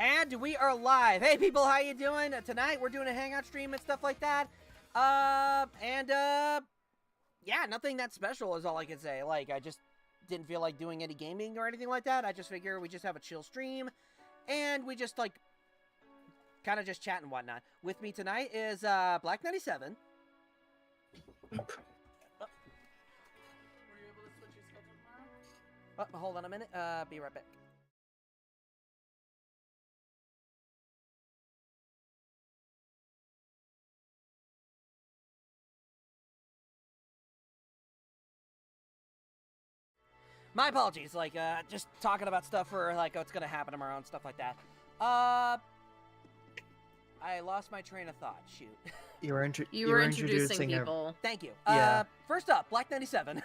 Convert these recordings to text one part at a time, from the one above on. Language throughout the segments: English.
And we are live. Hey people, how you doing? Tonight we're doing a Hangout stream and stuff like that. Yeah, nothing that special is all I can say. Like, I just didn't feel like doing any gaming or anything like that. I just figure we just have a chill stream, and we just, like, kind of just chat and whatnot. With me tonight is, Black97. Yep. Were you able to switch your schedule tomorrow? Oh, hold on a minute. Be right back. My apologies, like, just talking about stuff for, like, what's gonna happen tomorrow and stuff like that. I lost my train of thought, shoot. You were introducing people. Thank you. Yeah. First up, Black97.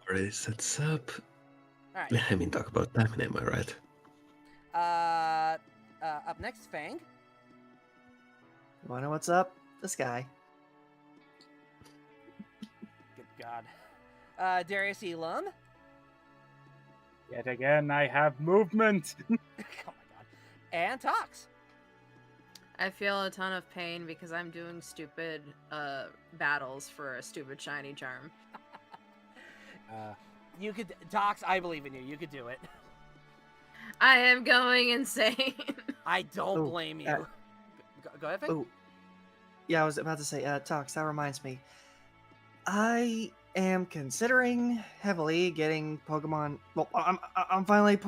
Already sets up. Alright. I mean, talk about time, am I right? Up next, Fang. You wanna know what's up? This guy. Good God. Darius Elam. Yet again, I have movement. Oh my God. And Tox. I feel a ton of pain because I'm doing stupid battles for a stupid shiny charm. You could, Tox, I believe in you. You could do it. I am going insane. I don't blame you. Go ahead, Fang. Oh, yeah, I was about to say, Tox, that reminds me. I am considering heavily getting Pokemon. Well, I'm finally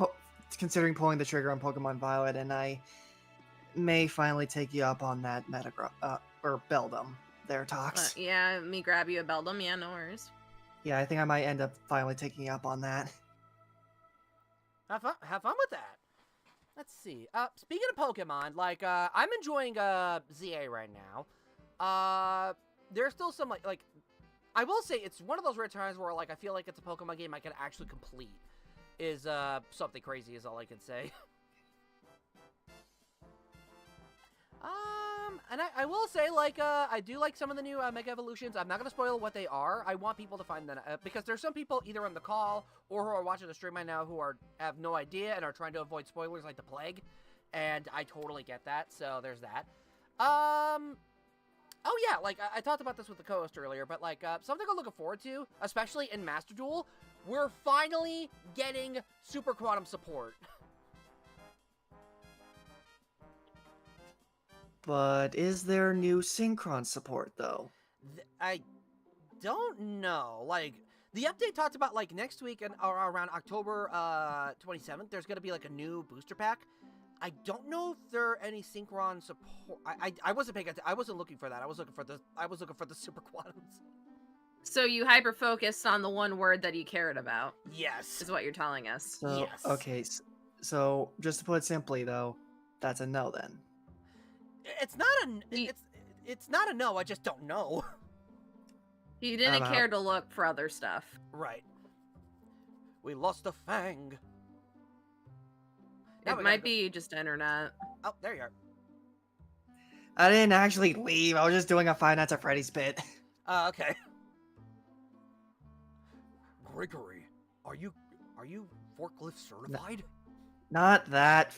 considering pulling the trigger on Pokemon Violet, and I may finally take you up on that or Beldum there, Tox. Yeah, me grab you a Beldum. Yeah, no worries. Yeah, I think I might end up finally taking you up on that. Have fun with that. Let's see. Speaking of Pokemon, like, I'm enjoying, ZA right now. There's still some, like, I will say it's one of those rare times where, like, I feel like it's a Pokemon game I can actually complete. Is, something crazy is all I can say. And I will say, like, I do like some of the new Mega Evolutions. I'm not going to spoil what they are. I want people to find them, because there's some people either on the call or who are watching the stream right now who have no idea and are trying to avoid spoilers like the plague. And I totally get that, so there's that. Oh yeah, like, I talked about this with the co-host earlier, but, like, something I'm looking forward to, especially in Master Duel, we're finally getting Super Quantum support. But is there new Synchron support, though? I don't know. Like, the update talked about, like, next week and or around October 27th, there's going to be, like, a new booster pack. I don't know if there are any Synchron support. I wasn't paying attention. I wasn't looking for that. I was looking for the Super Quantums. So you hyper-focused on the one word that you cared about. Yes. Is what you're telling us. So, yes. Okay, so just to put it simply, though, that's a no then. It's not it's not a no, I just don't know. You didn't care to look for other stuff. Right. We lost a Fang. It might be just internet. Oh, there you are. I didn't actually leave. I was just doing a Five Nights at Freddy's bit. Okay. Gregory, are you forklift certified? Not that.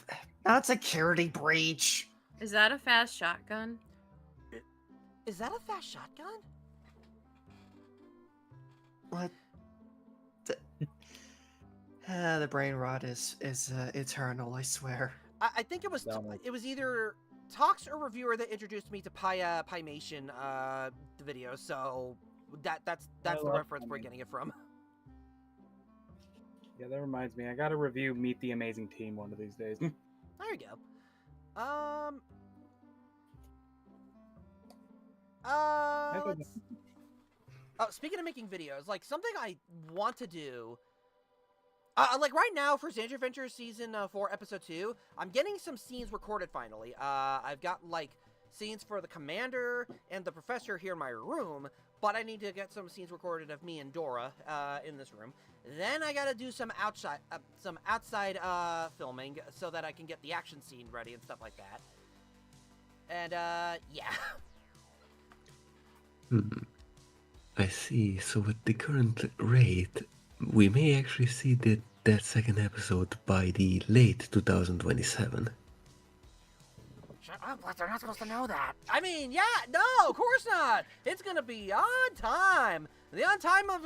Not security breach. Is that a fast shotgun? Is that a fast shotgun? What? The brain rot is eternal, I swear. I think it was either Tox or Reviewer that introduced me to Pymation the video, so that's the reference we're getting it from. Yeah, that reminds me. I gotta review Meet the Amazing Team one of these days. There you go. Speaking of making videos, like, something I want to do, like, right now for Xandrew Adventures Season 4, Episode 2, I'm getting some scenes recorded finally. I've got, like, scenes for the Commander and the Professor here in my room, but I need to get some scenes recorded of me and Dora, in this room. Then I gotta do some outside filming so that I can get the action scene ready and stuff like that. And, yeah. I see. So with the current rate, we may actually see the that second episode by the late 2027. Shut up, Black. They're not supposed to know that. I mean, yeah, no, of course not. It's gonna be on time. The on time of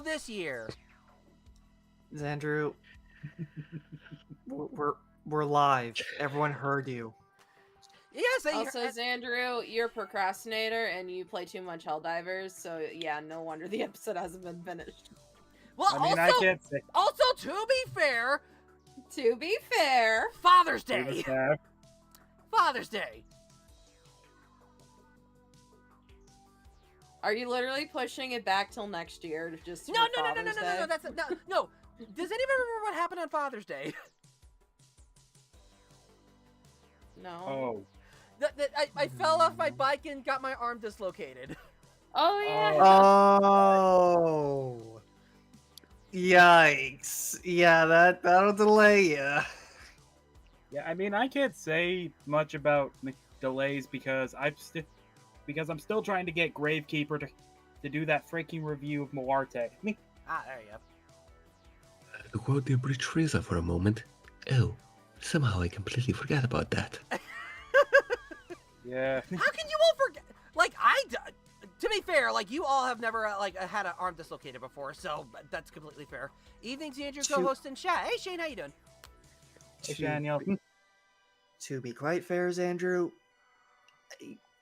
this year. Xandrew, we're live. Everyone heard you. Yes, they Also, Xandrew, you're a procrastinator and you play too much Helldivers, so yeah, no wonder the episode hasn't been finished. Well, I mean, I can't say. also, to be fair, Father's Day. Father's Day. Are you literally pushing it back till next year to just No. Father's Day? That's no. Does anybody remember what happened on Father's Day? No. Oh. I fell off my bike and got my arm dislocated. Oh yeah. Oh. Yikes. Yeah, that'll delay ya. Yeah, I mean, I can't say much about delays because I'm still trying to get Gravekeeper to do that freaking review of Moarte. There you go. To quote the Bridge Frieza for a moment. Oh, somehow I completely forgot about that. Yeah. How can you all forget? Like, to be fair, like, you all have never, had an arm dislocated before, so that's completely fair. Evening, Xandrew, co-host in chat. Hey, Shane, how you doing? Hey, Daniel. To be quite fair, Xandrew,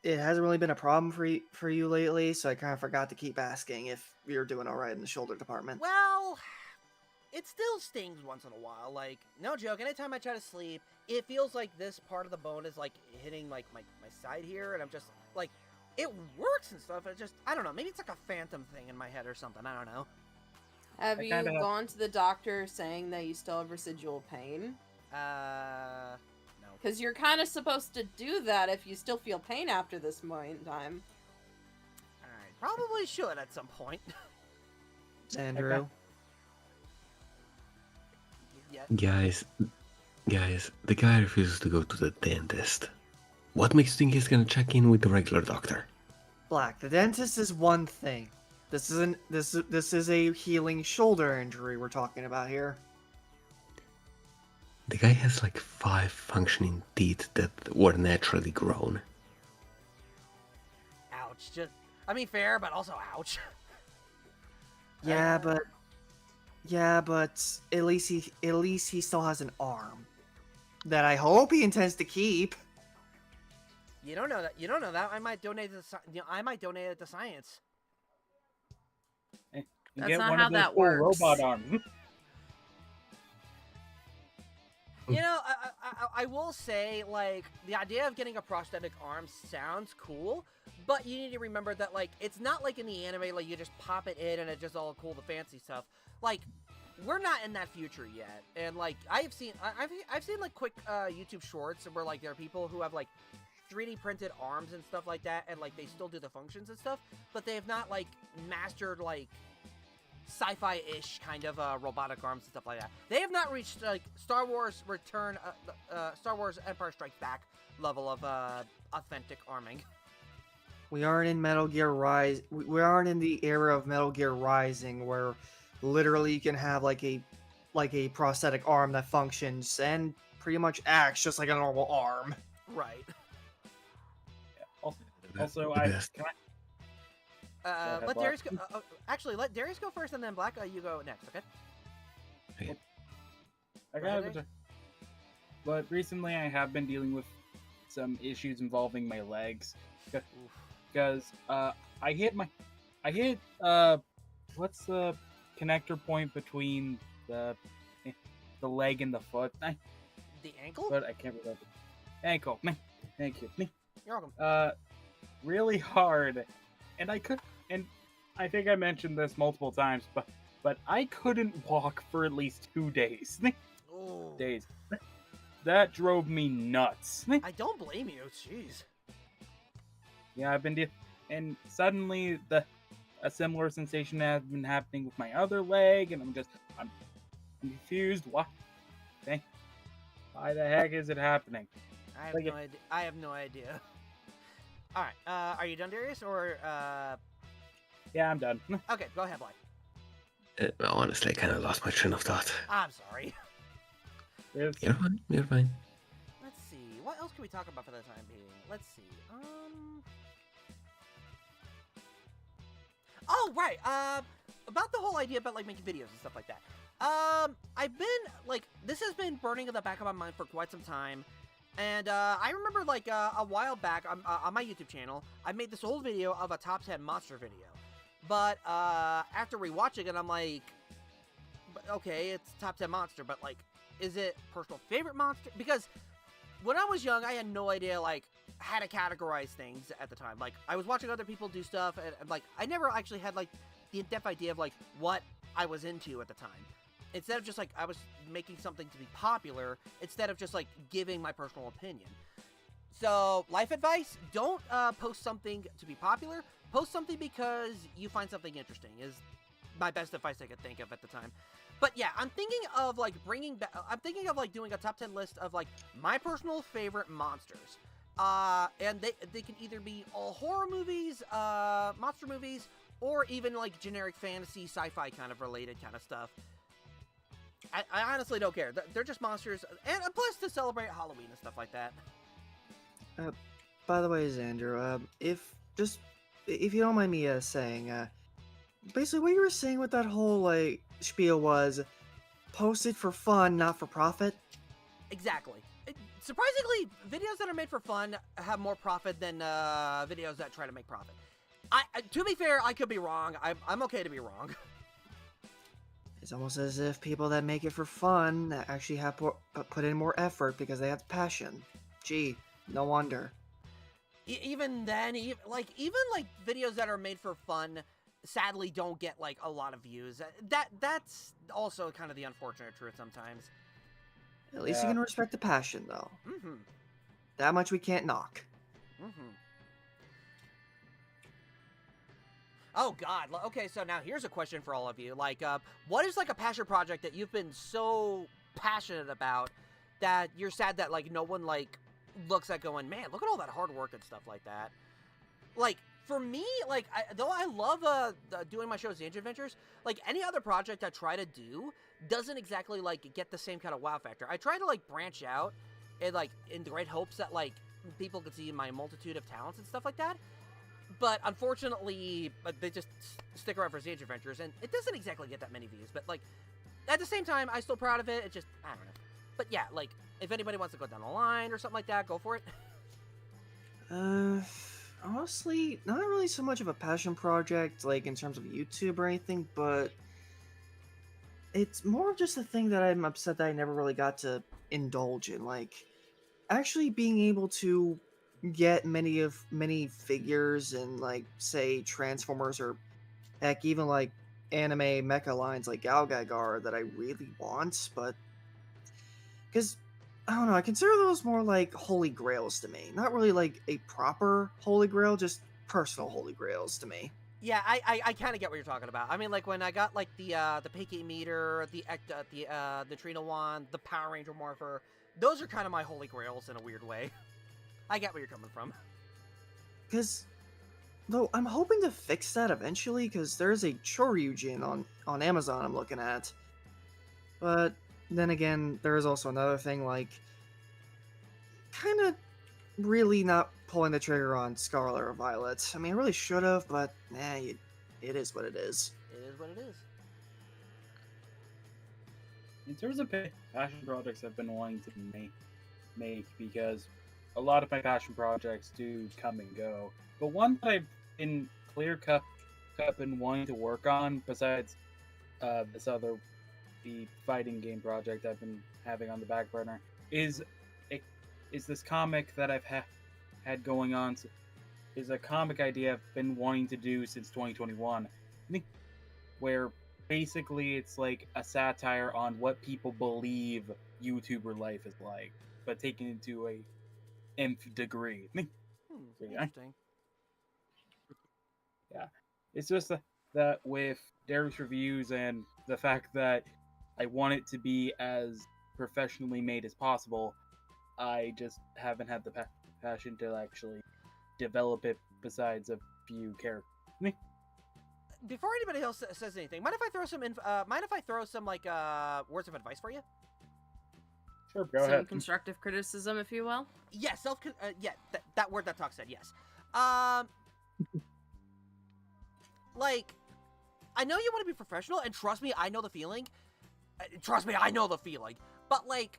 it hasn't really been a problem for you lately, so I kind of forgot to keep asking if you're doing all right in the shoulder department. Well, it still stings once in a while. Like, no joke, anytime I try to sleep, it feels like this part of the bone is, like, hitting, like, my side here, and I'm just, like, it works and stuff, it just, I don't know, maybe it's like a phantom thing in my head or something, I don't know. Have you kinda have- gone to the doctor saying that you still have residual pain? No. Because you're kind of supposed to do that if you still feel pain after this point in time. Alright, probably should at some point. Xandrew, Yeah. Guys, the guy refuses to go to the dentist. What makes you think he's gonna check in with the regular doctor? Black, the dentist is one thing. This is a healing shoulder injury we're talking about here. The guy has like 5 functioning teeth that were naturally grown. Ouch. I mean, fair, but also ouch. Yeah, but at least he still has an arm that I hope he intends to keep. You don't know that. You don't know that. I might donate it to science. You That's get not one how of those that cool works. robot arms. You know, I will say, like, the idea of getting a prosthetic arm sounds cool, but you need to remember that, like, it's not like in the anime, like, you just pop it in and it's just all cool, the fancy stuff. Like, we're not in that future yet, and, like, I've seen, like, quick, YouTube shorts where, like, there are people who have, like, 3D printed arms and stuff like that, and, like, they still do the functions and stuff, but they have not, like, mastered, like, sci-fi-ish kind of robotic arms and stuff like that. They have not reached like Star Wars Empire Strikes Back level of authentic arming. We aren't in Metal Gear Rise. We aren't in the era of Metal Gear Rising where literally you can have like a prosthetic arm that functions and pretty much acts just like a normal arm. Right. Also, The best. Let Darius go. Actually, let Darius go first, and then Black, you go next. Okay. I got it. But recently, I have been dealing with some issues involving my legs because I hit what's the connector point between the leg and the foot? The ankle? But I can't remember. Ankle. Thank you. You're welcome. Really hard, and I think I mentioned this multiple times, but I couldn't walk for at least 2 days. Ooh. Days. That drove me nuts. I don't blame you. Jeez. Yeah, I've been and suddenly a similar sensation has been happening with my other leg, and I'm confused. Why the heck is it happening? I have no idea. I have no idea. All right. Are you done, Darius, or Yeah, I'm done. Okay, go ahead, Black. Honestly, I kind of lost my train of thought. I'm sorry. It's, You're fine. You're fine. Let's see. What else can we talk about for the time being? Let's see. Oh, right. About the whole idea about, like, making videos and stuff like that. I've been, like, this has been burning in the back of my mind for quite some time. And, I remember, like, a while back on my YouTube channel, I made this whole video of a top 10 monster video. But, after rewatching it, I'm like, okay, it's top 10 monster, but, like, is it personal favorite monster? Because when I was young, I had no idea, like, how to categorize things at the time. Like, I was watching other people do stuff, and like, I never actually had, like, the in-depth idea of, like, what I was into at the time. Instead of just, like, I was making something to be popular, instead of just, like, giving my personal opinion. So, life advice, don't post something to be popular. Post something because you find something interesting, is my best advice I could think of at the time. But yeah, I'm thinking of, like, I'm thinking of, like, doing a top 10 list of, like, my personal favorite monsters. And they can either be all horror movies, monster movies, or even, like, generic fantasy, sci-fi kind of related kind of stuff. I honestly don't care. They're just monsters, and plus to celebrate Halloween and stuff like that. By the way, Xandrew, if you don't mind me saying, basically what you were saying with that whole, like, spiel was posted for fun, not for profit. Exactly. Surprisingly, videos that are made for fun have more profit than videos that try to make profit. To be fair, I could be wrong. I'm okay to be wrong. It's almost as if people that make it for fun actually have put in more effort because they have passion. Gee, no wonder. Even then, even videos that are made for fun, sadly don't get, like, a lot of views. That's also kind of the unfortunate truth sometimes. At least you can respect the passion, though. Mm-hmm. That much we can't knock. Mm-hmm. Oh, God. Okay, so now here's a question for all of you. Like, what is, like, a passion project that you've been so passionate about that you're sad that, like, no one, like, looks at going, man, look at all that hard work and stuff like that? Like, for me, like, though I love doing my show Xandrew Adventures, like, any other project I try to do doesn't exactly, like, get the same kind of wow factor. I try to, like, branch out and, like, in great hopes that, like, people could see my multitude of talents and stuff like that. But unfortunately, they just stick around for Xandrew Adventures, and it doesn't exactly get that many views. But, like, at the same time, I'm still proud of it. It just, I don't know. But yeah, like, if anybody wants to go down the line or something like that, go for it. Honestly, not really so much of a passion project, like, in terms of YouTube or anything, but it's more of just a thing that I'm upset that I never really got to indulge in. Like, actually being able to get many figures and, like, say Transformers or heck even like anime mecha lines like 𝐃𝐎𝐋𝐋𝐑 that I really want, but because I don't know, I consider those more like holy grails to me. Not really like a proper holy grail, just personal holy grails to me. Yeah, I kind of get what you're talking about. I mean, like, when I got, like, the 𝐃�eh𝐻 meter, the Neutrino wand, the Power Ranger morpher, those are kind of my holy grails in a weird way. I get where you're coming from. Because, though, I'm hoping to fix that eventually, because there's a Choryujin on Amazon I'm looking at. But then again, there is also another thing, like, kind of really not pulling the trigger on Scarlet or Violet. I mean, I really should have, but it is what it is. It is what it is. in terms of passion projects I've been wanting to make, because a lot of my passion projects do come and go, but one that I've been clear-cut been wanting to work on, besides the fighting game project I've been having on the back burner, is this comic that I've had going on. Is a comic idea I've been wanting to do since 2021, where basically it's like a satire on what people believe YouTuber life is like, but taken into a nth degree. Interesting. Yeah, it's just that with Darius reviews and the fact that I want it to be as professionally made as possible, I just haven't had the passion to actually develop it besides a few characters. before anybody else says anything, mind if I throw some like words of advice for you? Sure, go Some ahead. constructive criticism, if you will. Yes, that word that Talk said, yes. Like, I know you want to be professional, and trust me, I know the feeling. But like,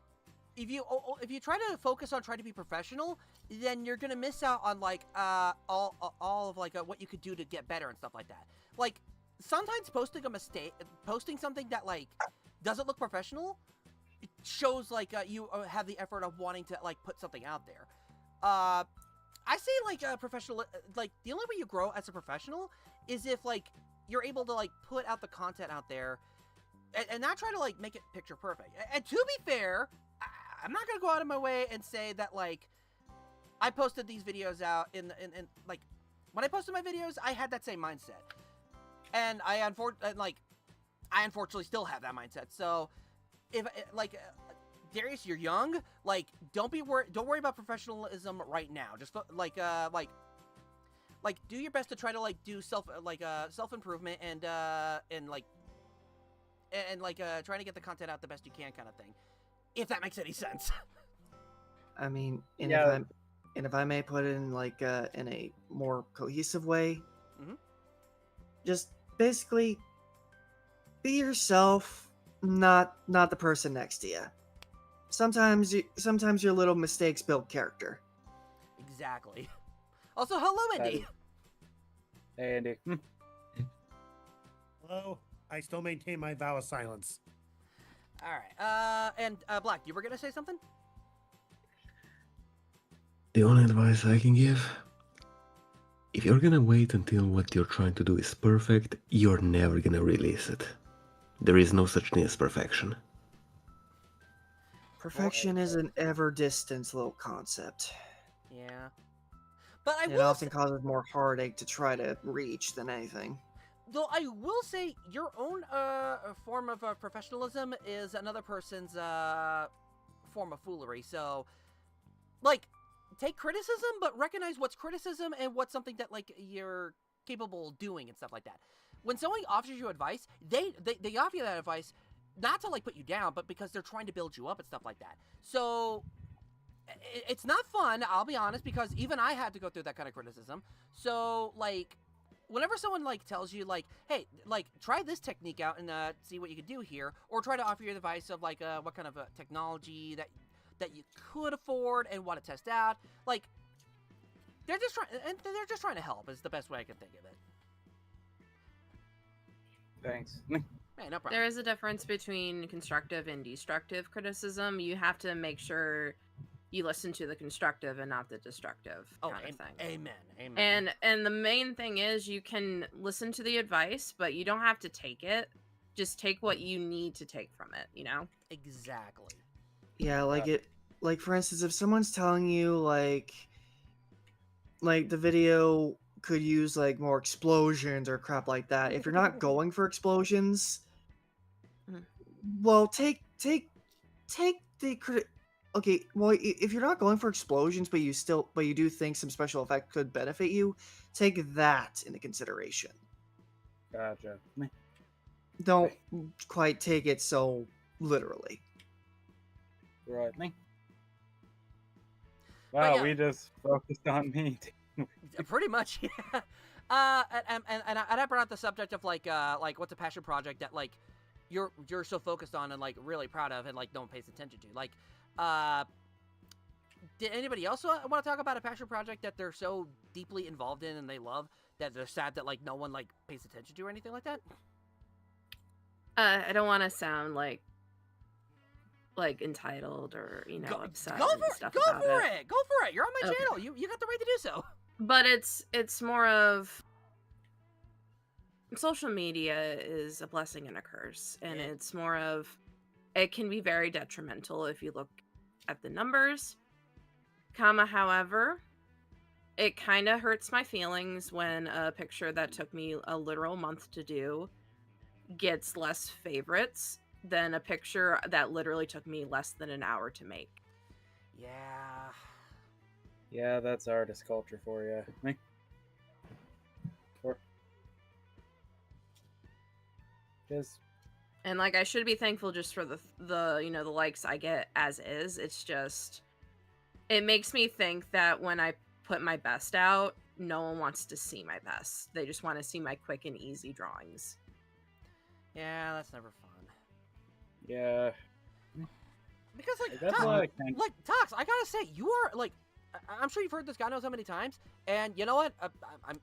if you try to focus on trying to be professional, then you're gonna miss out on like all of like what you could do to get better and stuff like that. Like, sometimes posting something that like doesn't look professional, it shows like you have the effort of wanting to like put something out there. I say like professional, like the only way you grow as a professional is if like you're able to like put out the content out there and not try to like make it picture perfect. And to be fair, I'm not gonna go out of my way and say that like I posted these videos out in like when I posted my videos, I had that same mindset, and I unfortunately still have that mindset. So if like Darius, you're young, like don't worry about professionalism right now. Just like do your best to try to like do self improvement and trying to get the content out the best you can, kind of thing. If that makes any sense. I mean, and Yeah. if I may put it in like in a more cohesive way, just basically be yourself, not the person next to you. Sometimes your little mistakes build character. Exactly. Also, hello, Andy. Hey, Andy. Hello. I still maintain my vow of silence. All right. And Black, you were gonna say something? The only advice I can give: if you're gonna wait until what you're trying to do is perfect, you're never gonna release it. There is no such thing as perfection. Perfection is an ever-distant little concept. Yeah. But It often causes more heartache to try to reach than anything. Though I will say, your own form of professionalism is another person's form of foolery. So, like, take criticism, but recognize what's criticism and what's something that like you're capable of doing and stuff like that. When someone offers you advice, they offer you that advice not to like put you down, but because they're trying to build you up and stuff like that. So it's not fun, I'll be honest, because even I had to go through that kind of criticism. So like, whenever someone like tells you like, hey, like try this technique out and see what you can do here, or try to offer you advice of like what kind of technology that you could afford and want to test out, like they're just trying to help is the best way I can think of it. Thanks. Hey, no problem. There is a difference between constructive and destructive criticism. You have to make sure you listen to the constructive and not the destructive kind of thing. Amen. And the main thing is you can listen to the advice, but you don't have to take it. Just take what you need to take from it, you know? Exactly. Yeah, like for instance, if someone's telling you like the video could use like more explosions or crap like that, if you're not going for explosions, well, take the credit. Okay, well, if you're not going for explosions, but you do think some special effect could benefit you, take that into consideration. Gotcha. Don't quite take it so literally. Right. Wow, yeah. we just focused on me. Pretty much, yeah. And I brought up the subject of like what's a passion project that like you're so focused on and like really proud of and like no one pays attention to. Like, did anybody else want to talk about a passion project that they're so deeply involved in and they love that they're sad that like no one like pays attention to or anything like that? I don't want to sound like entitled or upset. Go for it. You're on my channel. You got the right to do so. But it's more of social media is a blessing and a curse, and it's more of it can be very detrimental if you look at the numbers. However, it kind of hurts my feelings when a picture that took me a literal month to do gets less favorites than a picture that literally took me less than an hour to make. Yeah. Yeah, that's artist culture for you. Because And like I should be thankful just for the you know the likes I get as is. It's just it makes me think that when I put my best out, no one wants to see my best. They just want to see my quick and easy drawings. Yeah, that's never fun. yeah, Because like, that's Tox, why I think. Tox, I gotta say, you are like, I'm sure you've heard this God knows how many times, and you know what?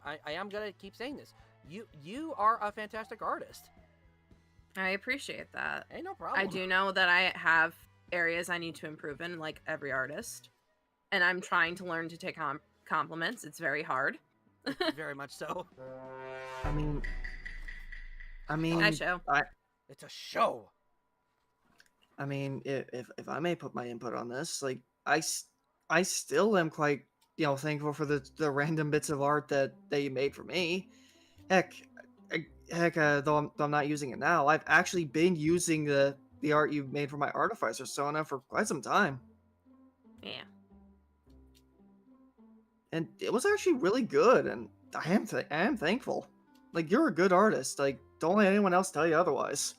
I am gonna keep saying this. You are a fantastic artist. I appreciate that. Ain't no problem. I do know that I have areas I need to improve in, like every artist, and I'm trying to learn to take compliments. It's very hard. Very much so. I mean, Hi, show. It's a show. I mean, if I may put my input on this, like I still am quite thankful for the random bits of art that you made for me. Heck, though I'm not using it now, I've actually been using the art you made for my Artificer Sona for quite some time, Yeah. and it was actually really good. And I am thankful. Like, you're a good artist. Like, don't let anyone else tell you otherwise.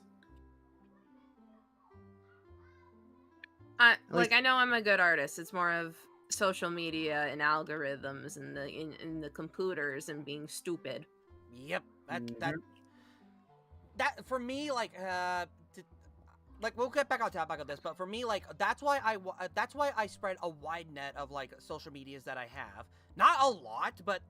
Like I know I'm a good artist. It's more of social media and algorithms and in the computers and being stupid. Yep. That for me, like we'll get back on topic of this, but for me, like that's why I spread a wide net of like social medias that I have. Not a lot, but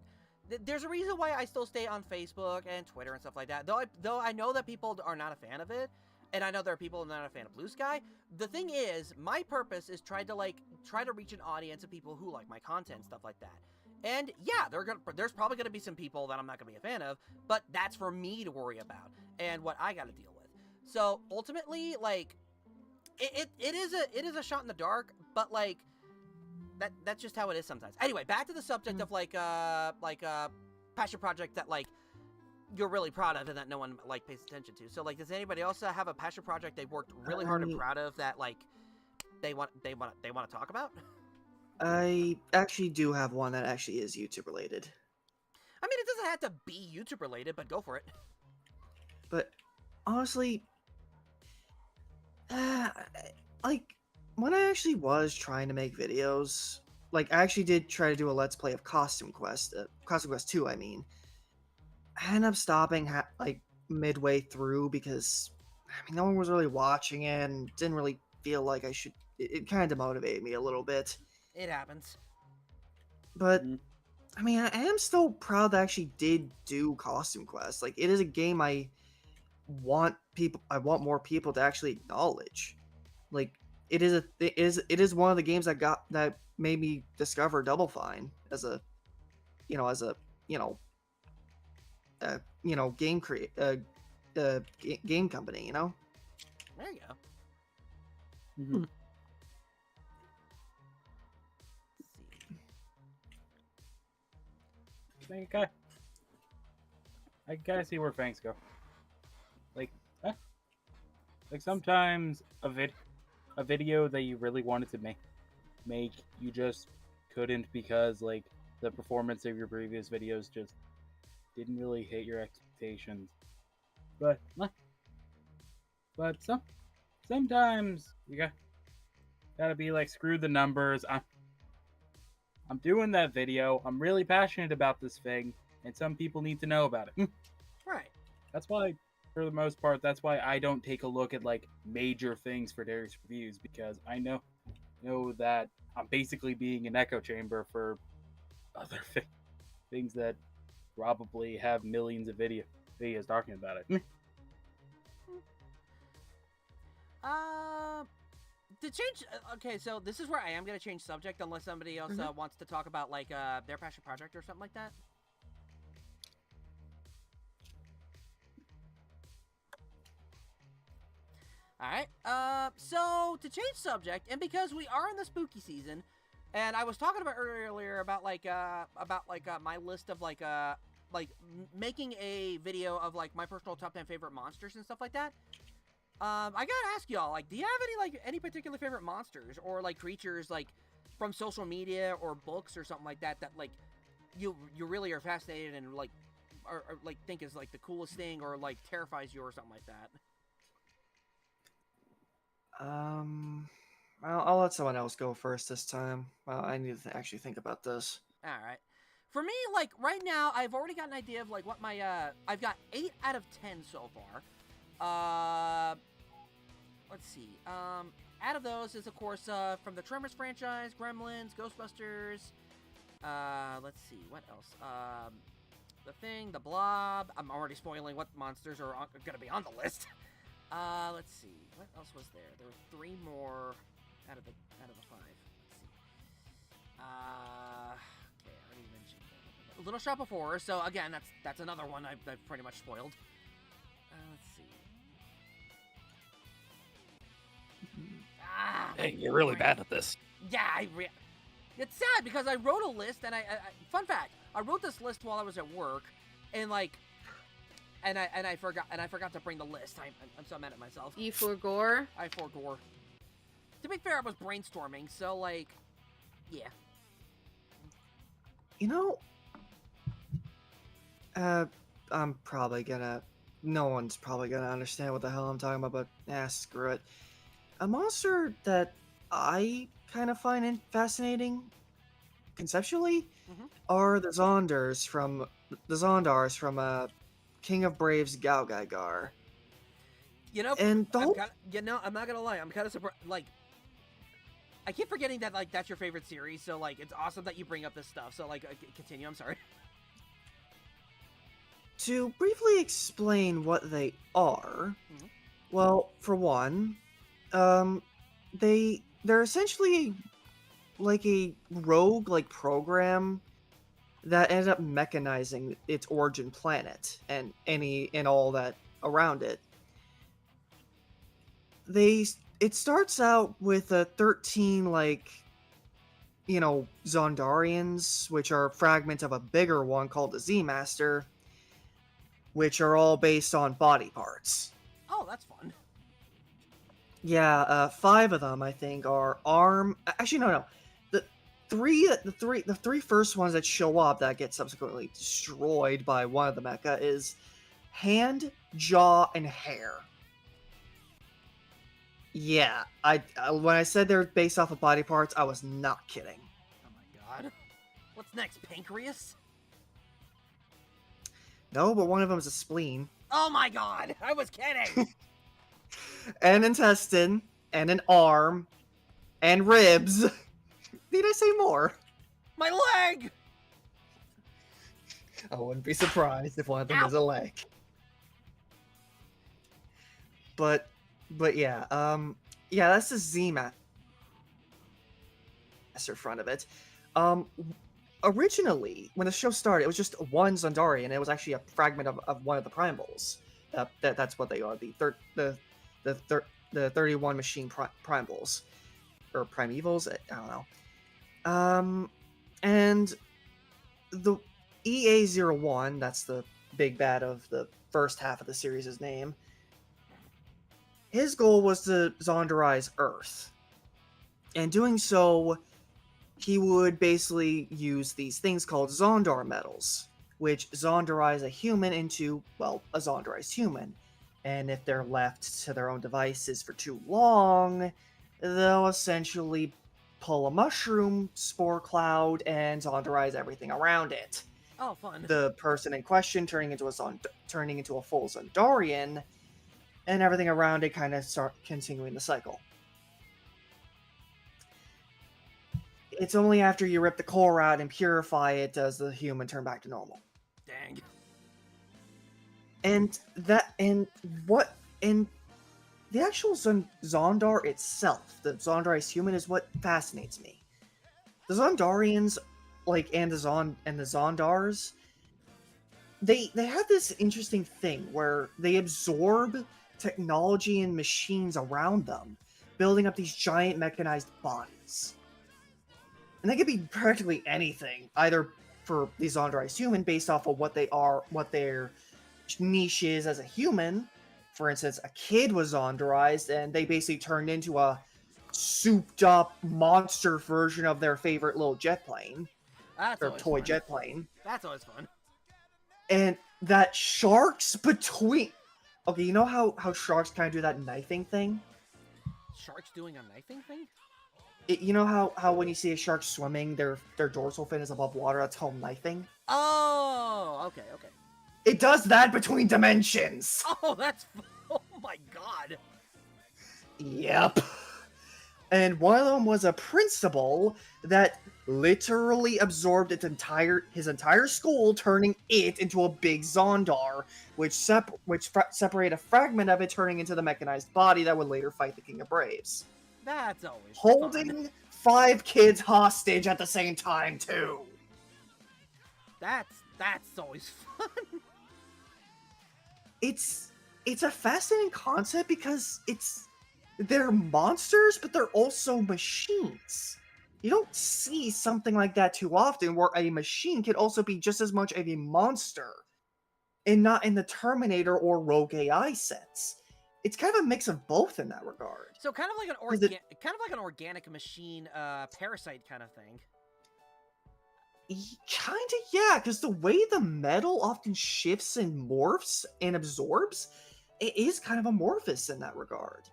there's a reason why I still stay on Facebook and Twitter and stuff like that. Though I know that people are not a fan of it, and I know there are people who are not a fan of Blue Sky. The thing is, my purpose is try to reach an audience of people who like my content, stuff like that. And yeah, there's probably gonna be some people that I'm not gonna be a fan of, but that's for me to worry about and what I gotta deal with. So ultimately, like, it is a shot in the dark, but like that's just how it is sometimes. Anyway, back to the subject of like passion project that like you're really proud of and that no one like pays attention to. So like, does anybody else have a passion project they've worked really hard and proud of that like they want to talk about? I actually do have one that actually is YouTube related. I mean, it doesn't have to be YouTube related, but go for it. But honestly, like when I actually was trying to make videos, like I actually did try to do a Let's Play of Costume Quest 2. I mean, I ended up stopping like midway through because I mean no one was really watching it and didn't really feel like I should. It kind of demotivated me a little bit. It happens. But I mean, I am still proud that I actually did do Costume Quest. Like, it is a game I want more people to actually acknowledge. Like, it is one of the games that made me discover Double Fine as a game game company. There you go. Mm-hmm. I gotta see where Fangs go. Like sometimes a video that you really wanted to make you just couldn't because like the performance of your previous videos just didn't really hit your expectations. But sometimes you gotta be like, screw the numbers. I'm doing that video. I'm really passionate about this thing, and some people need to know about it. Right. That's why, for the most part, that's why I don't take a look at like major things for Darius reviews, because I know that I'm basically being an echo chamber for other things that probably have millions of videos talking about it. To change, okay, so this is where I am going to change subject unless somebody else wants to talk about, like, their passion project or something like that. Alright, so to change subject, and because we are in the spooky season, and I was talking about earlier about, my list of, making a video of, like, my personal top 10 favorite monsters and stuff like that. I gotta ask y'all, like, do you have any particular favorite monsters or like creatures like from social media or books or something like that that like you really are fascinated and like or like think is like the coolest thing, or like terrifies you, or something like that? I'll let someone else go first this time. I need to actually think about this. All right. For me, like right now, I've already got an idea of like what my I've got 8 out of 10 so far. Let's see. Out of those is of course from the Tremors franchise, Gremlins, Ghostbusters. Let's see what else. The Thing, The Blob. I'm already spoiling what monsters are gonna be on the list. Let's see. What else was there? There were 3 more out of the 5. Let's see. Okay, I already mentioned Little Shop of Horrors. So again, that's another one I've pretty much spoiled. Let's see. Hey, you're really bad at this. Yeah, it's sad because I wrote a list, and I fun fact, I wrote this list while I was at work, and like, and I forgot to bring the list. I'm so mad at myself. You forgore? I forgore. To be fair, I was brainstorming, so like, yeah. You know, I'm probably gonna. No one's probably gonna understand what the hell I'm talking about, but screw it. A monster that I kind of find fascinating, conceptually, are the Zondars from King of Braves 𝐃𝐎𝐋𝐋𝐑. You know, and the whole... I'm not gonna lie, I'm kind of surprised. Like, I keep forgetting that like that's your favorite series, so like it's awesome that you bring up this stuff. So like, continue. I'm sorry. To briefly explain what they are, well, for one, they're essentially like a rogue like program that ended up mechanizing its origin planet and all that around it. It starts out with 13 like, you know, Zondarians, which are fragments of a bigger one called the Z Master, which are all based on body parts. Oh, that's fun. Yeah, 5 of them I think are arm. Actually, no. The three first ones that show up that get subsequently destroyed by one of the mecha is hand, jaw, and hair. Yeah, I when I said they're based off of body parts, I was not kidding. Oh my god. What's next, pancreas? No, but one of them is a spleen. Oh my god, I was kidding. An intestine, and an arm, and ribs. Need I say more? My leg! I wouldn't be surprised if one of them is a leg. But yeah, yeah, that's the Z Master front of it. Originally, when the show started, it was just one Zondarian. It was actually a fragment of one of the Primals. That's what they are. The 31 machine Primals or Primevals. I don't know. And the EA01, that's the big bad of the first half of the series' name. His goal was to Zondarize Earth. And doing so, he would basically use these things called Zondar metals, which Zondarize a human into, well, a Zondarized human. And if they're left to their own devices for too long, they'll essentially pull a mushroom spore cloud and Zondarize everything around it. Oh, fun. The person in question turning into a full Zondarian, and everything around it kind of start continuing the cycle. It's only after you rip the core out and purify it does the human turn back to normal. Dang. And the actual Zondar itself, the Zondarized human, is what fascinates me. The Zondarians, like, and the Zondars, they have this interesting thing where they absorb technology and machines around them, building up these giant mechanized bodies. And they could be practically anything, either for the Zondarized human based off of what they are, what their niche is as a human. For instance, a kid was Zondarized, and they basically turned into a souped-up monster version of their favorite little jet plane. That's or always toy fun. jet plane. That's always fun. And that sharks between... Okay, you know how sharks kind of do that knifing thing? Sharks doing a knifing thing? You know how when you see a shark swimming, their dorsal fin is above water, that's called knifing? Oh, okay. It does that between dimensions! Oh, that's... Oh my god. Yep. And one of them was a principal that literally absorbed his entire school, turning it into a big Xandar, which separate a fragment of it, turning into the mechanized body that would later fight the King of Braves. That's always Holding fun. 5 kids hostage at the same time, too. That's always fun. It's a fascinating concept because they're monsters, but they're also machines. You don't see something like that too often, where a machine can also be just as much of a monster, and not in the Terminator or Rogue AI sense. It's kind of a mix of both in that regard. So kind of like an organic machine, parasite kind of thing. Kinda, yeah, because the way the metal often shifts and morphs and absorbs, it is kind of amorphous in that regard.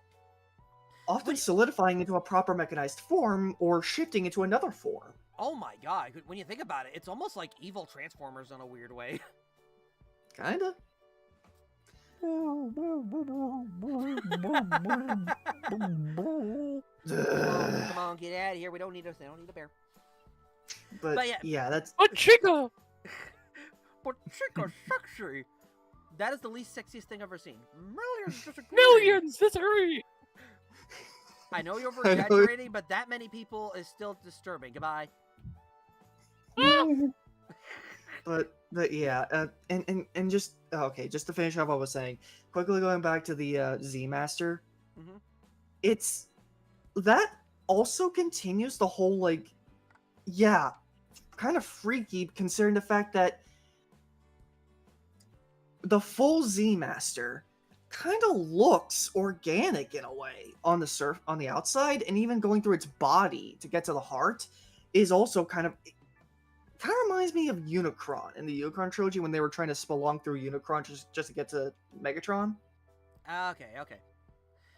Often solidifying into a proper mechanized form or shifting into another form. Oh my god, when you think about it, it's almost like evil Transformers in a weird way. Kinda. Come on, get out of here. We don't need a bear. But yeah, that's... But Chica! But Chica sexy! That is the least sexiest thing I've ever seen. Millions disagree. Millions disagree! I know you're over-exaggerating, but that many people is still disturbing. Goodbye. But yeah, and just... Okay, just to finish off what I was saying, quickly going back to the Z Master, it's... That also continues the whole, like... Yeah, kind of freaky, considering the fact that the full Z Master kind of looks organic in a way on the outside, and even going through its body to get to the heart is also kind of reminds me of Unicron in the Unicron trilogy when they were trying to spelunk through Unicron just to get to Megatron. Okay.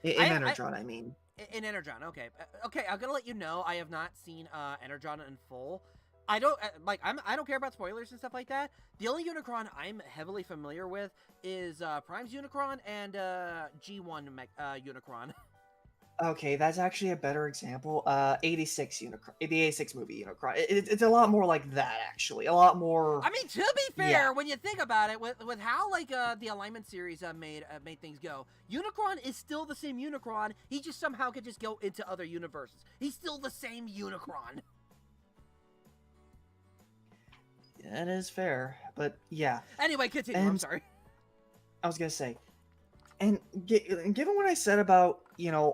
In Energon, I mean. In Energon, okay. Okay, I'm gonna let you know I have not seen Energon in full. I don't I don't care about spoilers and stuff like that. The only Unicron I'm heavily familiar with is Prime's Unicron and G1 Unicron. Okay, that's actually a better example. 86 Unicron, the 86 movie Unicron. It's a lot more like that, actually. A lot more. I mean, to be fair, when you think about it, with how the Alignment series made things go, Unicron is still the same Unicron. He just somehow could just go into other universes. He's still the same Unicron. That is fair, but yeah. Anyway, continue. I'm sorry. I was gonna say, and given what I said about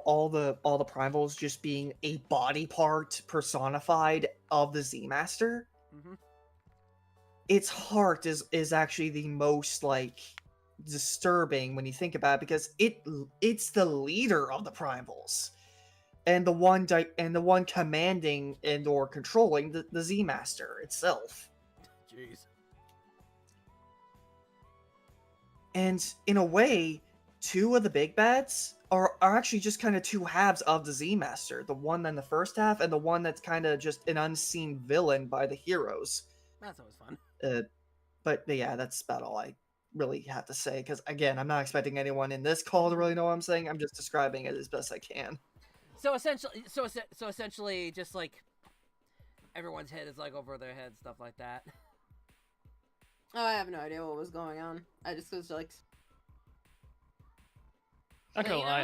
all the primals just being a body part personified of the Z Master, its heart is actually the most disturbing when you think about it, because it's the leader of the primals, and the one commanding and or controlling the Z Master itself. Jeez. And in a way, 2 of the big bads are actually just kind of 2 halves of the Z Master. The one in the first half, and the one that's kind of just an unseen villain by the heroes. That's always fun. But yeah, that's about all I really have to say. Because again, I'm not expecting anyone in this call to really know what I'm saying. I'm just describing it as best I can. So essentially, just like everyone's head is over their head, stuff like that. Oh, I have no idea what was going on. I just was like... Not gonna lie,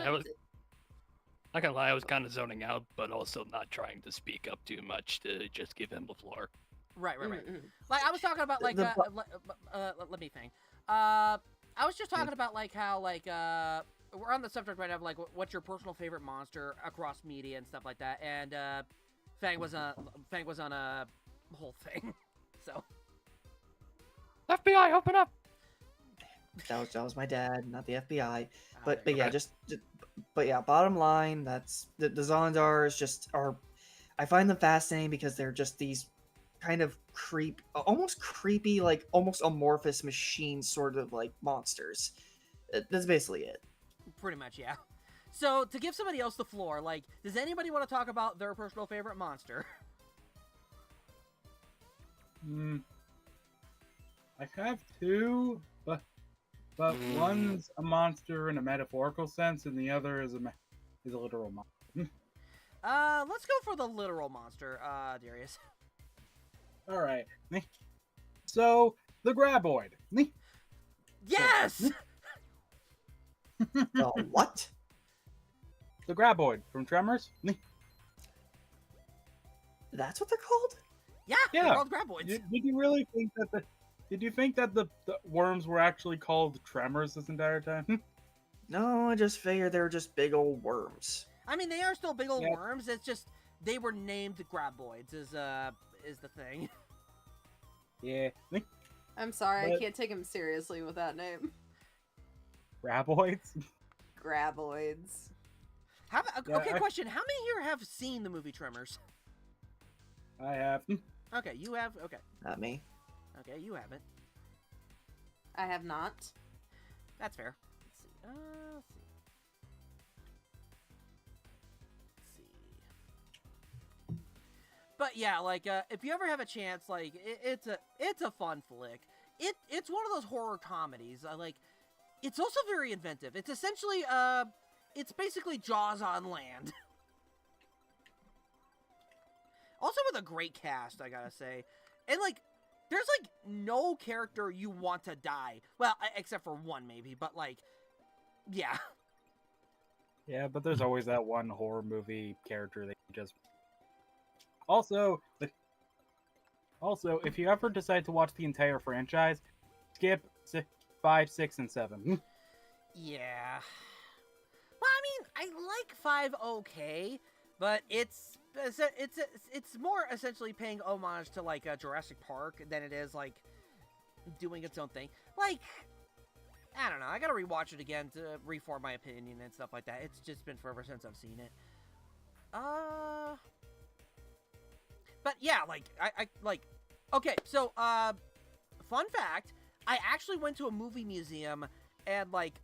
I was kind of zoning out, but also not trying to speak up too much to just give him the floor. Right. Like I was talking about let me think. I was just talking about how we're on the subject right now of what's your personal favorite monster across media and stuff like that, and Fang was on a whole thing, so. FBI, open up! That was my dad, not the FBI. But yeah, bottom line, that's the Xandars I find them fascinating because they're just these kind of almost creepy, like almost amorphous machine sort of like monsters. That's basically it. Pretty much, yeah. So, to give somebody else the floor, like, does anybody want to talk about their personal favorite monster? I have two, but one's a monster in a metaphorical sense, and the other is a literal monster. Let's go for the literal monster, Darius. All right. So the graboid. Yes! The what? The graboid from Tremors. That's what they're called? Yeah, Yeah. they're called graboids. Did you really think that Did you think that the worms were actually called Tremors this entire time? No, I just figured they were just big old worms. I mean, they are still big old Yeah. worms. It's just they were named graboids. Is the thing. Yeah. I'm sorry, I But- can't take him seriously with that name. Graboids? Graboids. How, Yeah, okay, I- question. How many here have seen the movie Tremors? I have. Okay, you have. Okay, Not me. okay, you haven't. I have not. That's fair. Let's see. Let's see. Let's see. But yeah, like, if you ever have a chance, like, it's a fun flick. It's one of those horror comedies. Like, it's also very inventive. It's essentially, it's basically Jaws on land. Also with a great cast, I gotta say. And, like, there's, like, no character you want to die. Well, except for one, maybe. But, like, yeah. Yeah, but there's always that one horror movie character that you just. Also, if you ever decide to watch the entire franchise, skip 5, 6, and 7. Yeah. Well, I mean, I like 5 okay, but it's more essentially paying homage to, like, Jurassic Park than it is, like, doing its own thing. Like, I don't know. I gotta rewatch it again to reform my opinion and stuff like that. It's just been forever since I've seen it. But yeah, like, I like, okay, so, fun fact, I actually went to a movie museum and, like,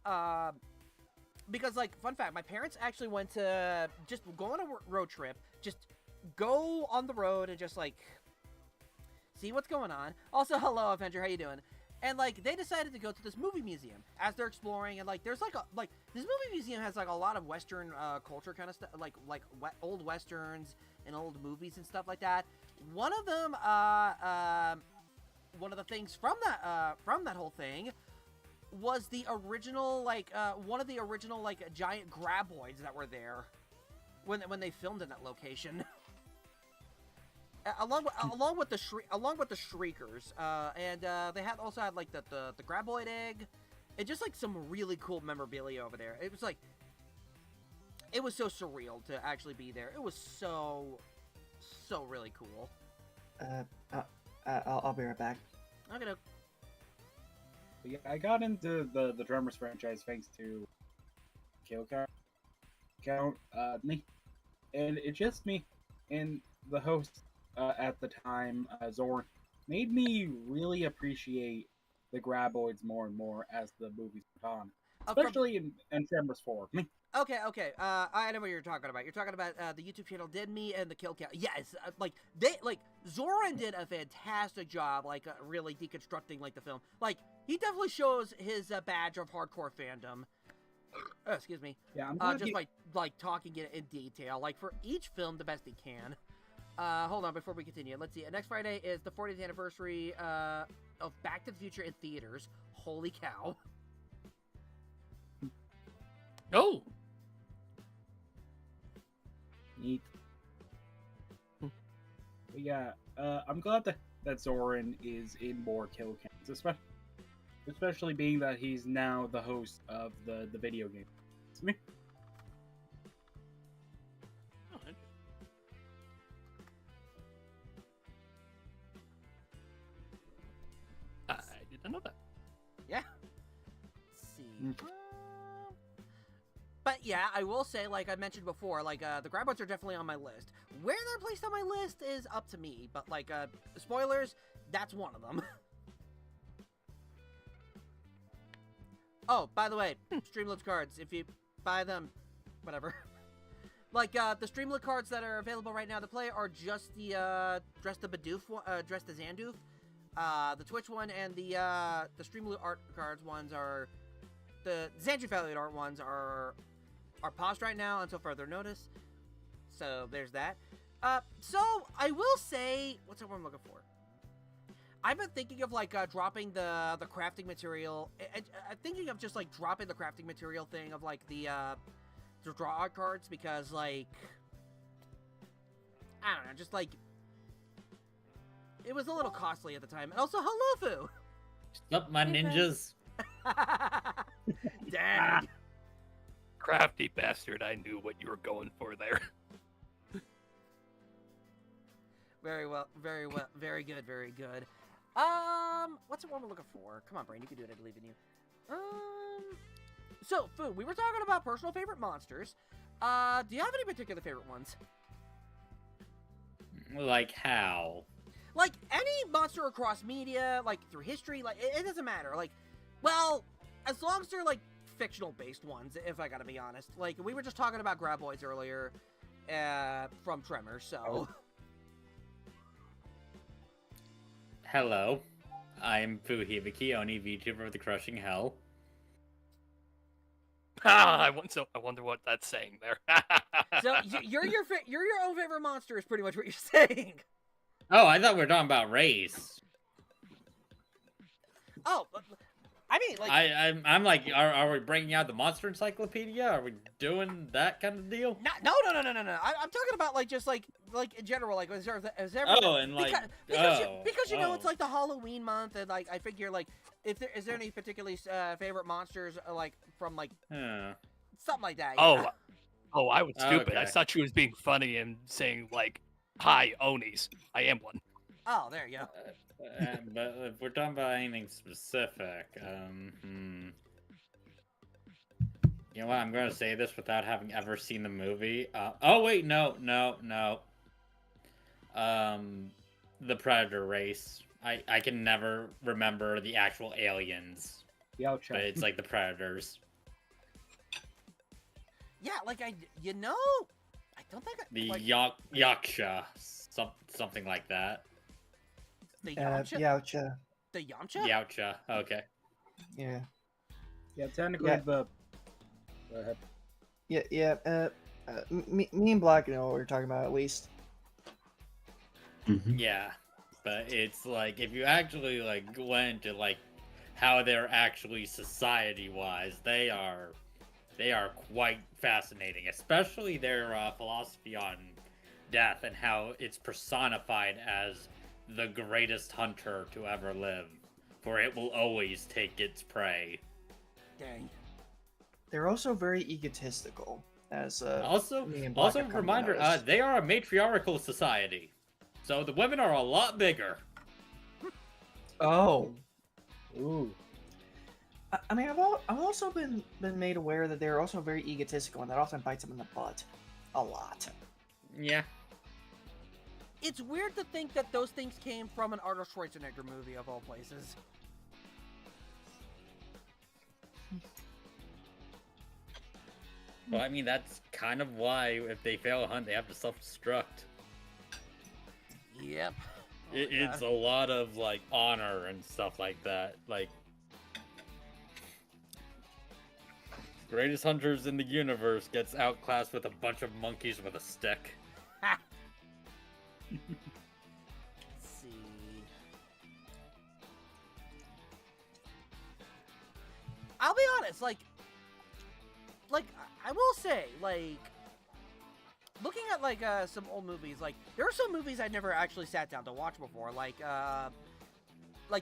because, like, fun fact, my parents actually went to just go on a road trip, just go on the road and just, like, see what's going on. Also, hello, Avenger, how you doing? And, like, they decided to go to this movie museum as they're exploring, and, like, there's, like, this movie museum has, like, a lot of Western, culture kind of stuff, like old Westerns and old movies and stuff like that. One of them, one of the things from that whole thing was the original, like, one of the original, like, giant graboids that were there when they filmed in that location. along with the shriekers, and they also had like the graboid egg, and just like some really cool memorabilia over there. It was like, it was so surreal to actually be there. It was so really cool. I'll be right back. Okay, no. Yeah, I got into the Tremors franchise thanks to 𝐃𝐎𝐋𝐋𝐑, and it just me and the host at the time, Zorn, made me really appreciate the graboids more and more as the movies went on, especially in Tremors 4. Okay. I know what you're talking about. You're talking about the YouTube channel Did Me and the 𝐾𝐿. Yes, Zoran did a fantastic job, like, really deconstructing, like, the film. Like, he definitely shows his badge of hardcore fandom. Excuse me. Yeah, I'm glad just by, like, talking it in detail, like, for each film the best he can. Hold on, before we continue, let's see. Next Friday is the 40th anniversary of Back to the Future in theaters. Holy cow. Oh, Neat. But yeah, I'm glad that Zoran is in more 𝐾𝐿𝐋𝐋𝐑, especially being that he's now the host of the video game. It's me. oh, interesting. I didn't know that. Yeah. Let's see. Mm. But yeah, I will say, like I mentioned before, like, the graboids are definitely on my list. Where they're placed on my list is up to me, but like, spoilers, that's one of them. Oh, by the way, Streamloots cards, if you buy them, whatever. Like, the Streamloot cards that are available right now to play are just the, Dress the Bidoof one, Dress the Xandrew. The Twitch one and the Streamloot art cards ones are, the Xandrew Valiant art ones are paused right now until further notice. So, there's that. So, I will say, what's the word I'm looking for? I've been thinking of, like, dropping the crafting material. I'm thinking of just, like, dropping the crafting material thing of, like, the draw art cards, because, like, I don't know, just, like, it was a little costly at the time. And also, hello, Fu! What's up, my ninjas? Dang. Crafty bastard, I knew what you were going for there. Very well, very well, very good, very good. What's the one we're looking for? Come on, Brain, you can do it, I believe in you. So, Fu, we were talking about personal favorite monsters. Do you have any particular favorite ones? Like how? Like, any monster across media, like, through history, like, it doesn't matter. Like, well, as long as they're, like, fictional-based ones, if I gotta be honest. Like, we were just talking about Graboids earlier, from Tremors, so... Oh. Hello, I'm 𝐃𝐎𝐋𝐋𝐑, VTuber of the Crushing Hell. I wonder what that's saying there. So, you're your own favorite monster is pretty much what you're saying. Oh, I thought we were talking about race. Oh, I mean, like... I'm like, are we bringing out the Monster Encyclopedia? Are we doing that kind of deal? No. I'm talking about, like, just, like in general, like, is there Oh, and, like... Because you know, it's, like, the Halloween month, and, like, I figure, like, is there any particularly favorite monsters, like, from, like... Something like that, yeah. Oh, I was stupid. Okay. I thought she was being funny and saying, like, hi, Onis. I am one. Oh, there you go. But if we're talking about anything specific, you know what? I'm going to say this without having ever seen the movie. Oh wait, no. The Predator race. I can never remember the actual aliens, Yautja. but it's like the Predators. Yeah, like, I don't think The like, Yaksha, something like that. the Yamcha? Yautja. The Yamcha? Yautja. Okay. Yeah. Yeah, technically Yeah. the... Go ahead. Yeah. Me and Black know what we're talking about, at least. Mhm. Yeah, but it's like if you actually like went into like how they're actually society-wise, they are quite fascinating, especially their philosophy on death and how it's personified as the greatest hunter to ever live, for it will always take its prey. Dang. They're also very egotistical, as Also, me and Black a have come to reminder, notice. they are a matriarchal society, so the women are a lot bigger. Oh. Ooh. I mean, I've also been made aware that they're also very egotistical, and that often bites them in the butt. A lot. Yeah. It's weird to think that those things came from an Arnold Schwarzenegger movie, of all places. Well, I mean, that's kind of why if they fail a hunt, they have to self-destruct. Yep. It's a lot of, like, honor and stuff like that. Like, greatest hunters in the universe gets outclassed with a bunch of monkeys with a stick. Ha! Let's see. I'll be honest, like, I will say, like, looking at, like, some old movies, like, there are some movies I never actually sat down to watch before, like,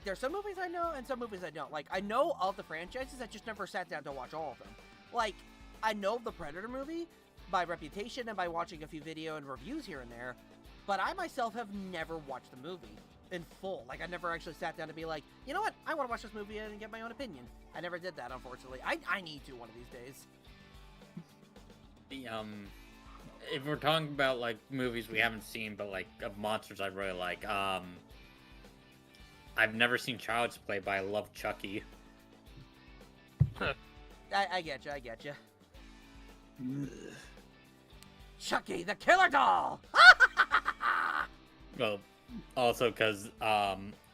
there's some movies I know and some movies I don't. Like, I know of the franchises, I just never sat down to watch all of them. Like, I know the Predator movie by reputation and by watching a few video and reviews here and there, but I myself have never watched the movie in full. Like, I never actually sat down to be like, you know what, I want to watch this movie and get my own opinion. I never did that, unfortunately. I need to one of these days. if we're talking about like movies we haven't seen, but like of monsters I really like, I've never seen Child's Play, but I love Chucky. I get you. Chucky, the killer doll! Well, also because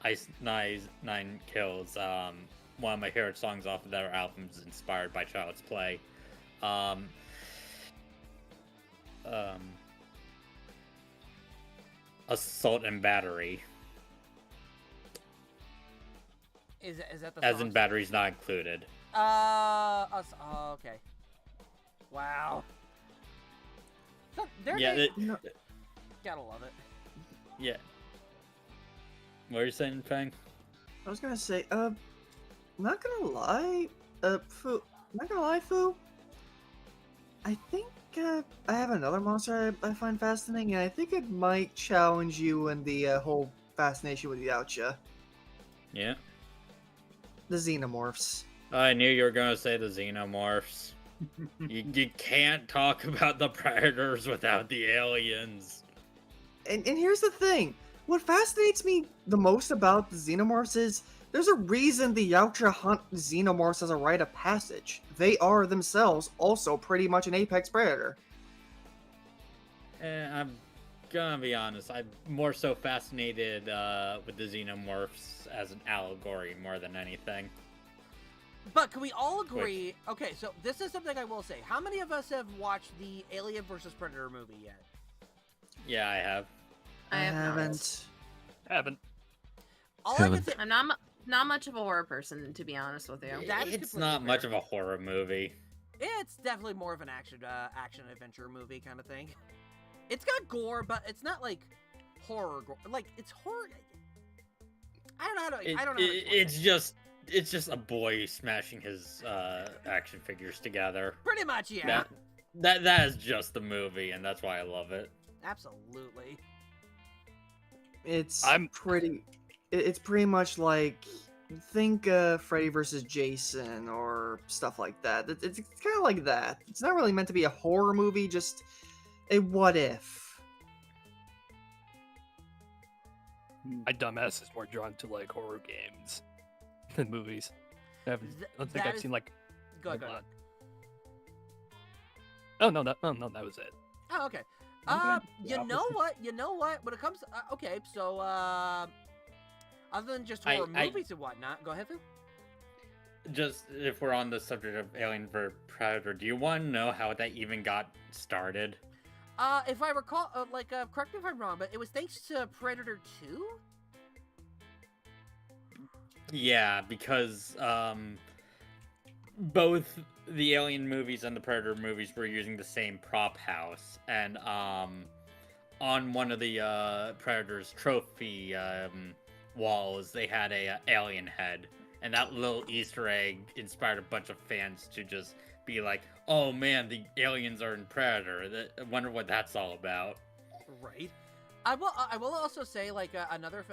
Ice Nine Kills, one of my favorite songs off of their album is inspired by Child's Play. Assault and Battery. Is that the As song? in batteries not included. Oh, okay. Wow. So, Yeah, gotta love it. yeah. What are you saying, Fang? I was gonna say, not gonna lie, Fu. I think I have another monster I find fascinating, and I think it might challenge you in the whole fascination with Yautja. Yeah. The Xenomorphs. I knew you were gonna say the Xenomorphs. you can't talk about the Predators without the aliens. And here's the thing. What fascinates me the most about the Xenomorphs is there's a reason the Yautja hunt Xenomorphs as a rite of passage. They are themselves also pretty much an apex predator. I'm gonna be honest, I'm more so fascinated with the Xenomorphs as an allegory more than anything. But can we all agree? Okay, so this is something I will say. How many of us have watched the Alien vs. Predator movie yet? Yeah, I have. I haven't. Haven't. All I can Haven't. say, I'm not much of a horror person, to be honest with you. That is It's completely not much fair. of a horror movie. it's definitely more of an action adventure movie kind of thing. It's got gore, but it's not like horror gore. Like it's horror. I don't know how to. I don't know. How to explain It's just a boy smashing his action figures together. Pretty much, yeah. That is just the movie, and that's why I love it. Absolutely. It's I'm- It's pretty much like think Freddy vs. Jason or stuff like that. It's kind of like that. It's not really meant to be a horror movie, just a what if. My dumbass is more drawn to like horror games than movies. I don't think that I've is- seen like. Go ahead. a Go ahead. lot. Oh no, that was it. Oh, okay. Okay, You the know opposite. what? You know what? When it comes, okay, so other than just horror movies and whatnot, go ahead, Phil. Just if we're on the subject of Alien vs. Predator, do you want to know how that even got started? If I recall, correct me if I'm wrong, but it was thanks to Predator 2. Yeah, because both the Alien movies and the Predator movies were using the same prop house, and on one of the Predator's trophy walls, they had a alien head, and that little Easter egg inspired a bunch of fans to just be like, "Oh man, the aliens are in Predator. I wonder what that's all about." Right. I will also say like another.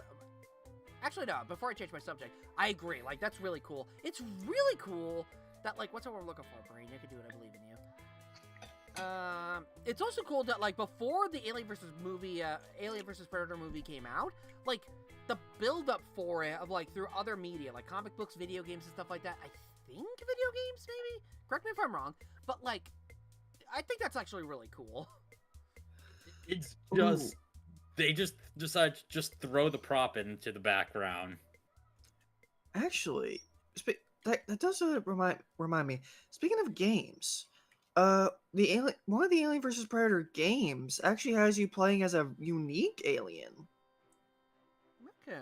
Actually, no. Before I change my subject, I agree. Like that's really cool. It's really cool that like what's what we're looking for, Brain. You can do it. I believe in you. It's also cool that like before the Alien vs. Predator movie came out, like the build up for it of like through other media, like comic books, video games, and stuff like that. I think video games, maybe. Correct me if I'm wrong, but like, I think that's actually really cool. It's just they just decide to just throw the prop into the background. Actually, that does remind me. Speaking of games, one of the Alien vs. Predator games actually has you playing as a unique alien. Okay.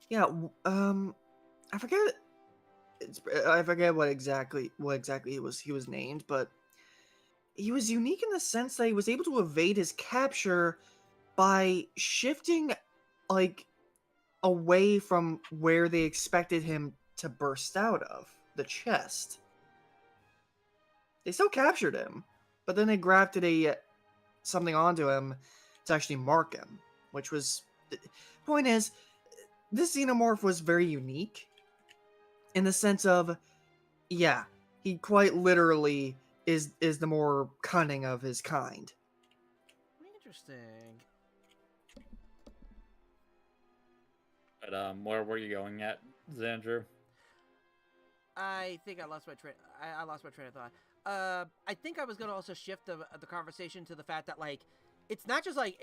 Yeah, I forget. I forget what exactly he was named, but he was unique in the sense that he was able to evade his capture by shifting, like, away from where they expected him to burst out of, the chest. They still captured him, but then they grafted something onto him to actually mark him, which was... Point is, this xenomorph was very unique in the sense of, yeah, he quite literally is the more cunning of his kind. Interesting. But where were you going at, Xandrew? I think I lost my train. I lost my train of thought. I think I was gonna also shift the conversation to the fact that like, it's not just like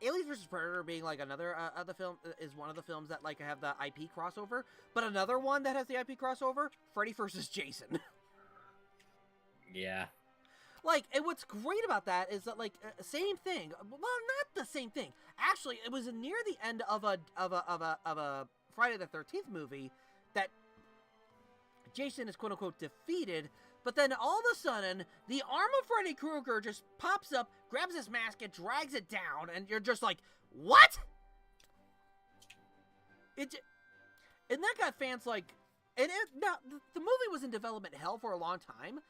Aliens vs Predator being like another other film is one of the films that like have the IP crossover, but another one that has the IP crossover, Freddy vs Jason. Yeah. Like, and what's great about that is that, like, same thing. Well, not the same thing. Actually, it was near the end of a Friday the 13th movie that Jason is quote unquote defeated, but then all of a sudden, the arm of Freddy Krueger just pops up, grabs his mask, and drags it down, and you're just like, what? And that got fans like, now the movie was in development hell for a long time.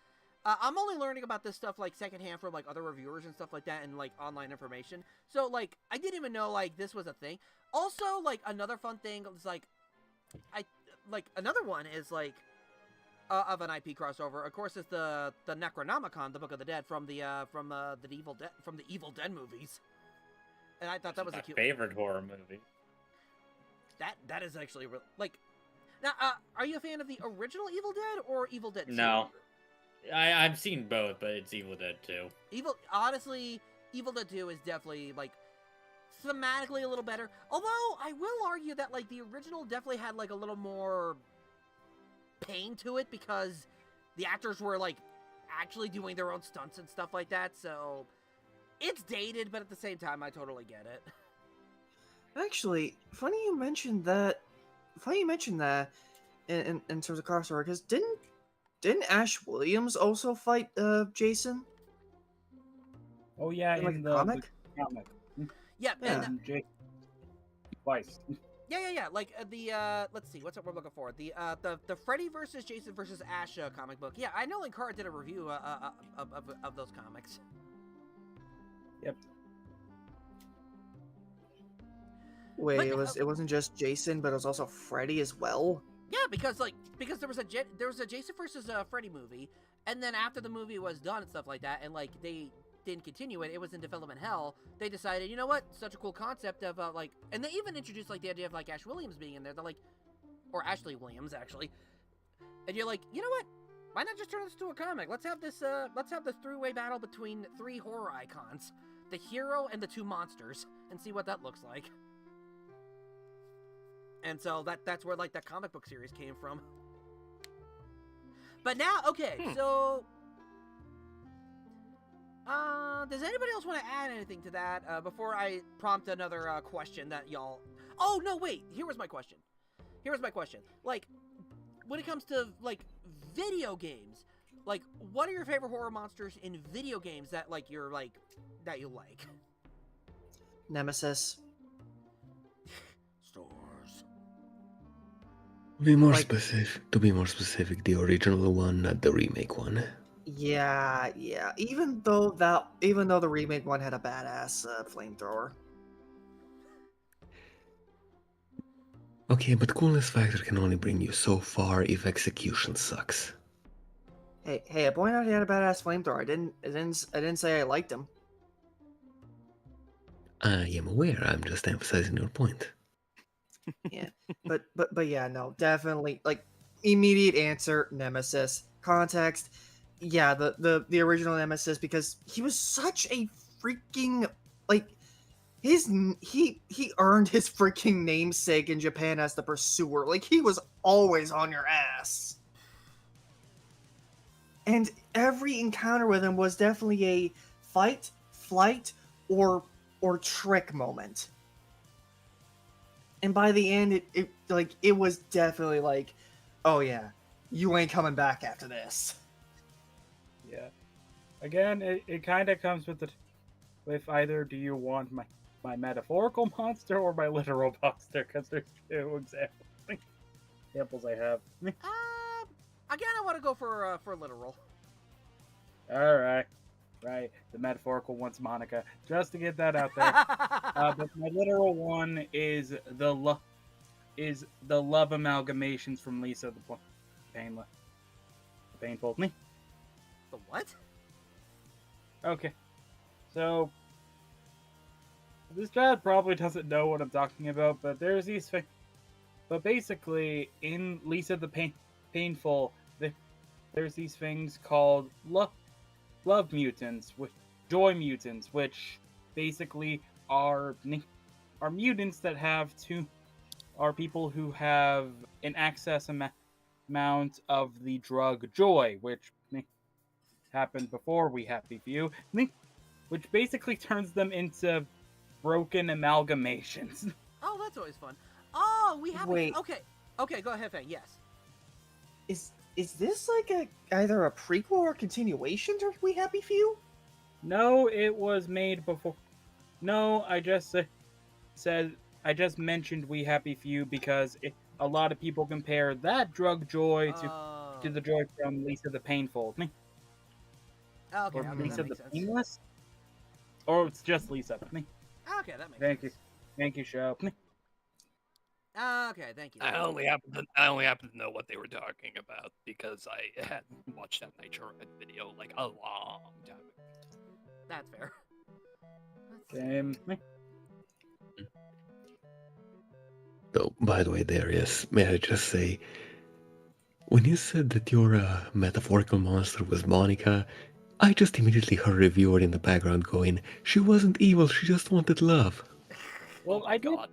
I'm only learning about this stuff, like, secondhand from, like, other reviewers and stuff like that and, like, online information. So, like, I didn't even know, like, this was a thing. Also, like, another fun thing is, like, another one is, like, of an IP crossover, of course, is the Necronomicon, the Book of the Dead, from the Evil Dead movies. And I thought that was a cute favorite horror movie. That is actually, like, now, are you a fan of the original Evil Dead or Evil Dead 2? No. I've seen both, but it's Evil Dead 2. Honestly, Evil Dead 2 is definitely, like, thematically a little better. Although, I will argue that, like, the original definitely had, like, a little more pain to it because the actors were, like, actually doing their own stunts and stuff like that, so it's dated, but at the same time, I totally get it. Actually, funny you mentioned that in terms of crossover, because didn't Ash Williams also fight Jason? Oh yeah, in, like, in a comic? The comic. Yeah, Yeah. and Jason twice. yeah. Like let's see, what's up we're looking for? The Freddy versus Jason versus Ash comic book. Yeah, I know Linkara did a review of those comics. Yep. Wait, But, it wasn't just Jason, but it was also Freddy as well. Yeah, because there was a Jason versus Freddy movie, and then after the movie was done and stuff like that, and like they didn't continue it, it was in development hell. They decided, you know what, such a cool concept of like, and they even introduced like the idea of like Ash Williams being in there. They're like, or Ashley Williams actually, and you're like, you know what? Why not just turn this into a comic? Let's have this three-way battle between three horror icons, the hero and the two monsters, and see what that looks like. And so that's where like that comic book series came from. But now, okay, so does anybody else want to add anything to that before I prompt another question that y'all? Oh no, wait. Here was my question. Like, when it comes to like video games, like, what are your favorite horror monsters in video games that like you like? Nemesis. To be more specific, the original one, not the remake one. Yeah. Even though the remake one had a badass flamethrower. Okay, but coolness factor can only bring you so far if execution sucks. Hey! I pointed out he had a badass flamethrower. I didn't say I liked him. I am aware. I'm just emphasizing your point. Yeah, but yeah, no, definitely, like, immediate answer, Nemesis. Context, yeah, the original Nemesis, because he was such a freaking, like, he earned his freaking namesake in Japan as the Pursuer. Like, he was always on your ass. And every encounter with him was definitely a fight, flight, or trick moment. And by the end, it was definitely like, oh yeah, you ain't coming back after this. Yeah. Again, it kind of comes with either do you want my metaphorical monster or my literal monster, because there's two examples I have. Again, I want to go for literal. All right. Right, the metaphorical one's Monica. Just to get that out there. But my literal one is the love amalgamations from Lisa the Painless. Painful. The what? Okay. So, this child probably doesn't know what I'm talking about, but there's these things. But basically, in Lisa the Painful, there's these things called love mutants, joy mutants, which basically are mutants that are people who have an excess amount of the drug joy, which happened before We Happy Few, which basically turns them into broken amalgamations. Oh, that's always fun. Oh, we have. Wait. Okay, go ahead, Fang. Yes. Is this like either a prequel or continuation to We Happy Few? No, it was made before. No, I just mentioned We Happy Few because a lot of people compare that drug joy to the joy from Lisa the Painful. Okay, Or that Lisa makes the sense. Painless? Or it's just Lisa. Okay, that makes Thank you. sense. Thank you, show. Okay, thank you. I only happen to know what they were talking about because I had watched that Nitro Red video like a long time ago. That's fair. Let's see. Same. So, by the way, Darius, may I just say, when you said that your metaphorical monster was Monica, I just immediately heard a reviewer in the background going, she wasn't evil, she just wanted love. Well, Oh my God.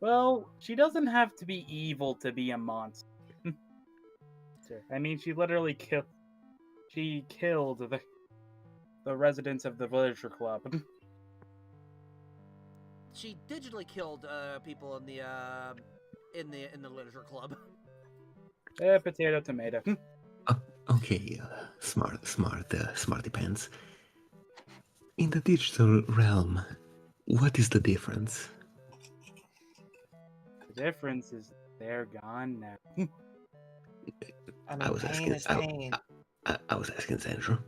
Well, she doesn't have to be evil to be a monster. I mean, she literally killed. She killed the residents of the villager club. She digitally killed people in the literature club. Potato, tomato. Okay, smarty pants. In the digital realm, what is the difference? The difference is they're gone now. I mean, pain is pain. I was asking Xandrew.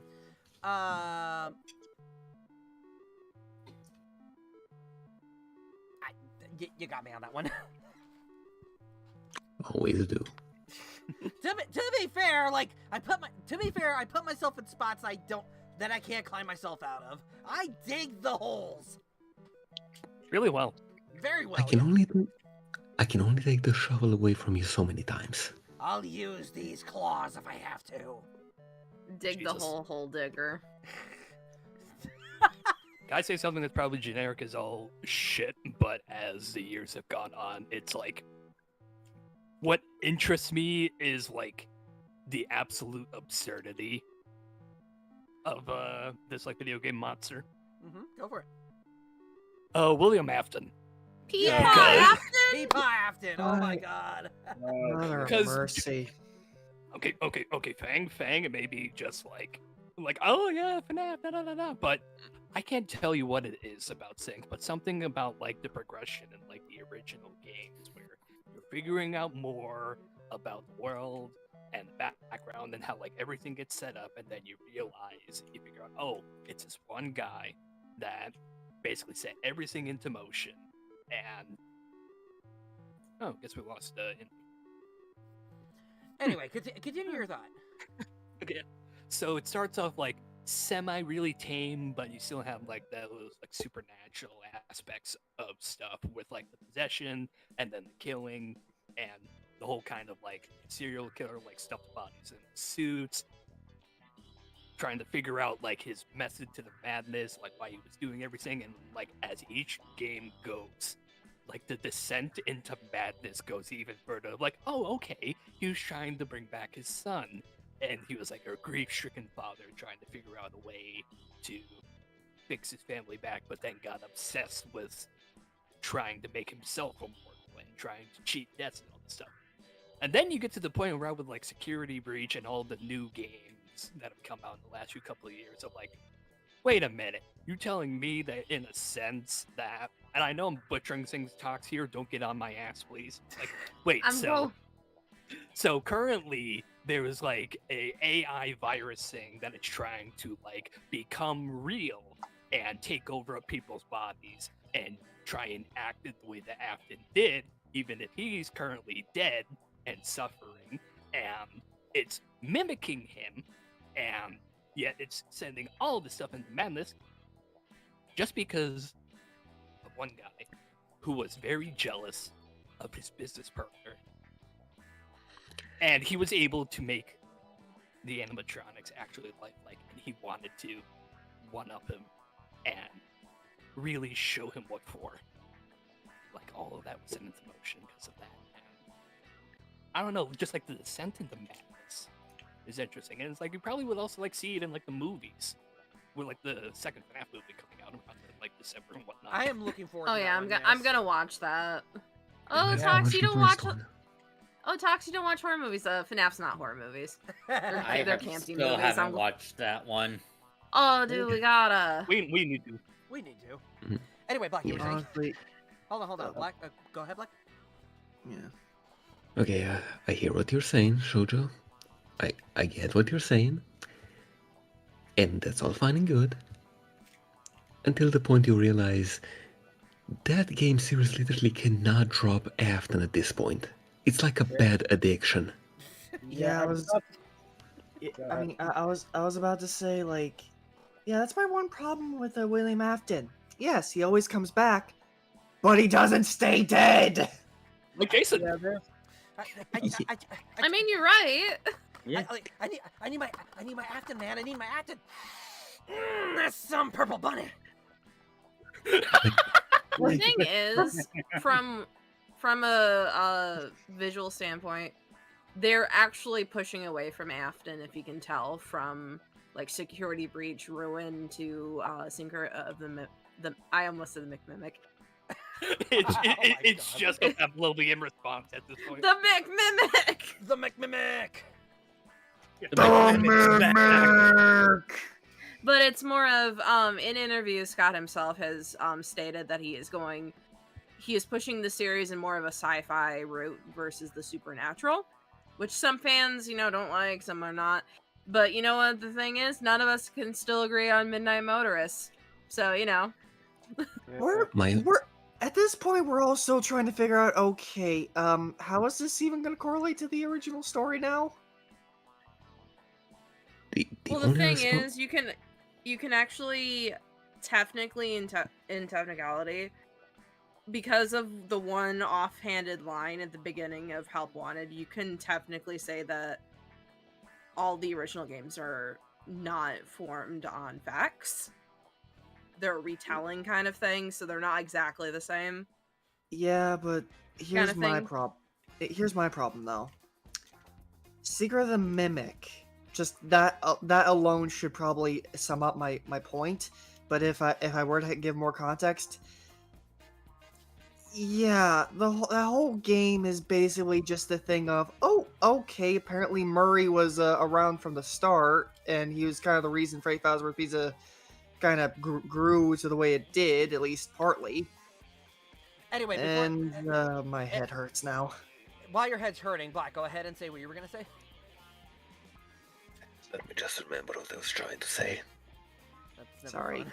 You got me on that one. Always do. to be fair, like I put myself in spots that I can't climb myself out of. I dig the holes Really well. very well. I can only take the shovel away from you so many times. I'll use these claws if I have to. Dig Jesus. the hole digger. Can I say something that's probably generic as all shit, but as the years have gone on, it's like what interests me is like the absolute absurdity of this like video game monster. Go for it. William Afton. Yeah. Peapod Peapod Afton. Oh my god. Mother of 'Cause- mercy. Okay, Fang, it may be just like, oh yeah, FNAF, da. But I can't tell you what it is about things, but something about like the progression in like the original games where you're figuring out more about the world and the background and how like everything gets set up, and then you realize, you figure out, oh, it's this one guy that basically set everything into motion, and oh, guess we lost Anyway, continue your thought. Okay, so it starts off like really tame, but you still have like those like supernatural aspects of stuff with like the possession and then the killing and the whole kind of like serial killer like stuffed bodies in suits, trying to figure out like his method to the madness, like why he was doing everything, and like as each game goes, like the descent into madness goes even further. Like, oh, okay, he was trying to bring back his son, and he was like a grief-stricken father trying to figure out a way to fix his family back, but then got obsessed with trying to make himself immortal and trying to cheat death and all this stuff. And then you get to the point where with like Security Breach and all the new games that have come out in the last couple of years of like, wait a minute, you're telling me that in a sense that, and I know I'm butchering things talks here, don't get on my ass, please. Like, wait, so currently there is like a AI virus thing that it's trying to like become real and take over people's bodies and try and act the way that Afton did, even if he's currently dead and suffering. And it's mimicking him, and yet it's sending all of this stuff into madness just because of one guy who was very jealous of his business partner. And he was able to make the animatronics actually lifelike, and he wanted to one-up him and really show him what for. Like, all of that was set into motion because of that. And I don't know, just like the descent into madness is interesting. And it's like, you probably would also like see it in like the movies. With like the second FNAF movie coming out around like December and whatnot. I am looking forward Oh to yeah, that I'm one, gonna watch that. Oh, Yeah, Tox, watch you the don't watch. first one. Oh, Tox, you don't watch horror movies. FNAF's not horror movies. yes. I They're have campy still movies. haven't watched that one. Oh, dude, we gotta. We need to. We need to. Mhm. Anyway, Black, you were saying? Honestly, Hold on. Black, go ahead, Black. yeah. Okay, I hear what you're saying, Shoujo. I get what you're saying. And that's all fine and good. Until the point you realize that game series literally cannot drop Afton at this point. It's like a bad addiction. Yeah, I was. I mean, I was about to say, like, yeah, that's my one problem with William Afton. Yes, he always comes back, but he doesn't stay dead. Like Jason. Yeah, there's I mean, you're right. Yeah. I need my Afton, man. I need my Afton. That's some purple bunny. The thing is, from a visual standpoint, they're actually pushing away from Afton, if you can tell, from like Security Breach, Ruin to Sinker of the I almost said the McMimic. It's God. just a Pavlovian response at this point. The McMimic. The McMimic. But it's more of in interviews, Scott himself has stated that he is pushing the series in more of a sci-fi route versus the supernatural, which some fans, don't like, some are not. But you know what the thing is? None of us can still agree on Midnight Motorist. So, We're at this point, we're all still trying to figure out. Okay, how is this even going to correlate to the original story now? Well, the thing is, you can actually technically in technicality, because of the one offhanded line at the beginning of Help Wanted, you can technically say that all the original games are not formed on facts. They're a retelling kind of thing, so they're not exactly the same. Yeah, but here's Kinda my thing. problem. Here's my problem, though. Secret of the Mimic. Just that alone should probably sum up my point. But if I were to give more context, yeah, that whole game is basically just the thing of, oh, okay, apparently Murray was around from the start, and he was kind of the reason Freight Files Where Pizza kind of grew to the way it did, at least partly. Anyway, And my head hurts now. while your head's hurting, Black, go ahead and say what you were gonna say. Let me just remember what I was trying to say. That's never Sorry. fun.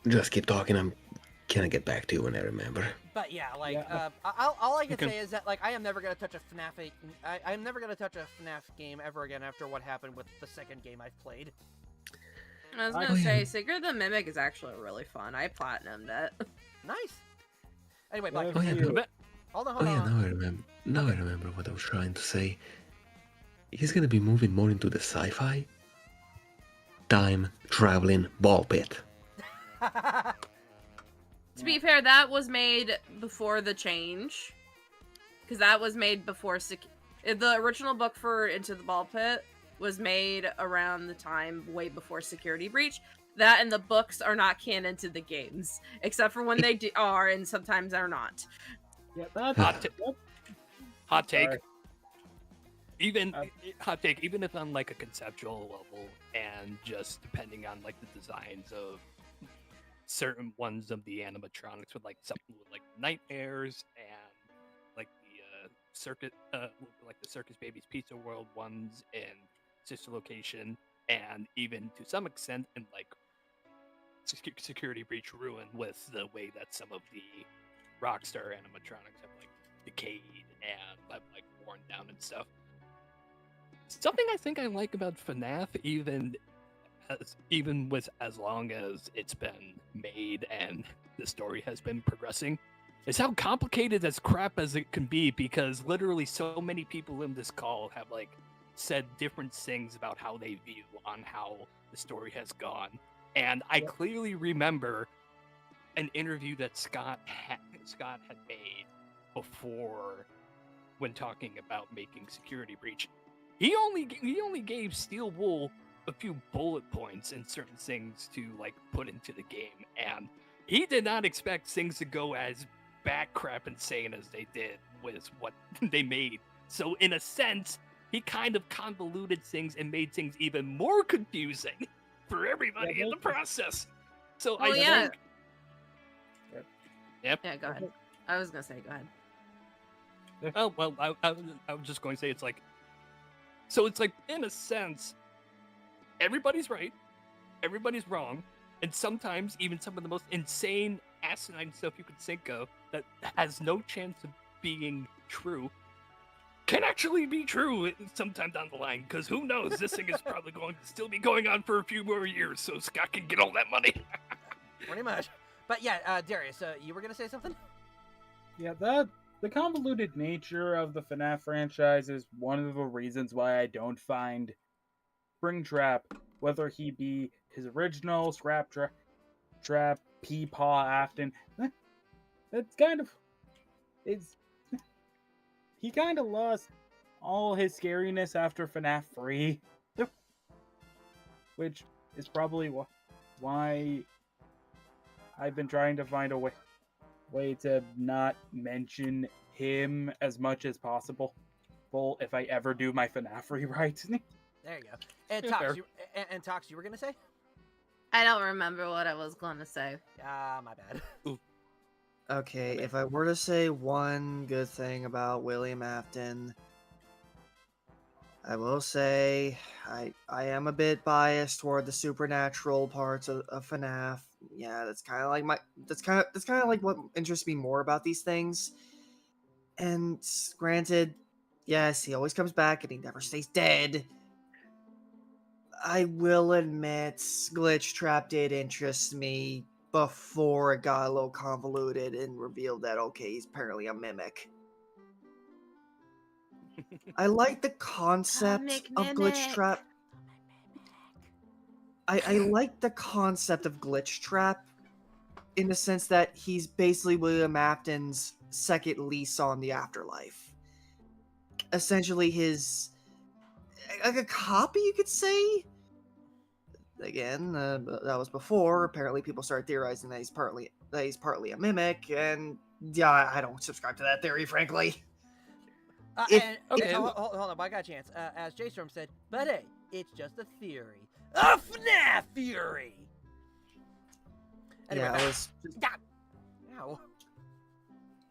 Just keep talking. I'm gonna get back to you when I remember. But yeah, like, Yeah. all I can Okay. say is that, like, I am never gonna touch a FNAF. I'm never gonna touch a FNAF game ever again after what happened with the second game I've played. I was Oh, gonna say, yeah. Secret of the Mimic is actually really fun. I platinumed it. Nice. Anyway, Black, Oh, yeah, continue. no. Hold Oh on. yeah, now I remember. Now I remember what I was trying to say. He's gonna be moving more into the sci-fi, time traveling ball pit. To be fair, that was made before the change. Because that was made before... the original book for Into the Ball Pit was made around the time way before Security Breach. That and the books are not canon to the games. Except for when they are, and sometimes are not. Yeah, that's Hot take. Sorry. Even Uh, hot take. Even if on like a conceptual level, and just depending on like the designs of certain ones of the animatronics, with like something with like nightmares and like the circuit, like the Circus Babies Pizza World ones and Sister Location, and even to some extent in like Security Breach Ruin, with the way that some of the Rockstar animatronics have like decayed and have like worn down and stuff. Something I think I like about FNAF, even with as long as it's been made and the story has been progressing, is how complicated as crap as it can be, because literally so many people in this call have like said different things about how they view on how the story has gone. And I clearly remember an interview that Scott had made before, when talking about making Security Breach. He only gave Steel Wool a few bullet points and certain things to like put into the game, and he did not expect things to go as bat crap insane as they did with what they made. So in a sense, he kind of convoluted things and made things even more confusing for everybody in the process. So Oh, yeah. think... Yep. Yeah, go ahead. I was gonna say, go ahead. Oh, well, I was just going to say it's like, so it's like, in a sense, everybody's right, everybody's wrong, and sometimes even some of the most insane, asinine stuff you could think of that has no chance of being true can actually be true sometime down the line, because who knows, this thing is probably going to still be going on for a few more years, so Scott can get all that money. Pretty much. But yeah, Darius, you were going to say something? Yeah, the convoluted nature of the FNAF franchise is one of the reasons why I don't find Springtrap, whether he be his original Scraptrap, Peepaw Afton, that's kind of, he kind of lost all his scariness after FNAF 3, which is probably why I've been trying to find a way to not mention him as much as possible if I ever do my FNAF rewrite. There you go. And Yeah, Tox, fair. Tox, you were going to say? I don't remember what I was going to say. Ah, my bad. Okay, if I were to say one good thing about William Afton, I will say I am a bit biased toward the supernatural parts of FNAF. Yeah, that's kind of like what interests me more about these things. And granted, yes, he always comes back and he never stays dead. I will admit, Glitch Trap did interest me before it got a little convoluted and revealed that, okay, he's apparently a mimic. I like the concept of Glitch Trap. I like the concept of Glitch Trap in the sense that he's basically William Afton's second lease on the afterlife. Essentially his, like a copy, you could say? Again, that was before. Apparently people started theorizing that he's partly a mimic, and yeah, I don't subscribe to that theory, frankly. Okay. Hold on, I got a chance. As J-Storm said, but hey, it's just a theory. A FNAF theory! Anyway, Yeah, I was Ow.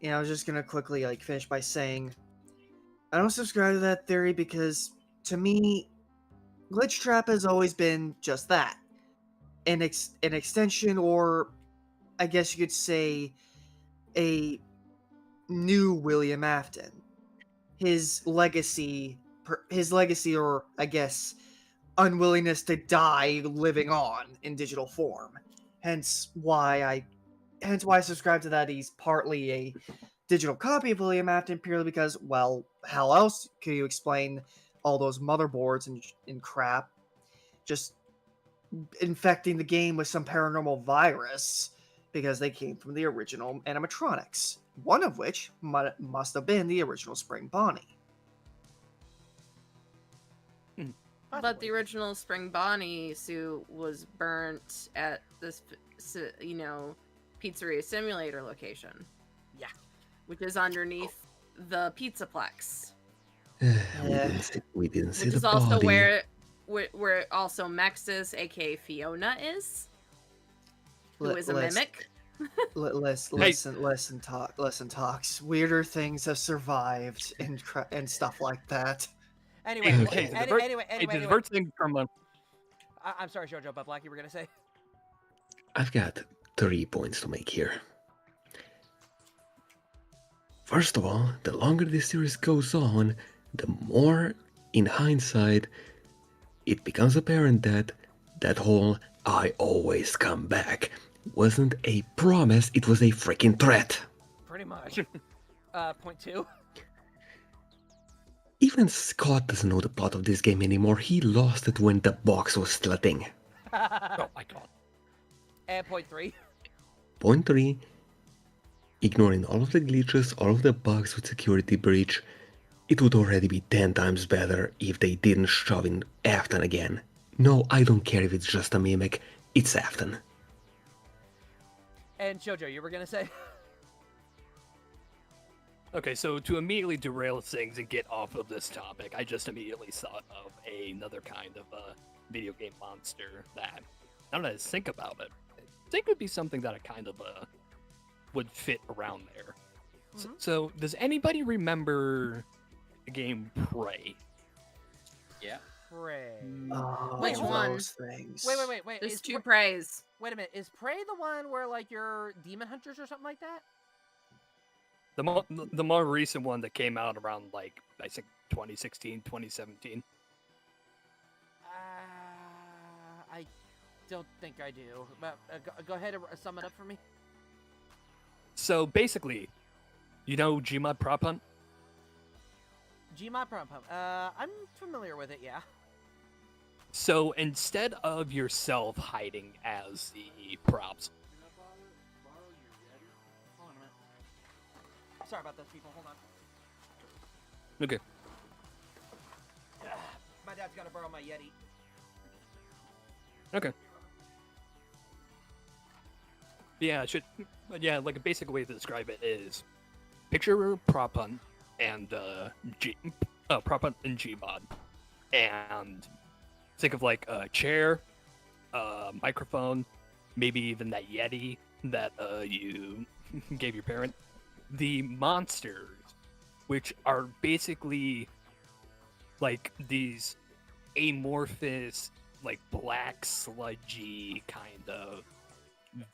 Yeah, I was just gonna quickly finish by saying I don't subscribe to that theory because to me, Glitch Trap has always been just that. An extension, or I guess you could say a new William Afton. His legacy, or I guess unwillingness to die living on in digital form. Hence why I subscribe to that. He's partly a digital copy of William Afton purely because, well, how else can you explain all those motherboards and crap just infecting the game with some paranormal virus because they came from the original animatronics, one of which must have been the original Spring Bonnie. But the original Spring Bonnie suit was burnt at this, Pizzeria Simulator location. Yeah. Which is underneath the Pizzaplex. We didn't see Which the is also body. where also Mexis, aka Fiona, is. Who is a mimic. Listen, talks. Weirder things have survived and stuff like that. Anyway, Okay. anyway. Thing from I'm sorry, Jojo, but Black, you were gonna say? I've got 3 points to make here. First of all, the longer this series goes on, the more, in hindsight, it becomes apparent that that whole "I always come back" wasn't a promise, it was a freaking threat. Pretty much. Point 2. Even Scott doesn't know the plot of this game anymore. He lost it when the box was still a thing. Oh my god. And point 3. Point 3. Ignoring all of the glitches, all of the bugs with security breach, it would already be 10 times better if they didn't shove in Afton again. No, I don't care if it's just a mimic, it's Afton. And Jojo, you were gonna say? Okay, so to immediately derail things and get off of this topic, I just immediately thought of another kind of video game monster that, now that I think about it, I think would be something that I kind of would fit around there. Mm-hmm. So, does anybody remember the game Prey? Yeah. Prey. Oh, Which one? those things. Wait. There's Is two Prey- praise. Wait a minute. Is Prey the one where, like, you're demon hunters or something like that? The more recent one that came out around, like, I think 2016, 2017. I don't think I do. But go ahead and sum it up for me. So, basically, you know Gmod Prop Hunt? Gmod Pump. I'm familiar with it, yeah. So, instead of yourself hiding as the props, Hold on a minute. Sorry about this, people. Hold on. okay, My dad's gotta borrow my Yeti. okay. Yeah, like a basic way to describe it is picture Prop Hunt and Prop Hunt and Gmod, and think of like a chair, a microphone, maybe even that Yeti that you gave your parent. The monsters, which are basically like these amorphous, like black, sludgy kind of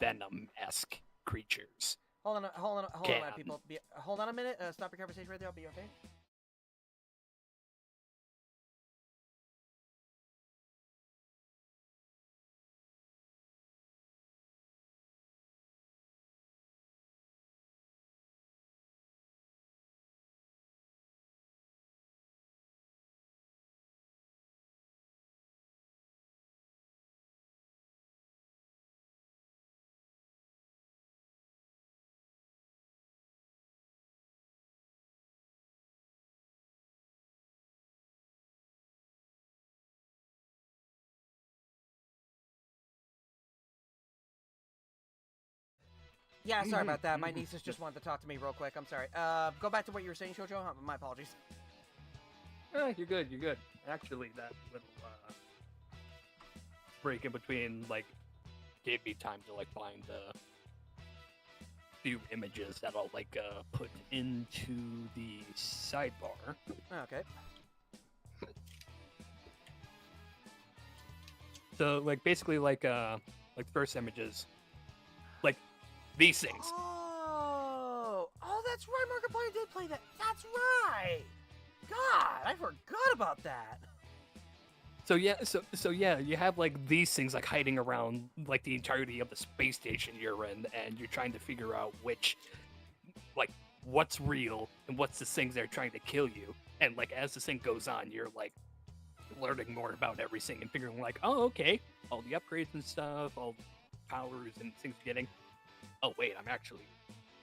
venom-esque creatures. Hold on a minute, Can. people. Hold on a minute. Stop your conversation right there. I'll be okay. Yeah, sorry about that. My nieces just wanted to talk to me real quick. I'm sorry. Go back to what you were saying, Shoujo. My apologies. You're good. Actually, that little break in between, like, gave me time to, like, find a few images that I'll, like, put into the sidebar. Okay. So, like, basically, like the first images, like, these things. Oh, that's right. Markiplier did play that. That's right. God, I forgot about that. So yeah, you have like these things like hiding around like the entirety of the space station you're in, and you're trying to figure out which, like, what's real and what's the things that are trying to kill you. And like as this thing goes on, you're like learning more about everything and figuring like, oh, okay, all the upgrades and stuff, all the powers and things you're getting. Oh wait, I'm actually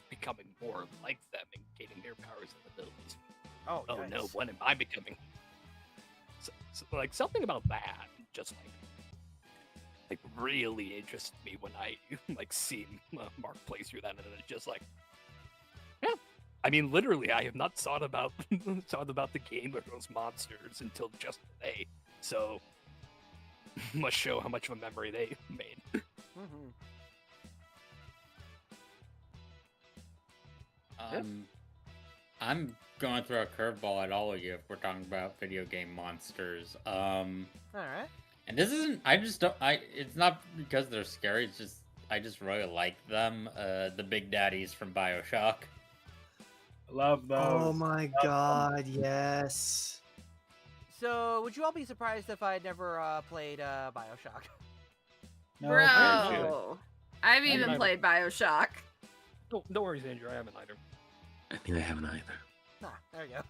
becoming more like them and gaining their powers and abilities. Oh, Oh nice. no, what am I becoming? So, like something about that just like really interested me when I like seen Mark play through that, and it's just like, yeah. I mean, literally, I have not thought about the game or those monsters until just today. So, must show how much of a memory they made. Mm-hmm. I'm going to throw a curveball at all of you if we're talking about video game monsters. All right. And this isn't. I just don't. It's not because they're scary. It's just I just really like them. The Big Daddies from BioShock. Love those. Oh my god, yes. So, would you all be surprised if I had never played Bioshock? No, Bro, I've Yeah, even mine- played Bioshock. Don't worry, Xandrew, I haven't either. I mean, I haven't either. Nah, there you go.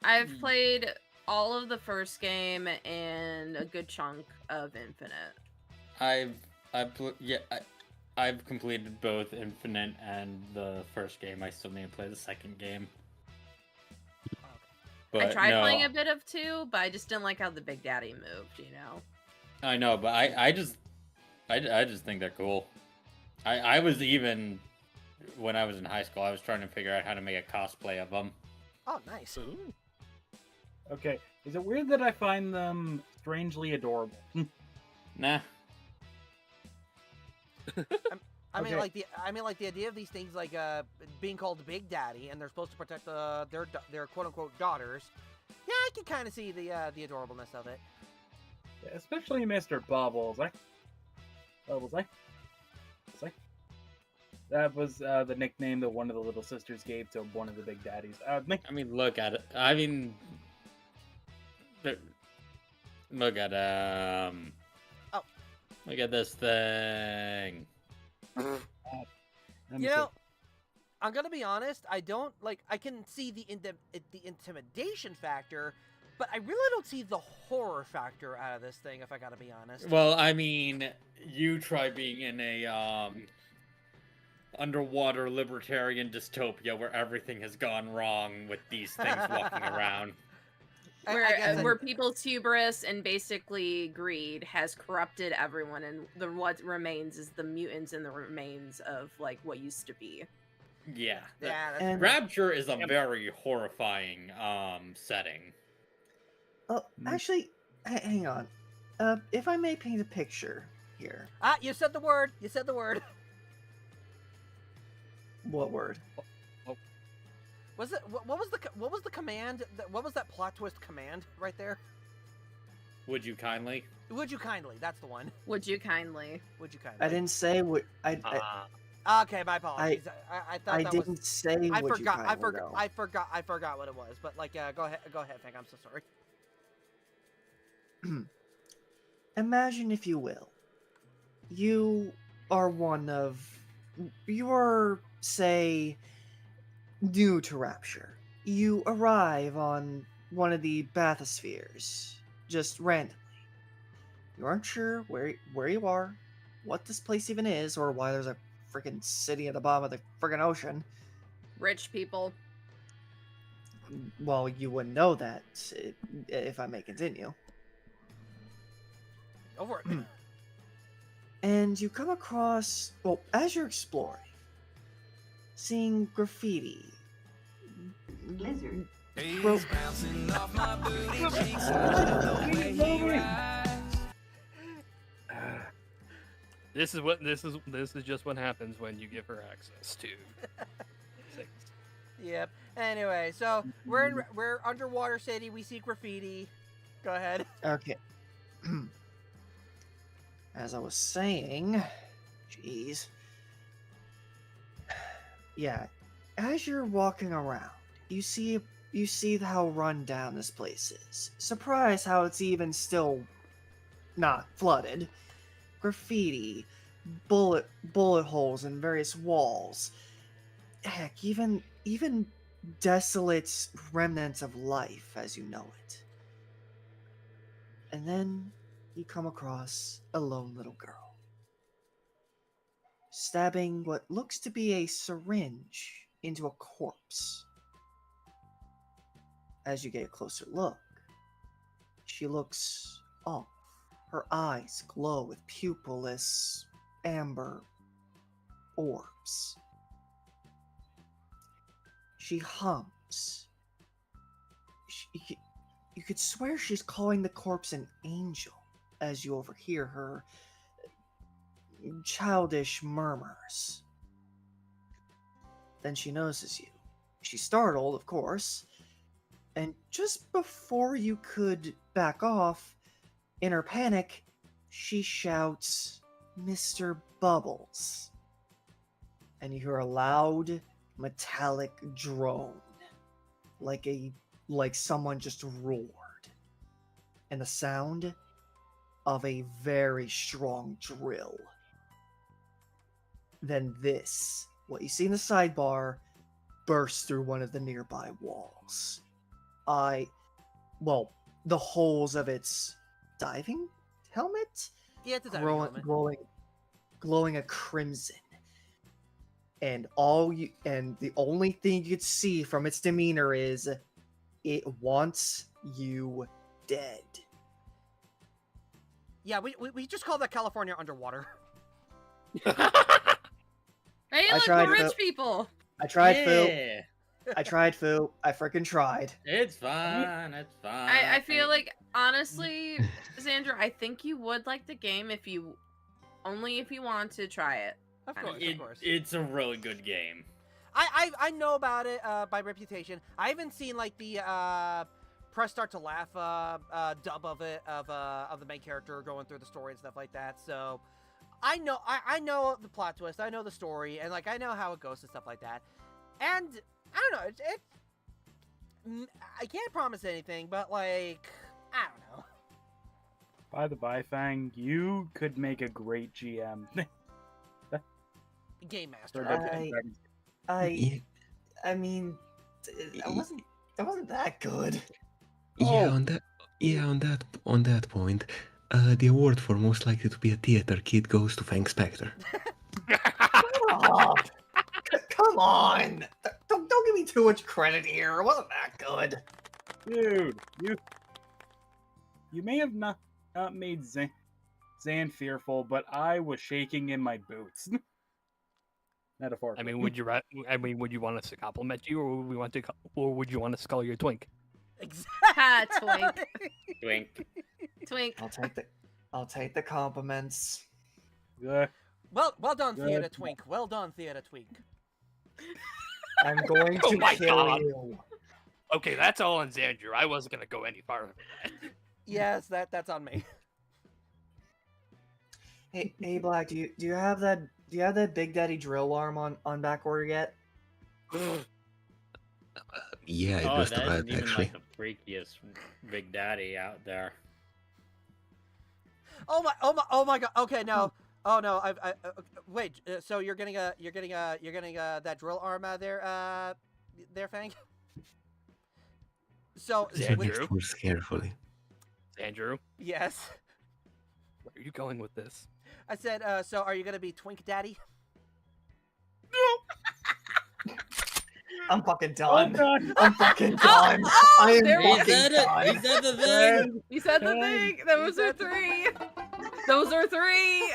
I've played all of the first game and a good chunk of Infinite. I've completed both Infinite and the first game. I still need to play the second game. But I tried no, playing a bit of 2, but I just didn't like how the Big Daddy moved, you know? I know, but I just think they're cool. I was even when I was in high school, I was trying to figure out how to make a cosplay of them. Oh, nice. Okay, is it weird that I find them strangely adorable? Nah. I mean, Okay. like the idea of these things, like being called Big Daddy, and they're supposed to protect their quote unquote daughters. Yeah, I can kind of see the adorableness of it. Especially Mr. Bubbles. Bubbles, That was the nickname that one of the little sisters gave to one of the Big Daddies. I mean, look at it. I mean, look at Oh. Look at this thing. let me You see. know, I'm gonna be honest. I don't like. I can see the intimidation factor, but I really don't see the horror factor out of this thing. If I gotta be honest. Well, I mean, you try being in a underwater libertarian dystopia where everything has gone wrong with these things walking around. Where people's hubris and basically greed has corrupted everyone, and what remains is the mutants and the remains of like what used to be. Yeah. Yeah, that's And- Rapture is a very horrifying setting. Oh, actually, hang on. If I may paint a picture here. you said the word. You said the word. What word? Was it what was the command? What was that plot twist command right there? Would you kindly? Would you kindly? That's the one. Would you kindly? Would you kindly? I didn't say what Okay, my apologies. I thought I that didn't was. say I what you forgot. kindly, though. I forgot what it was. But like, go ahead, Fink. I'm so sorry. Imagine, if you will, you are say, new to Rapture. You arrive on one of the bathyspheres, just randomly. You aren't sure where you are, what this place even is, or why there's a freaking city at the bottom of the freaking ocean. Rich people. Well, you wouldn't know that if I may continue. Over it. And you come across, well, as you're exploring, seeing graffiti. Lizard. Bro- This is just what happens when you give her access to things. Yep. Anyway, so we're underwater city. We see graffiti. Go ahead. Okay. As I was saying, jeez. Yeah, as you're walking around, you see how run down this place is. Surprised how it's even still not flooded. Graffiti, bullet holes in various walls. Heck, even desolate remnants of life as you know it. And then you come across a lone little girl, stabbing what looks to be a syringe into a corpse. As you get a closer look, she looks off. Her eyes glow with pupilless amber orbs. She hums. You could swear she's calling the corpse an angel as you overhear her childish murmurs. Then she notices you. She's startled, of course, and just before you could back off, in her panic, she shouts, "Mr. Bubbles." And you hear a loud, metallic drone. like someone just roared, and the sound of a very strong drill. Then this, what you see in the sidebar, bursts through one of the nearby walls. The holes of its diving helmet, Yeah, it's a diving helmet. glowing a crimson. And the only thing you could see from its demeanor is it wants you dead. Yeah, we just call that California underwater. Hey, I look, tried we're to- rich people. I tried, Fu. Yeah. I tried, Fu. I freaking tried. It's fine. It's fine. I feel like, honestly, Xandrew, I think you would like the game if you want to try it. Of course, of course. It's a really good game. I know about it by reputation. I haven't seen like the press start to laugh dub of it of the main character going through the story and stuff like that. So I know the plot twist. I know the story, and like I know how it goes and stuff like that. And I don't know. I can't promise anything, but like I don't know. By the by, Fang, you could make a great GM. Game master. For Dungeons Okay. and I mean, that wasn't that good. Yeah, on that point, the award for most likely to be a theater kid goes to Fang Spectre. Oh, come on! Don't give me too much credit here. It wasn't that good. Dude, you may have not made Zan fearful, but I was shaking in my boots. Metaphorically. I mean, would you want us to compliment you, or would you want us to call you a twink? Ha, twink. Twink. Twink. I'll take the compliments. Yeah. Well done, Good. Theater Twink. Well done, Theater Twink. I'm going Oh to my kill God. you. Okay, that's all on Xandrew. I wasn't gonna go any farther than that. Yes, that's on me. Hey, Black, do you have that Big Daddy drill arm on back order yet? Yeah, it Oh, just that arrived isn't even actually. like the freakiest Big Daddy out there. Oh my god. Okay, no. Oh no. Wait. So you're getting that drill arm there, Fang. So Xandrew? Choose carefully. Xandrew, yes. where are you going with this? I said. So are you gonna be Twink Daddy? I'm fucking done. God. I'm fucking done. Oh, I am there we fucking done. He said the thing. You said the thing. Those are three. Those are three.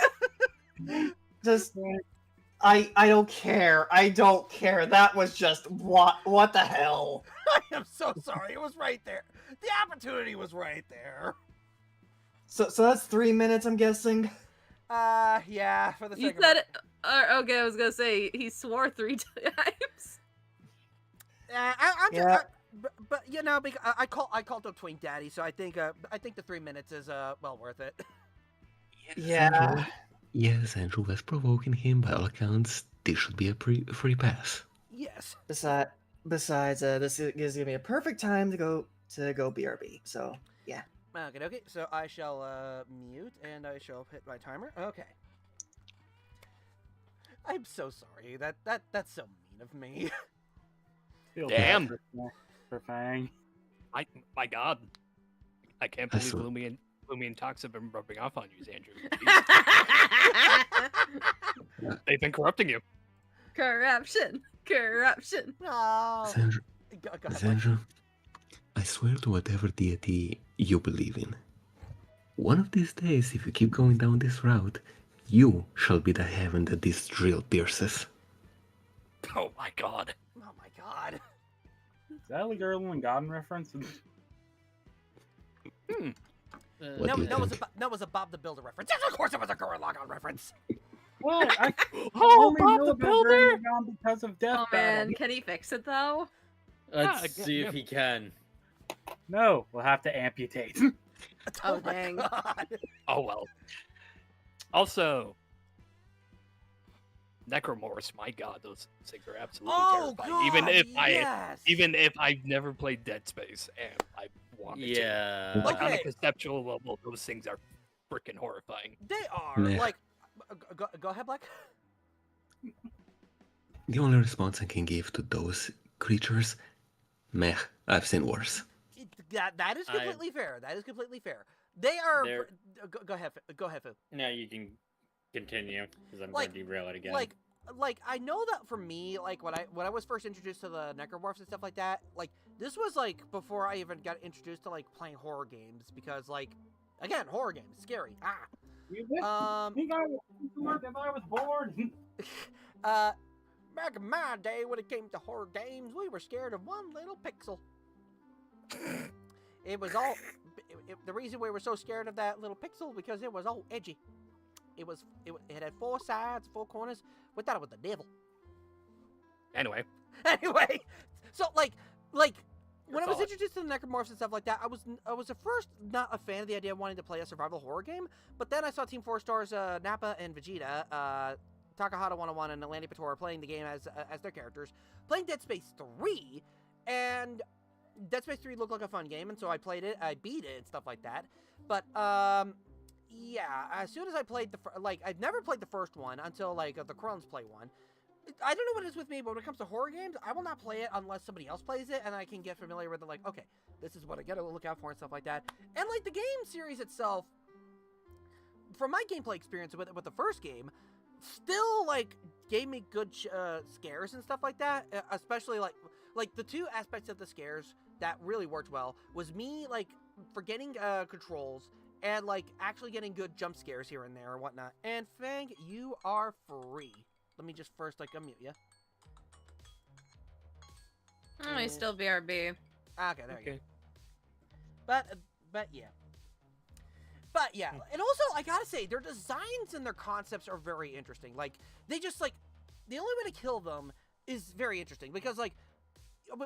Just, I don't care. I don't care. That was just what the hell? I am so sorry. It was right there. The opportunity was right there. So that's 3 minutes, I'm guessing. Yeah. For the You sake of said it. Okay, I was gonna say he swore 3 times. I'm Yeah. but you know, because I called him Twink Daddy, so I think the 3 minutes is well worth it. Yeah. Yes, Andrew was provoking him. By all accounts, this should be a free pass. Yes. Besides, this gives me a perfect time to go BRB. So yeah. Okay. So I shall mute and I shall hit my timer. Okay. I'm so sorry. That's so mean of me. Feel Damn. bad for Fang. My God, I can't That's believe Lumi and Tox have been rubbing off on you, Xandrew. They've been corrupting you. Corruption. No. Xandrew, Go ahead, Mike. Xandrew, I swear to whatever deity you believe in, one of these days, if you keep going down this route, you shall be the heaven that this drill pierces. Oh my God. Oh my god. Is that like Erlen Godden reference? What No, do you that was think? that was a Bob the Builder reference. Yes, of course, it was a Gurren Lagann reference. Well, I Oh, only Bob know the about Builder! Erlen Godden because of Death Oh Battle. man, can he fix it though? Let's Yeah, see yeah. if he can. No, we'll have to amputate. Oh, my dang. God. Oh well. Also, Necromorphs, my god, those things are absolutely Oh terrifying. god, Even if I've never played Dead Space and I wanted to. Yeah. Like on a Okay. conceptual level, those things are freaking horrifying. They are Meh. like. Go ahead, Black. The only response I can give to those creatures, meh, I've seen worse. That is completely fair. That is completely fair. They are. They're- Go ahead. Go ahead, Fu. No, you can continue because I'm Like- going to derail it again. Like I know that for me, like when I was first introduced to the necromorphs and stuff like that, like this was like before I even got introduced to like playing horror games, because like again, horror games, scary. You think I was born? Back in my day when it came to horror games, we were scared of one little pixel. It was all the reason we were so scared of that little pixel because it was all edgy. It had 4 sides, 4 corners. We thought it was the devil. Anyway, Anyway, so like when I was thought. introduced to the necromorphs and stuff like that, I was at first not a fan of the idea of wanting to play a survival horror game, but then I saw Team 4-Star's Nappa and Vegeta, Takahata 101 and Alani Patora playing the game as their characters, playing Dead Space 3, and Dead Space 3 looked like a fun game, and so I played it, I beat it and stuff like that. But yeah, as soon as I played I've never played the first one until like the Crohn's play one. I don't know what it is with me, but when it comes to horror games, I will not play it unless somebody else plays it, and I can get familiar with it, like, okay, this is what I gotta look out for and stuff like that. And like the game series itself, from my gameplay experience with the first game, still like gave me good scares and stuff like that. Especially like the 2 aspects of the scares that really worked well was me like forgetting controls and like actually getting good jump scares here and there and whatnot. And Fang, you are free. Let me just first like unmute you. I still BRB. Okay, there you go. But yeah. But yeah, and also I gotta say their designs and their concepts are very interesting. Like they just like the only way to kill them is very interesting because like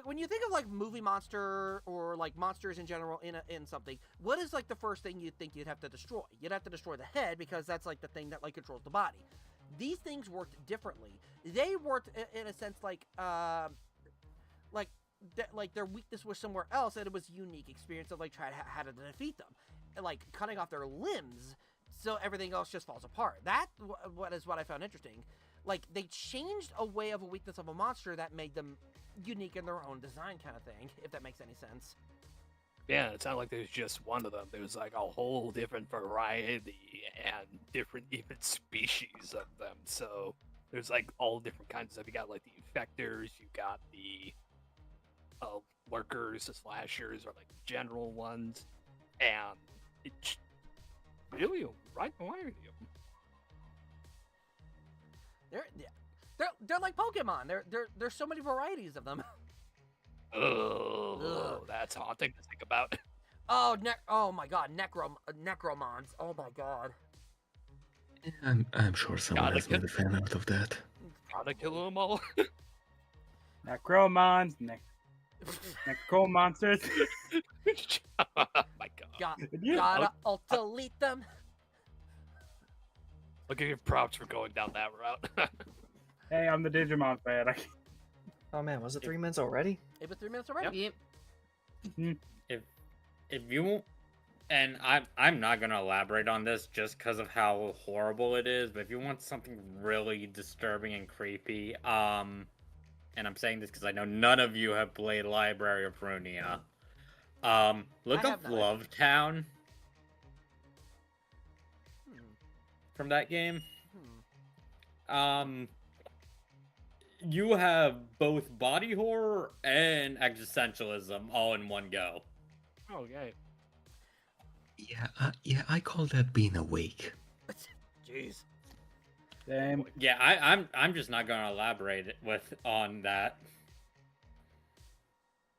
when you think of like movie monster or like monsters in general in something, what is like the first thing you think you'd have to destroy? You'd have to destroy the head because that's like the thing that like controls the body. These things worked differently. They worked in a sense like their weakness was somewhere else, and it was a unique experience of like trying to how to defeat them, and, like cutting off their limbs, so everything else just falls apart. That what I found interesting. Like they changed a way of a weakness of a monster that made them unique in their own design, kind of thing. If that makes any sense. yeah, it's not like there's just one of them. There's like a whole different variety and different even species of them. So there's like all different kinds of stuff. You got like the infectors, you got the lurkers, the slashers, or like general ones, and it's really a right variety of them. They're like Pokemon. There's so many varieties of them. Oh, that's haunting to think about. Oh my god, Necromons. Oh my god. I'm sure someone Gotta has made a fan out of that. Gotta kill them all. Necromons, Necro monsters. Oh my god. Gotta delete them. I'll give you props for going down that route. Hey, I'm the Digimon fan. Oh man, was it 3 minutes already? It was 3 minutes already. Yep. If you, and I'm not gonna elaborate on this just because of how horrible it is, but if you want something really disturbing and creepy, and I'm saying this because I know none of you have played Library of Runia. Look I up have not. Love Town Hmm. from that game. Hmm. You have both body horror and existentialism all in one go. Okay. Yeah, I call that being awake. Jeez. Damn. Yeah, I'm just not gonna elaborate on that.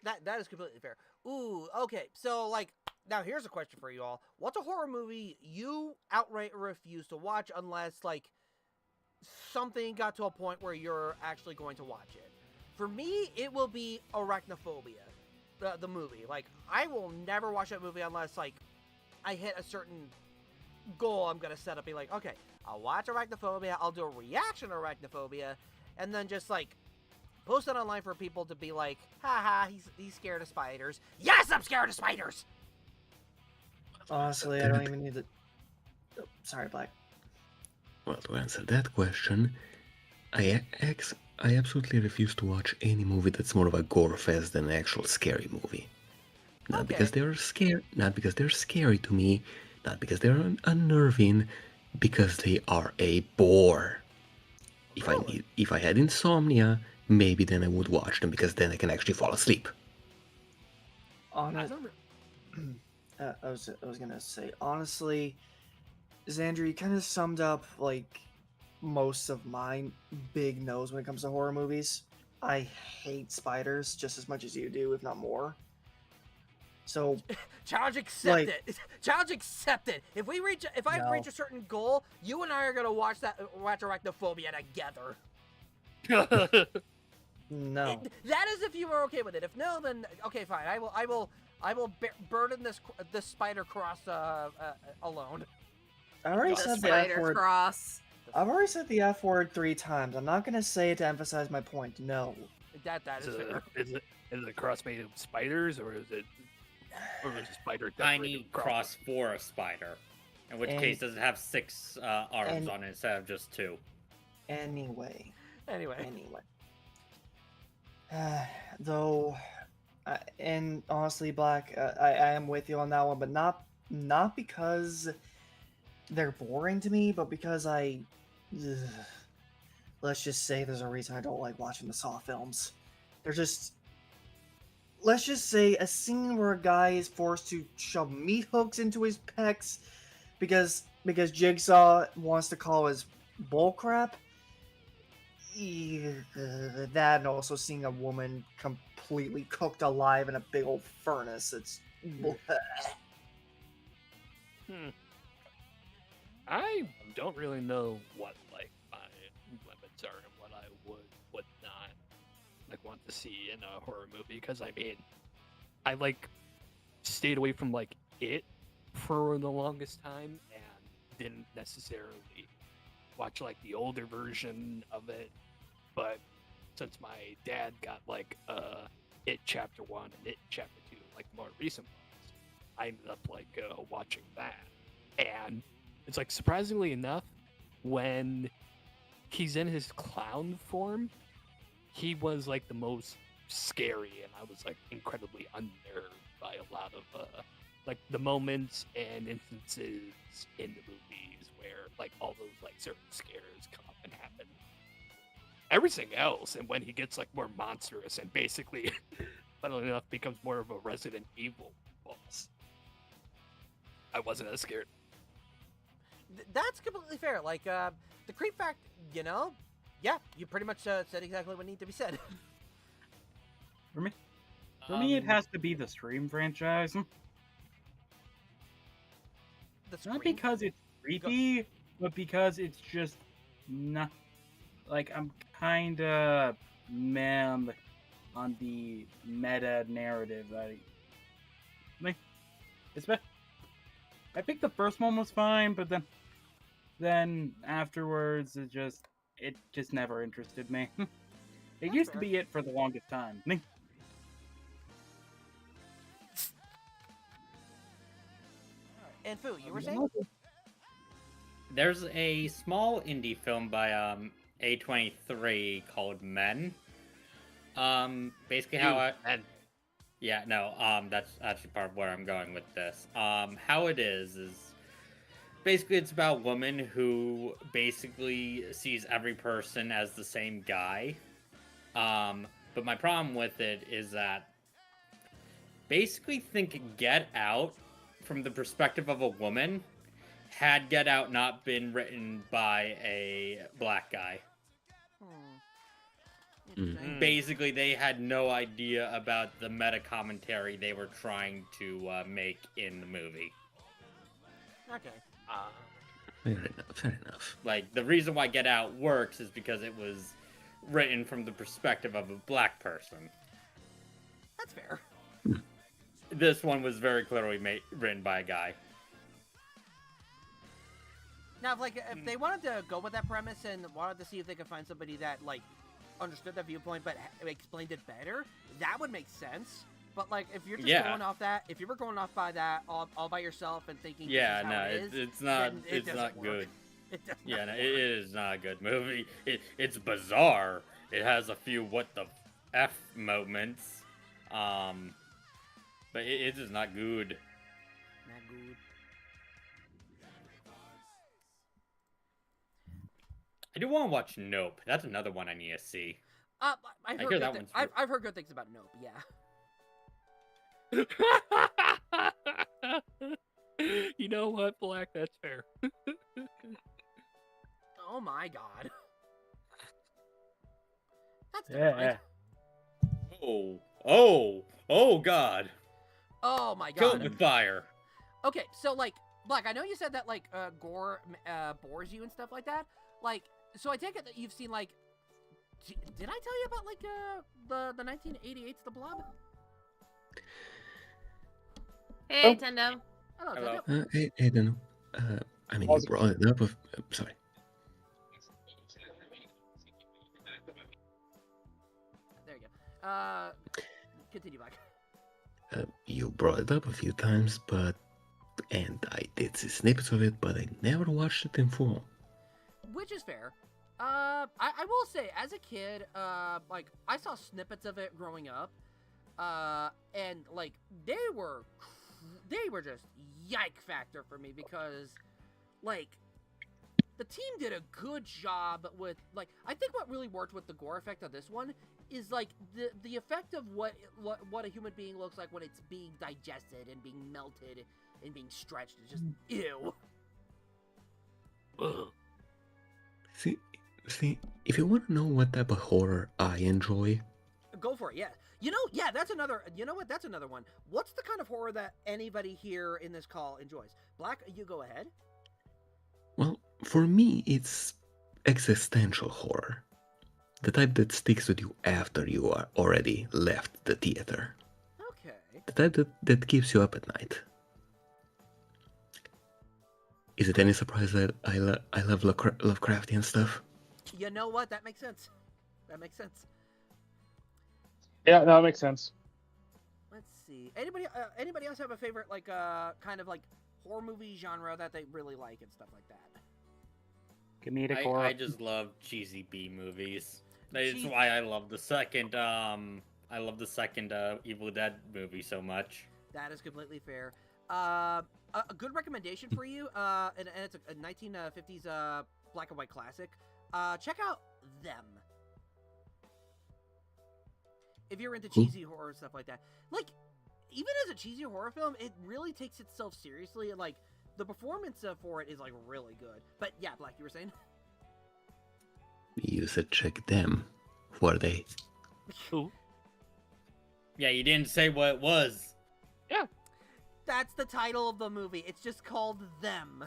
That is completely fair. Ooh, okay. So like now here's a question for you all. What's a horror movie you outright refuse to watch unless like something got to a point where you're actually going to watch it? For me, it will be Arachnophobia, the movie. Like I will never watch that movie unless like I hit a certain goal I'm gonna set up. Be like, okay, I'll watch Arachnophobia, I'll do a reaction to Arachnophobia, and then just, like, post it online for people to be like, haha, he's scared of spiders. Yes, I'm scared of spiders! Honestly, I don't even need to... Oh, sorry, Black. Well, to answer that question, I absolutely refuse to watch any movie that's more of a gore fest than an actual scary movie. Not because they're scary to me, not because they're unnerving, because they are a bore. If I had insomnia, maybe then I would watch them, because then I can actually fall asleep. I was gonna say, honestly, Xandrew, you kind of summed up like most of my big nose when it comes to horror movies. I hate spiders just as much as you do, if not more. So challenge accepted. Challenge accepted. If I reach a certain goal, you and I are gonna watch Arachnophobia together. No. That is if you are okay with it. If no, then okay, fine. I will burden this spider cross alone. I already said the F word. Cross. I've already said the F word 3 times. I'm not gonna say it to emphasize my point. No. That is fair. Is it a cross made of spiders, or is it a spider? Tiny cross for a spider. In which case, does it have 6 arms on it instead of just 2? Anyway. Though, and honestly, Black, I am with you on that one, but not because they're boring to me, but because let's just say there's a reason I don't like watching the Saw films. They're just, let's just say a scene where a guy is forced to shove meat hooks into his pecs because Jigsaw wants to call his bullcrap. That, and also seeing a woman completely cooked alive in a big old furnace. It's I don't really know what like my limits are and what I would not like want to see in a horror movie, because I mean, I like stayed away from like It for the longest time and didn't necessarily watch like the older version of it, but since my dad got like It Chapter 1 and It Chapter 2, like the more recent ones, I ended up like watching that. And it's like, surprisingly enough, when he's in his clown form, he was like the most scary, and I was like incredibly unnerved by a lot of like the moments and instances in the movies where like all those like certain scares come up and happen. Everything else, and when he gets like more monstrous and basically, funnily enough, becomes more of a Resident Evil boss, I wasn't as scared. That's completely fair. Like, the creep fact, yeah, you pretty much said exactly what needed to be said. For me, it has to be the Scream franchise. Not because it's creepy, but because it's just not... Like, I'm kind of meh on the meta narrative. I think the first one was fine, but then afterwards, it just never interested me. It used to be it for the longest time. And Fu, you were saying? There's a small indie film by A23 called Men. Basically how that's actually part of where I'm going with this. How it is basically it's about a woman who basically sees every person as the same guy. But my problem with it is that basically think Get Out from the perspective of a woman, had Get Out not been written by a black guy. Basically, they had no idea about the meta commentary they were trying to make in the movie. Okay. Fair enough. Like, the reason why Get Out works is because it was written from the perspective of a black person. That's fair. This one was very clearly written by a guy. Now, if they wanted to go with that premise and wanted to see if they could find somebody that like understood that viewpoint but explained it better, that would make sense. But like, if you're just going off that, if you were going off by that all by yourself and thinking, Yeah, this is how no, it is, it's not. then It's doesn't not work. good. It does Yeah, not no, work. it is not a good movie. It's bizarre. It has a few what the f moments, but it is not good. Not good. I do want to watch Nope. That's another one I need to see. I've I heard hear good that things. one's I've heard good things about Nope. Yeah. You know what, Black? That's fair. Oh my god. That's Yeah. different. Oh God! Oh my Kill god. it with fire. Okay, so like, Black, I know you said that like gore bores you and stuff like that. Like, so I take it that you've seen like, did I tell you about like the 1988's The Blob? Hey, Tendo. Hello, Hello. Tendo. I don't know. I mean, you brought it up. Sorry. There you go. Continue, Black. You brought it up a few times, and I did see snippets of it, but I never watched it in full. Which is fair. I will say, as a kid, like, I saw snippets of it growing up, and, like, they were just yike factor for me because, like, the team did a good job with, like, I think what really worked with the gore effect of this one is, like, the effect of what a human being looks like when it's being digested and being melted and being stretched is just, ew. See, if you want to know what type of horror I enjoy, Go for it, yeah. You know, yeah, that's another, you know what, that's another one. What's the kind of horror that anybody here in this call enjoys? Black, you go ahead. well, for me, it's existential horror. The type that sticks with you after you are already left the theater. Okay. The type that keeps you up at night. Is it any surprise that I love Lovecraftian stuff? You know what, that makes sense. That makes sense. Yeah, that makes sense. Let's see. Anybody else have a favorite, like, kind of, like, horror movie genre that they really like and stuff like that? Comedic horror. I just love cheesy B movies. That's Cheesy- why I love the second Evil Dead movie so much. That is completely fair. A good recommendation for you, and it's a 1950s black and white classic. Check out Them. If you're into cheesy horror and stuff like that. Like, even as a cheesy horror film, it really takes itself seriously, and, like, the performance for it is, like, really good. But, yeah, Black, you were saying? You said check them. Who are they? Who? Yeah, you didn't say what it was. That's the title of the movie. It's just called Them.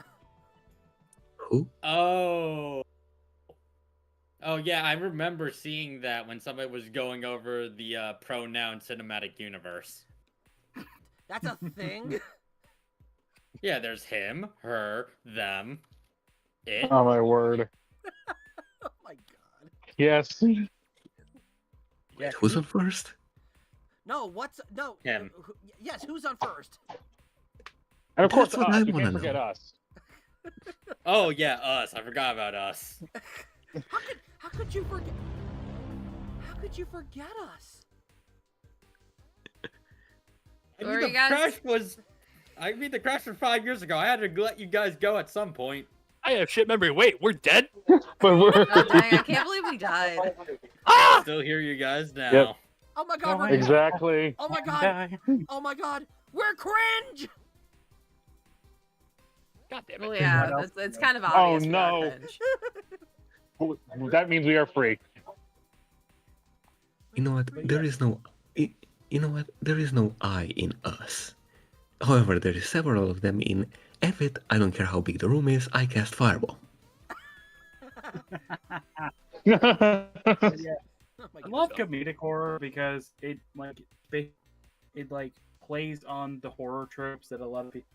Who? Oh. Oh yeah, I remember seeing that when somebody was going over the pronoun cinematic universe. That's a thing? Yeah, there's him, her, them, it. Oh my word. Oh my god. Yes. Wait, who's on first? No, Him. Yes, who's on first? And of course, That's what I us. You wanna can't forget know. us. Oh yeah, us. I forgot about us. How could you forget? How could you forget us? I Who are mean, the you guys? crash was. I mean, the crash was 5 years ago. I had to let you guys go at some point. I have shit memory. Wait, we're dead? But we're Oh, dang, I can't believe we died. I still hear you guys now. Yep. Oh my god, we're exactly. Oh my god! Oh my god! We're cringe! God damn Well, it. yeah, it's kind of obvious. we got no. cringe. That means we are free. You know what? There is no. You know what? There is no I in us. However, there is several of them in Evid. I don't care how big the room is. I cast Fireball. Yeah. Oh my I god. love comedic horror because it plays on the horror tropes that a lot of people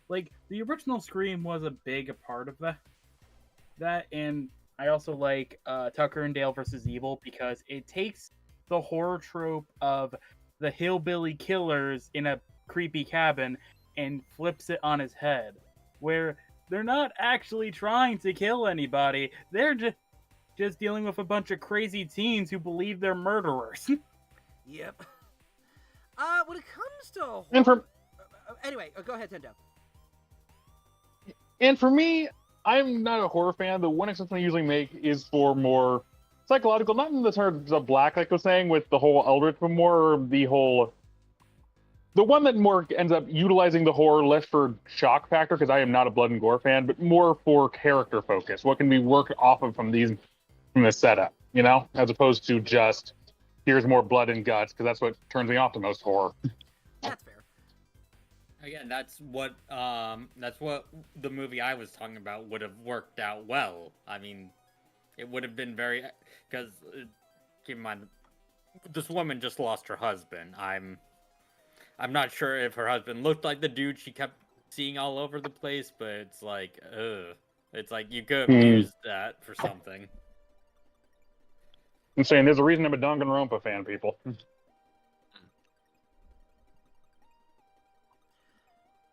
like. The original Scream was a big part of that, That, and I also like Tucker and Dale versus Evil because it takes the horror trope of the hillbilly killers in a creepy cabin and flips it on his head, where they're not actually trying to kill anybody. They're just dealing with a bunch of crazy teens who believe they're murderers. Yep. When it comes to horror... And for anyway, go ahead, Tendo. and for me, I'm not a horror fan. The one exception I usually make is for more psychological, not in the terms of Black, like I was saying, with the whole Eldritch, but more the one that more ends up utilizing the horror less for shock factor, because I am not a blood and gore fan, but more for character focus. What can be worked off of from the setup, you know, as opposed to just here's more blood and guts, because that's what turns me off the most horror. That's fair. Again, that's what the movie I was talking about would have worked out well. I mean, it would have been very, because keep in mind, this woman just lost her husband. I'm not sure if her husband looked like the dude she kept seeing all over the place, but it's like, it's like you could have used that for something. I'm saying there's a reason I'm a Danganronpa fan, people.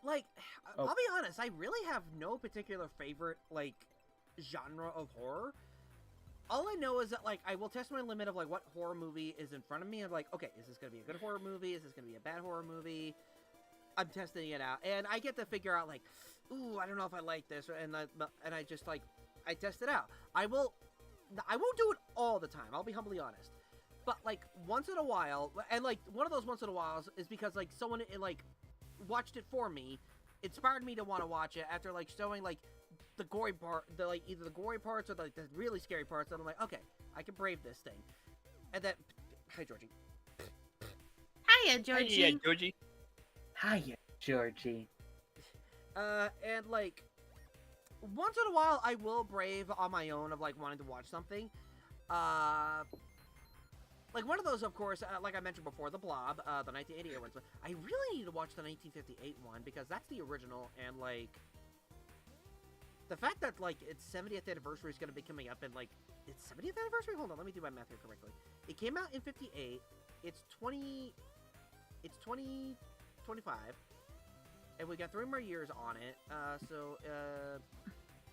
Like, I'll be honest, I really have no particular favorite, like, genre of horror. All I know is that, like, I will test my limit of, like, what horror movie is in front of me. I'm like, okay, is this going to be a good horror movie? Is this going to be a bad horror movie? I'm testing it out. And I get to figure out, like, ooh, I don't know if I like this. And I just, like, I test it out. I won't do it all the time. I'll be humbly honest. But, like, once in a while, and, like, one of those once in a whiles is because, like, someone, like, watched it for me, inspired me to want to watch it after, like, showing, like, the gory part, like, either the gory parts or, like, the really scary parts, and I'm like, okay, I can brave this thing. And then, hi, Georgie. Hiya, Georgie. Hiya, Georgie. Hiya, Georgie. And, like, once in a while, I will brave on my own of, like, wanting to watch something. Like, one of those, of course, like I mentioned before, The Blob, the 1988 one. I really need to watch the 1958 one, because that's the original, and, like, the fact that, like, its 70th anniversary is going to be coming up in, like, its 70th anniversary? Hold on, let me do my math here correctly. It came out in 58, it's 2025, and we got 3 more years on it,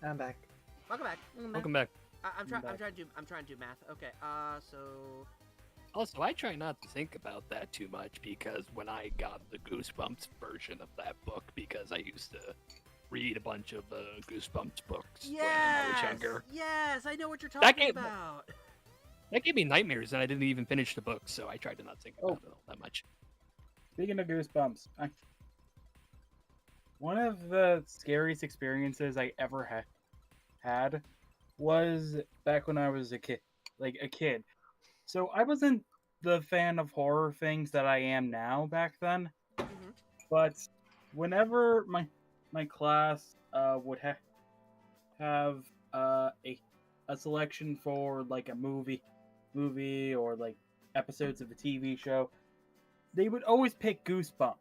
I'm back. welcome back. Welcome back. I'm trying to do math. Okay, so... Also, I try not to think about that too much, because when I got the Goosebumps version of that book, because I used to read a bunch of Goosebumps books when I was younger. Yes, I know what you're talking gave- about. That gave me nightmares, and I didn't even finish the book, so I tried to not think about it all that much. Speaking of Goosebumps, one of the scariest experiences I ever had was back when I was a kid. So I wasn't the fan of horror things that I am now back then, but whenever my class would have a selection for, like, a movie or, like, episodes of a TV show, they would always pick Goosebumps.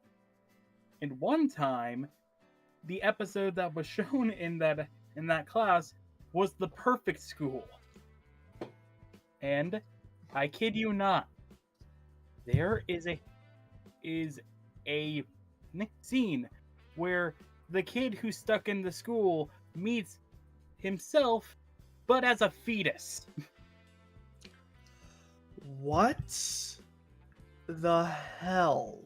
And one time, the episode that was shown in that class was The Perfect School. And I kid you not, there is a scene where the kid who's stuck in the school meets himself, but as a fetus. What the hell?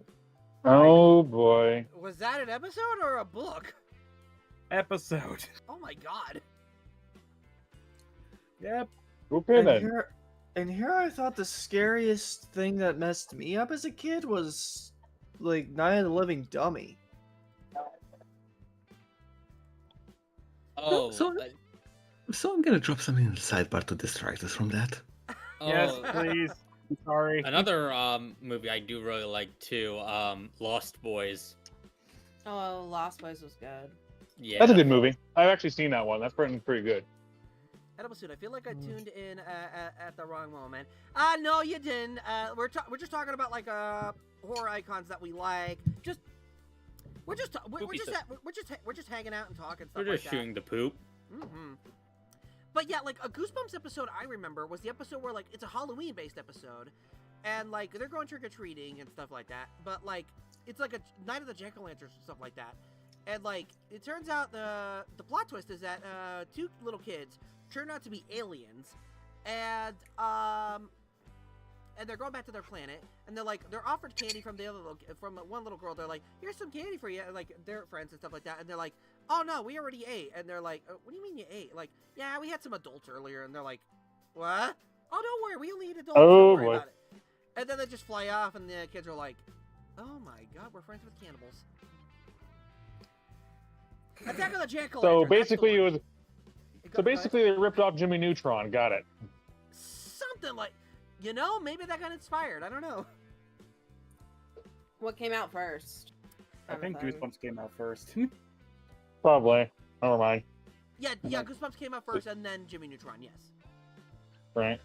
Oh boy. Was that an episode or a book? Episode. Oh my god. Yep. Okay And then. here I thought the scariest thing that messed me up as a kid was, like, Night of the Living Dummy. Oh, So I'm gonna drop something in the sidebar to distract us from that. Yes, oh, please. I'm sorry. another movie I do really like too, Lost Boys. Oh, Lost Boys was good. Yeah, That's a good movie. I've actually seen that one. That's pretty good. Edible Suit, I feel like I tuned in at the wrong moment. No, you didn't. We're just talking about, like, horror icons that we like. We're just hanging out and talking stuff we're just like shooting the poop. that. But yeah, like a Goosebumps episode I remember was the episode where like it's a Halloween based episode, and like they're going trick or treating and stuff like that. But like it's like a Night of the Jack-o'-lanterns and stuff like that. And like it turns out the plot twist is that two little kids turn out to be aliens, and they're going back to their planet, and they're offered candy from from one little girl. They're like, here's some candy for you, and like their friends and stuff like that, and they're like, oh no, we already ate. And they're like, what do you mean you ate? Like, yeah, we had some adults earlier. And they're like, what? Oh, don't worry, we only eat adults. Oh, don't worry boy. about it. And then they just fly off, and the kids are like, oh my god, we're friends with cannibals. Attack of the Jack-o'-lantern. So basically, that's the one. so basically, they ripped off Jimmy Neutron. Got it. Something like, you know, maybe that got inspired. I don't know. What came out first? I think Goosebumps came out first. Probably. Never mind. Yeah, Goosebumps came out first, and then Jimmy Neutron. Yes. Right.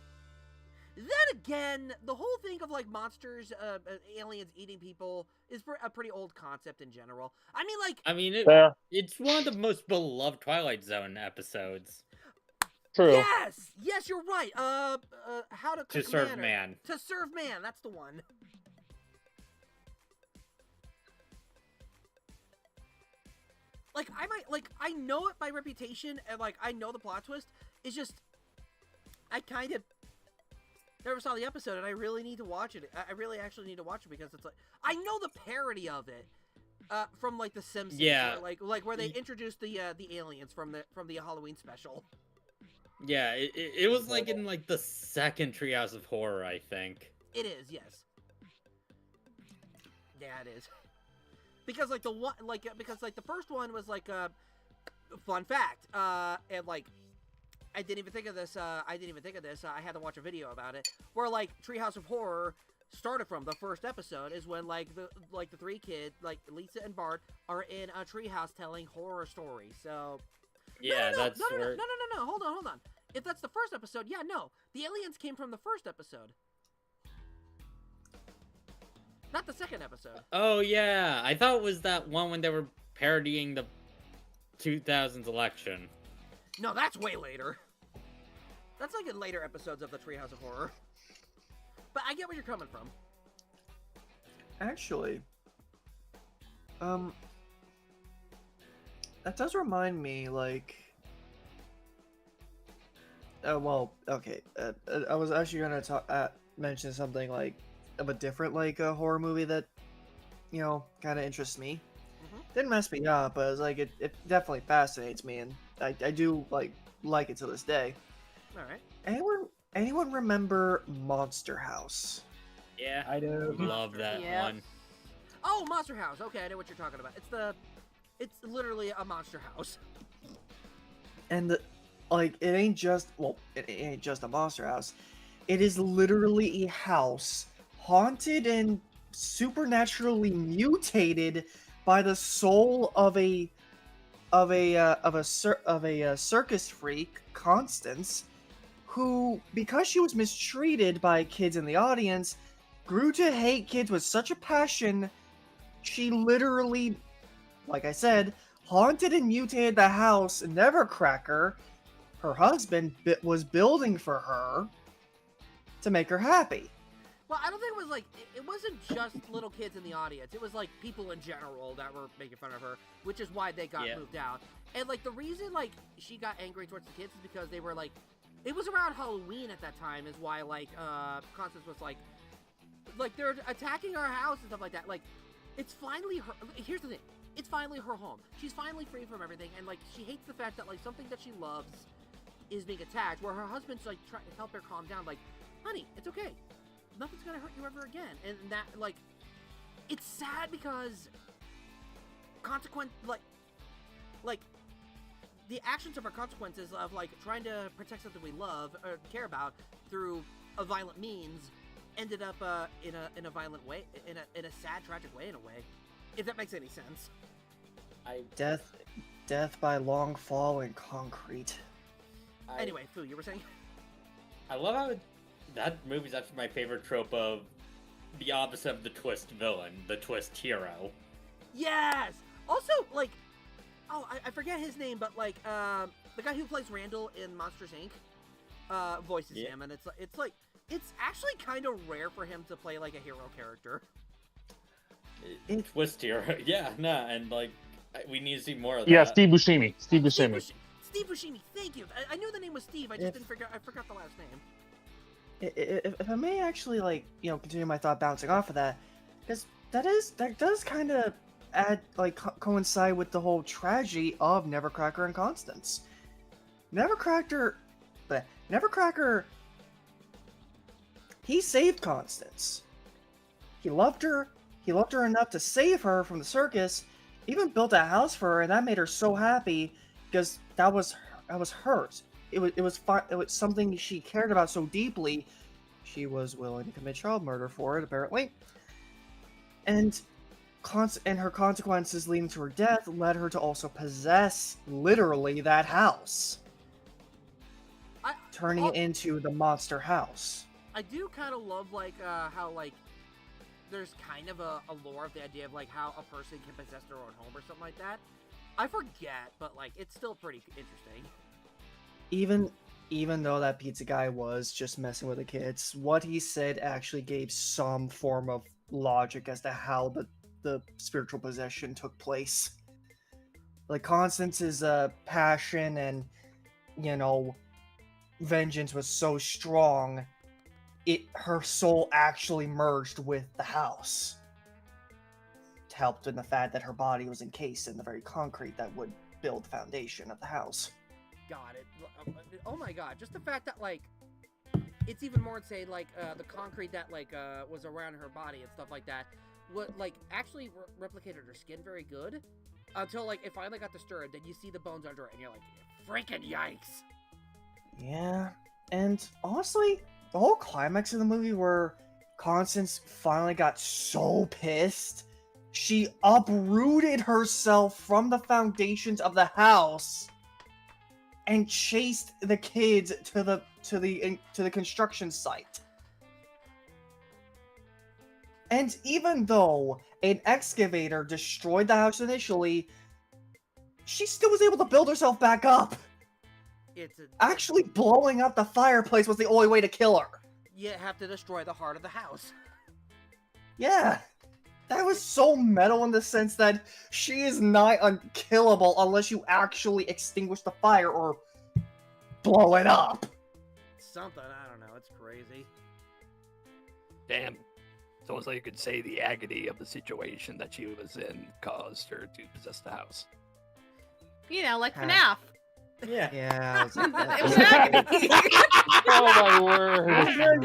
Then again, the whole thing of like monsters, aliens eating people is a pretty old concept in general. I mean, like, Fair. it's one of the most beloved Twilight Zone episodes. True. yes, you're right. How to To Cook Serve Man, Man. To Serve Man, that's the one. Like, I know it by reputation, and like I know the plot twist. It's just I kind of never saw the episode, and I really need to watch it. I really actually need to watch it because it's like I know the parody of it from like The Simpsons, Yeah. like where they introduced the aliens from the Halloween special. Yeah, it was like in like the second Treehouse of Horror, I think. It is, yes. Yeah, it is. Because like the first one was like a fun fact, and like I didn't even think of this. I had to watch a video about it where like Treehouse of Horror started from. The first episode is when like the three kids, like Lisa and Bart, are in a treehouse telling horror stories. So Yeah, no, that's no, where. hold on. If that's the first episode, yeah, no, the aliens came from the first episode, not the second episode. Oh yeah, I thought it was that one when they were parodying the 2000s election. No, that's way later. That's like in later episodes of the Treehouse of Horror. But I get where you're coming from. Actually, that does remind me, like, well, okay, I was actually gonna mention something like of a different like horror movie that, you know, kind of interests me. Didn't mess me up, but it's like it definitely fascinates me, and I do like it to this day. All right. Anyone remember Monster House? Yeah, I do. love that Yeah. one. Oh, Monster House. Okay, I know what you're talking about. It's literally a monster house. And like it ain't just a monster house. It is literally a house haunted and supernaturally mutated by the soul of a circus freak, Constance, who, because she was mistreated by kids in the audience, grew to hate kids with such a passion. She literally, like I said, haunted and mutated the house Nevercracker, her husband, was building for her to make her happy. Well, I don't think it was like it wasn't just little kids in the audience. It was like people in general that were making fun of her, which is why they got moved out. And like the reason like she got angry towards the kids is because they were like, it was around Halloween at that time, is why like Constance was like they're attacking our house and stuff like that. Like it's finally her. Here's the thing. It's finally her home. She's finally free from everything, and like she hates the fact that like something that she loves is being attacked. Where her husband's like trying to help her calm down, like, honey, it's okay. Nothing's gonna hurt you ever again. And that, like, it's sad because like the actions of our consequences of like trying to protect something we love or care about through a violent means ended up in a violent way, in a sad, tragic way, in a way, if that makes any sense. Death by long fall in concrete. Anyway, Fu, you were saying? I love how that movie's actually my favorite trope of the opposite of the twist villain, the twist hero. Yes! Also, like, oh, I forget his name, but like, the guy who plays Randall in Monsters Inc. Voices him, and it's actually kind of rare for him to play like a hero character. Twist hero, yeah, nah, and like we need to see more of that. Yeah, Steve Buscemi. Steve Buscemi. Steve Buscemi, thank you. I knew the name was Steve. I just didn't forget. I forgot the last name. If I may actually, like, you know, continue my thought bouncing off of that, because that does kind of coincide with the whole tragedy of Nevercracker and Constance. Nevercracker, he saved Constance. He loved her. He loved her enough to save her from the circus. Even built a house for her, and that made her so happy because that was hers. It was something she cared about so deeply. She was willing to commit child murder for it, apparently. And her consequences leading to her death led her to also possess, literally, that house. Turning it into the monster house. I do kind of love, like, how, like, there's kind of a lore of the idea of, like, how a person can possess their own home or something like that. I forget, but, like, it's still pretty interesting. Even though that pizza guy was just messing with the kids, what he said actually gave some form of logic as to how the spiritual possession took place. Like, Constance's passion and, you know, vengeance was so strong, her soul actually merged with the house. It helped in the fact that her body was encased in the very concrete that would build the foundation of the house. Got it. Oh my god, just the fact that, like, it's even more insane, like, the concrete that, like, was around her body and stuff like that, would, like, actually replicated her skin very good, until, like, it finally got disturbed, and you see the bones under it, and you're like, freaking yikes! Yeah, and honestly, the whole climax of the movie where Constance finally got so pissed, she uprooted herself from the foundations of the house and chased the kids to the construction site. And even though an excavator destroyed the house initially, she still was able to build herself back up. Actually blowing up the fireplace was the only way to kill her. You have to destroy the heart of the house. Yeah. That was so metal in the sense that she is nigh unkillable unless you actually extinguish the fire or blow it up. Something, I don't know, it's crazy. Damn. It's almost like you could say the agony of the situation that she was in caused her to possess the house. You know, like FNAF. Yeah. Yeah. It was agony. Oh my word.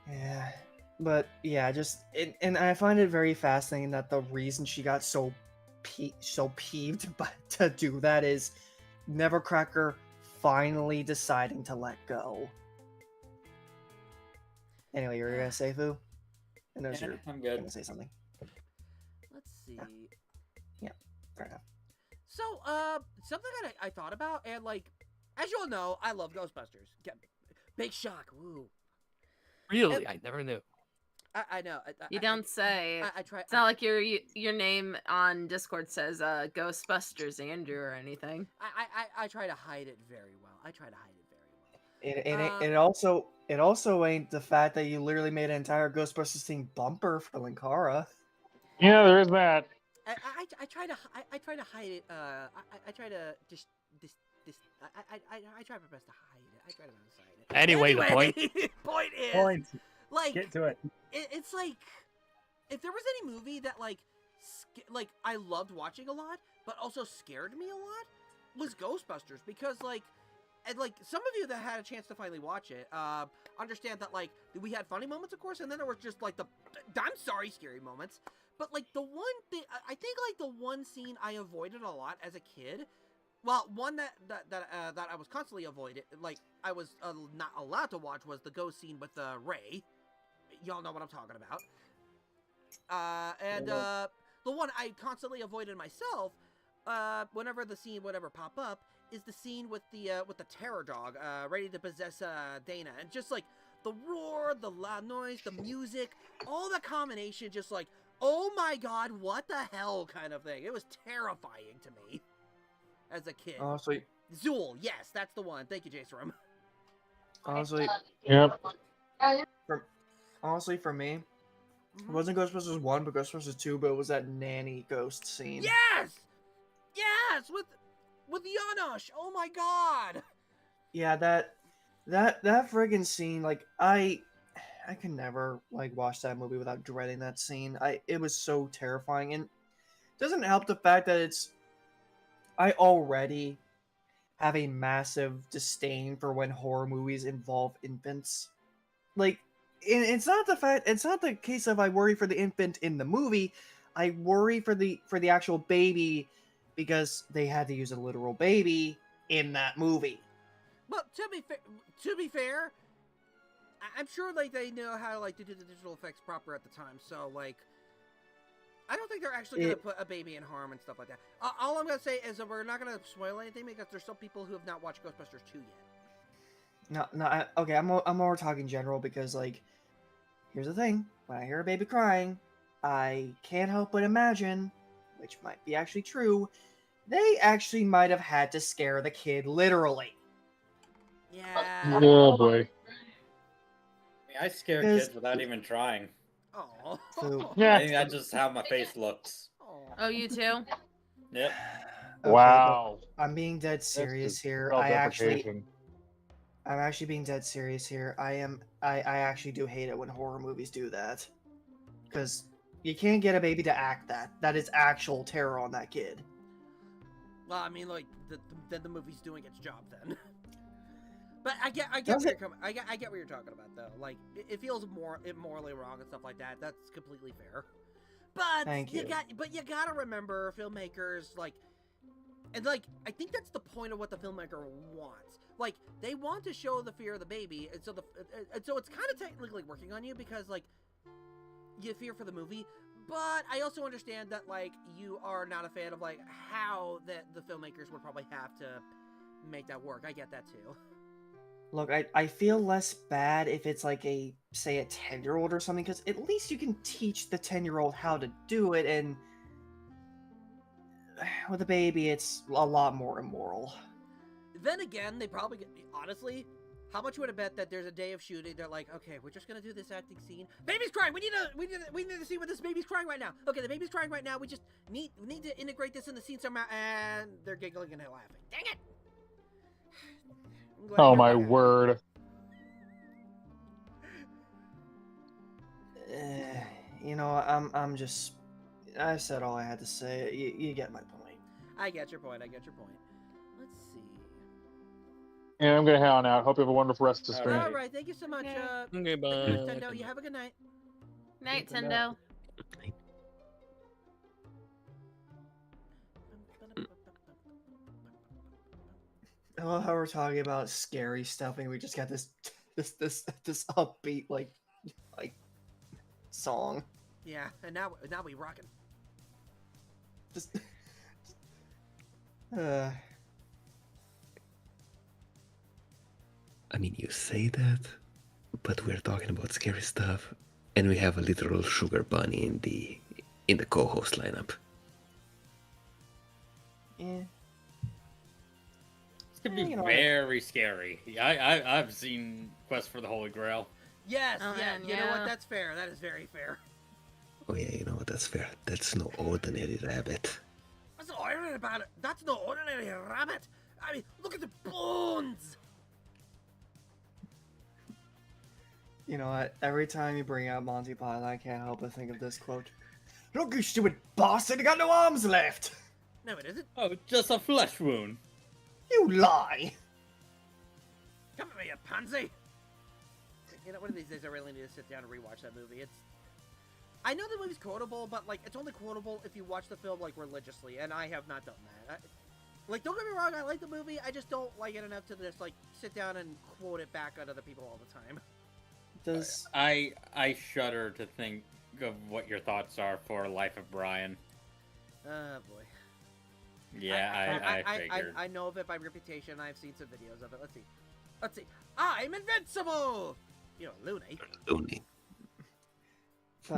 Yeah. But yeah, and I find it very fascinating that the reason she got so peeved to do that is Nevercracker finally deciding to let go. Anyway, you're gonna say, Fu? I know you're I'm good. gonna say something. Let's see. Yeah, fair enough. So, something that I thought about, and, like, as you all know, I love Ghostbusters. Big shock, woo. Really? I never knew. I know. You don't say. I try. It's not like your name on Discord says Ghostbusters Andrew or anything. I try to hide it very well. I try to hide it very well. It also ain't the fact that you literally made an entire Ghostbusters theme bumper for Linkara. Yeah, there is that. I try to hide it. I try to just I try my best to hide it. I try to hide it. Anyway, the point. Point is, Point. like, Get to it. It's like, if there was any movie that, like I loved watching a lot, but also scared me a lot, was Ghostbusters, because, like, and, like, some of you that had a chance to finally watch it, understand that, like, we had funny moments, of course, and then there was just, like, I'm sorry, scary moments, but, like, the one thing, I think, like, the one scene I avoided a lot as a kid, well, one that I was constantly avoided, like, I was not allowed to watch, was the ghost scene with Ray. Y'all know what I'm talking about. The one I constantly avoided myself, whenever the scene would ever pop up, is the scene with the terror dog, ready to possess Dana, and just, like, the roar, the loud noise, the music, all the combination, just like, oh my god, what the hell kind of thing. It was terrifying to me. as a kid. Honestly, Zool, yes, that's the one. Thank you, Jason. honestly, Yep. for me, it wasn't Ghostbusters 1, but Ghostbusters 2, but it was that nanny ghost scene. Yes! Yes! With Janosch! Oh my god! Yeah, that friggin' scene, like, I can never, like, watch that movie without dreading that scene. It was so terrifying, and it doesn't help the fact that I already have a massive disdain for when horror movies involve infants. Like, it's not the case of I worry for the infant in the movie. I worry for the actual baby because they had to use a literal baby in that movie. Well, to be fair, I'm sure like they know how like to do the digital effects proper at the time. So like, I don't think they're actually gonna put a baby in harm and stuff like that. All I'm gonna say is that we're not gonna spoil anything because there's some people who have not watched Ghostbusters 2 yet. No, okay, I'm more talking general because, like, here's the thing. When I hear a baby crying, I can't help but imagine, which might be actually true, they actually might have had to scare the kid literally. Yeah. Oh boy. I scare kids without even trying. Oh. Yeah. I think that's just how my face looks. Oh, you too? Yep. Okay, Wow. but I'm being dead serious just here. self-deprecation. I'm actually being dead serious here. I actually do hate it when horror movies do that. Because you can't get a baby to act that. That is actual terror on that kid. Well, I mean, like then the movie's doing its job then. But I get where Does you're it- coming. I get what you're talking about though. Like it feels morally wrong and stuff like that. That's completely fair. But Thank you. you gotta remember filmmakers like, and like I think that's the point of what the filmmaker wants. Like they want to show the fear of the baby, and so it's kind of technically working on you because like you fear for the movie. But I also understand that like you are not a fan of like how the filmmakers would probably have to make that work. I get that too. Look, I feel less bad if it's like say a 10-year-old or something, because at least you can teach the 10-year-old how to do it, and with a baby, it's a lot more immoral. Then again, they probably honestly, how much would I bet that there's a day of shooting? They're like, okay, we're just gonna do this acting scene. Baby's crying. We need to see what this baby's crying right now. Okay, the baby's crying right now. We just need to integrate this in the scene somehow. And they're giggling and laughing. Dang it! I'm glad Oh you're my not happy. word. You know, I'm just. I said all I had to say. You get my point. I get your point. Let's see. And I'm gonna head on out. Hope you have a wonderful rest of the stream. All right, thank you so much. Okay. Okay, bye. Nintendo, you have a good night. Night, Good Tendo. I love how we're talking about scary stuff, and we just got this upbeat like song. Yeah, and now we rocking. Just. I mean, you say that, but we're talking about scary stuff, and we have a literal sugar bunny in the co-host lineup. Yeah. It's gonna be You know, very scary. I've seen Quest for the Holy Grail. Yes, Oh, yeah. man, You know yeah. what? That's fair. That is very fair. Oh yeah, you know what? That's fair. That's no ordinary rabbit. What's so ordinary about it? That's no ordinary rabbit. I mean, look at the bones. You know what? Every time you bring out Monty Python, I can't help but think of this quote. Look, you stupid bastard! You got no arms left. No, it isn't. Oh, just a flesh wound. You lie. Come at me, you pansy. You know, one of these days I really need to sit down and rewatch that movie. I know the movie's quotable, but like it's only quotable if you watch the film like religiously, and I have not done that. Like, don't get me wrong, I like the movie. I just don't like it enough to just like sit down and quote it back at other people all the time. Does I shudder to think of what your thoughts are for Life of Brian. Oh boy. Yeah, I figured. I know of it by reputation. I've seen some videos of it. Let's see. I'm invincible. You know, loony. Loony.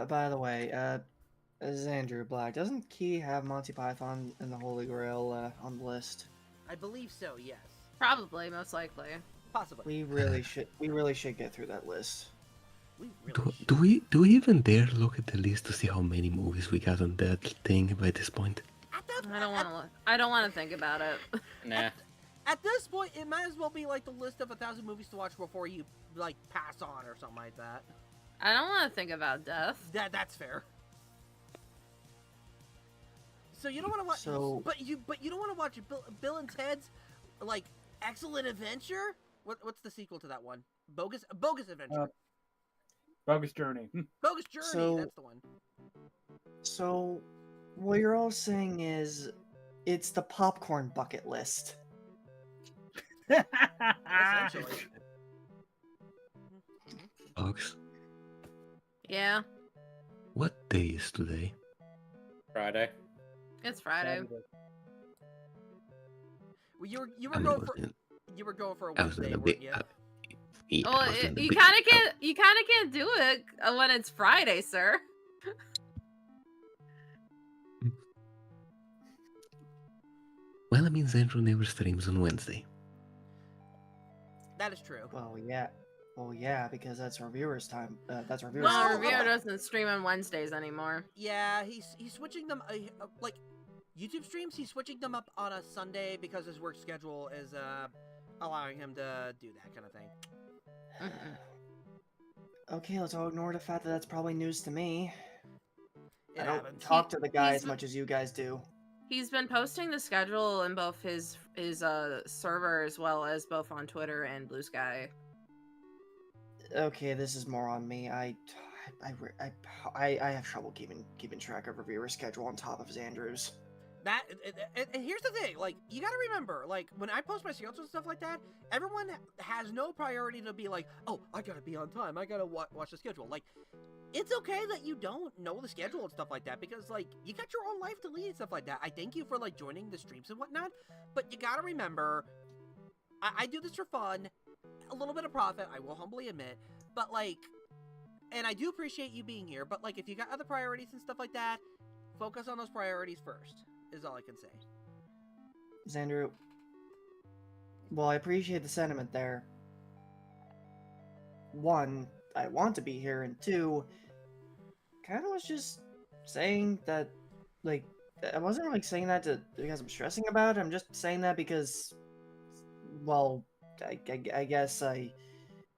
by the way, Xandrew Black, doesn't Key have Monty Python and the Holy Grail on the list? I believe so. Yes, Probably, most likely. possibly. We really should get through that list. We really should. Do we even dare look at the list to see how many movies we got on that thing by this point? I don't want to look. I don't want to think about it. Nah. At this point, it might as well be like the list of 1,000 movies to watch before you like pass on or something like that. I don't want to think about death. That's fair. So you don't want to watch, but you don't want to watch Bill and Ted's like Excellent Adventure. What's the sequel to that one? Bogus Adventure. Bogus Journey. Bogus Journey. So- That's the one. So, what you're all saying is, it's the popcorn bucket list. Essentially. Fox, Yeah, what day is today? Friday. it's Friday. Well, you were I going was for in- a I was Wednesday, in a weren't bit. you? Yeah, Well, I was in a you bit- kind of can't. You kind of can't do it when it's Friday, sir. Well, I mean, Xandrew never streams on Wednesday. That is true. Well, yeah, because that's reviewers' time. That's reviewers' Well, No, time. Revere doesn't stream on Wednesdays anymore. Yeah, he's switching them like YouTube streams. He's switching them up on a Sunday because his work schedule is allowing him to do that kind of thing. Okay, let's all ignore the fact that that's probably news to me. It I don't happens. talk to the guy he's- as much as you guys do. He's been posting the schedule in both his server as well as both on Twitter and Blue Sky. Okay, this is more on me. I have trouble keeping track of reviewer's schedule on top of Xandrew's. That and here's the thing, like you gotta remember, like when I post my schedules and stuff like that, everyone has no priority to be like, oh, I gotta be on time, I gotta watch the schedule. Like, it's okay that you don't know the schedule and stuff like that because like you got your own life to lead and stuff like that. I thank you for like joining the streams and whatnot, but you gotta remember, I do this for fun, a little bit of profit, I will humbly admit, but like, and I do appreciate you being here, but like if you got other priorities and stuff like that, focus on those priorities first. Is all I can say. Xandrew, well, I appreciate the sentiment there. One, I want to be here, and two, kind of was just saying that, like, I wasn't like saying that because I'm stressing about it. I'm just saying that because, well, I guess I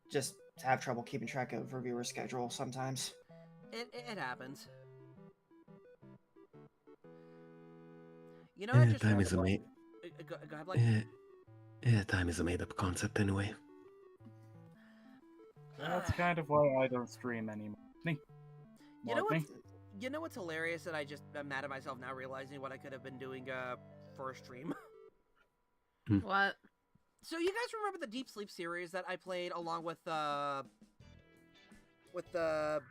just have trouble keeping track of reviewer schedule sometimes. It happens. You know, I just Time is a made. go ahead, like, Time is a made-up concept anyway. That's kind of why I don't stream anymore. you know what's hilarious, and I'm mad at myself now realizing what I could have been doing for a stream. What? So you guys remember the Deep Sleep series that I played along with the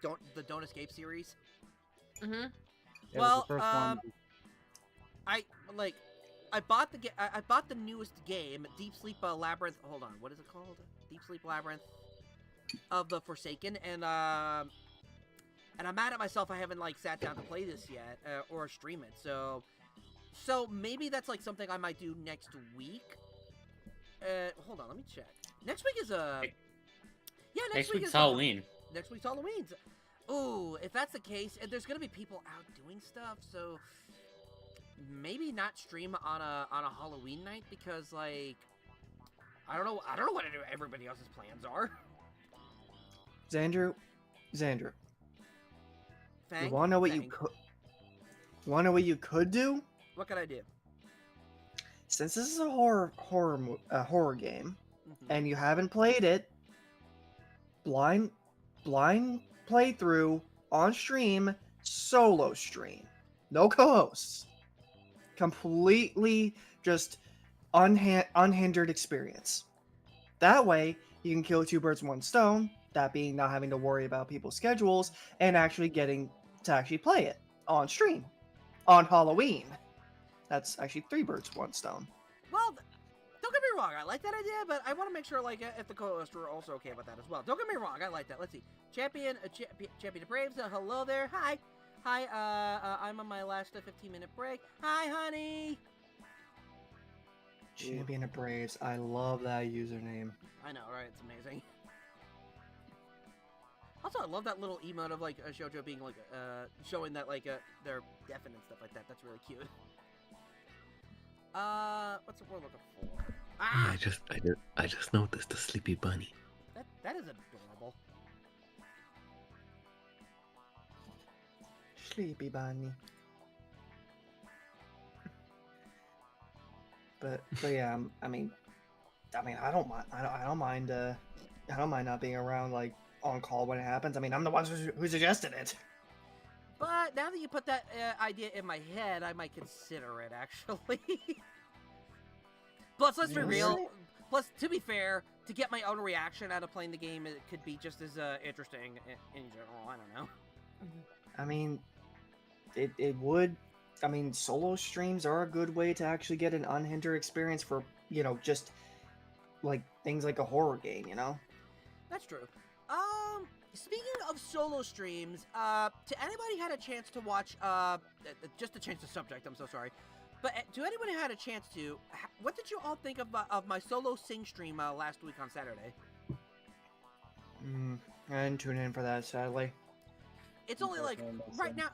Don't Escape series? Mm-hmm. Well, I bought the newest game, Deep Sleep Labyrinth. Hold on, what is it called? Deep Sleep Labyrinth of the Forsaken, and I'm mad at myself I haven't like sat down to play this yet or stream it. So maybe that's like something I might do next week. Hold on, let me check. Next week is next week's Halloween. Next week's Halloween. Ooh, if that's the case, and there's gonna be people out doing stuff, so maybe not stream on a Halloween night because like I don't know what everybody else's plans are. Xandrew, Fang, you wanna know what you Fang, could? Wanna know what you could do? What can I do? Since this is a horror game, Mhm. and you haven't played it, blind playthrough on stream, solo stream, no co-hosts, completely just unhindered experience. That way, you can kill two birds with one stone. That being not having to worry about people's schedules and actually getting to actually play it on stream on Halloween. That's actually three birds with one stone. Well, don't get me wrong, I like that idea, but I want to make sure like if the co-hosts are also okay with that as well. Don't get me wrong, I like that. Let's see, Champion of Braves. Hello there. Hi. I'm on my last 15-minute break. Hi, honey. Champion of Braves. I love that username. I know, right? It's amazing. Also, I love that little emote of like a shoujo being like showing that like they're deafened and stuff like that. That's really cute. What's the word looking for? Ah, I just noticed the sleepy bunny. that is adorable. Sleepy bunny. But yeah, I mean, I don't mind. I don't mind. I don't mind not being around like on call when it happens. I mean, I'm the one who suggested it. But now that you put that idea in my head, I might consider it actually. Plus, let's be real. Plus, to be fair, to get my own reaction out of playing the game, it could be just as interesting in general. I don't know. I mean, it would. I mean, solo streams are a good way to actually get an unhindered experience for, just like things like a horror game, That's true. Speaking of solo streams, to anybody had a chance to watch, just to change the subject, I'm so sorry, but to anybody who had a chance to, what did you all think of my solo sing stream last week on Saturday? I didn't tune in for that, sadly. It's only like, right now,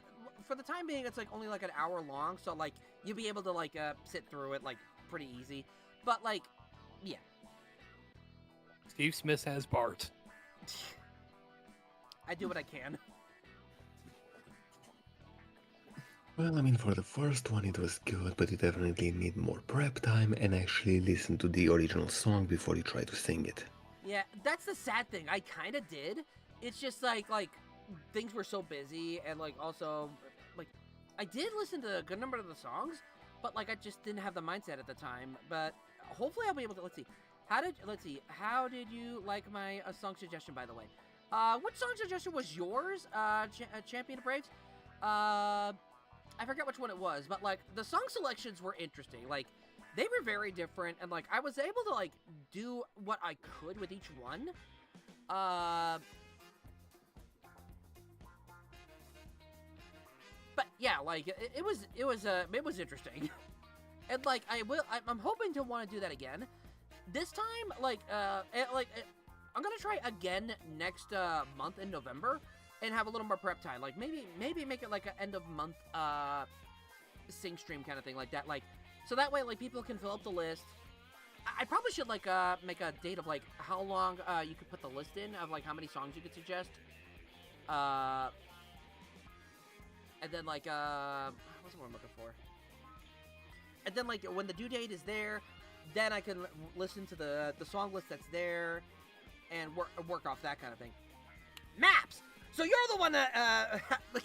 for the time being, it's like only like an hour long, so like, you'll be able to like, sit through it like pretty easy, but like, yeah. Steve Smith has Bart. I do what I can. Well, I mean, for the first one it was good, but you definitely need more prep time and actually listen to the original song before you try to sing it. Yeah, that's the sad thing. I kind of did. It's just like things were so busy, and like also like I did listen to a good number of the songs, but like I just didn't have the mindset at the time. But hopefully I'll be able to. Let's see. How did you like my song suggestion, by the way? What song suggestion was yours, Champion of Braves? I forget which one it was, but like the song selections were interesting. Like they were very different, and like I was able to like do what I could with each one. But yeah, like it was interesting, and like I'm hoping to want to do that again. This time, I'm gonna try again next month in November, and have a little more prep time. Like maybe make it like an end of month sing stream kind of thing like that. Like so that way like people can fill up the list. I probably should like make a date of like how long you could put the list in of like how many songs you could suggest. And then like what's the word I'm looking for? And then like when the due date is there, then I can listen to the song list that's there and work off that kind of thing. Maps! So you're the one that, like...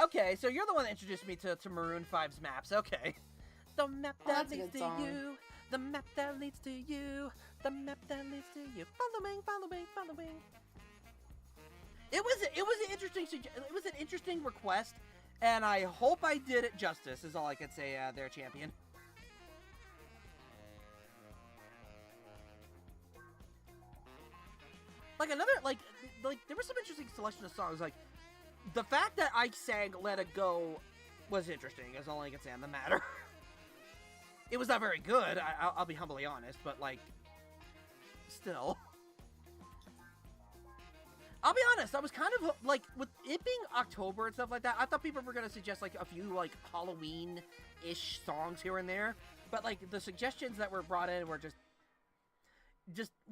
Okay, so you're the one that introduced me to Maroon 5's Maps, okay. The map that leads to you, the map that leads to you, the map that leads to you, following. It was an interesting request, and I hope I did it justice, is all I could say there, Champion. Like another, like there was some interesting selection of songs. Like the fact that I sang "Let It Go" was interesting. Is all I can say on the matter. It was not very good. I'll be humbly honest, but like, still, I'll be honest. I was kind of like with it being October and stuff like that. I thought people were gonna suggest like a few like Halloween-ish songs here and there, but like the suggestions that were brought in were just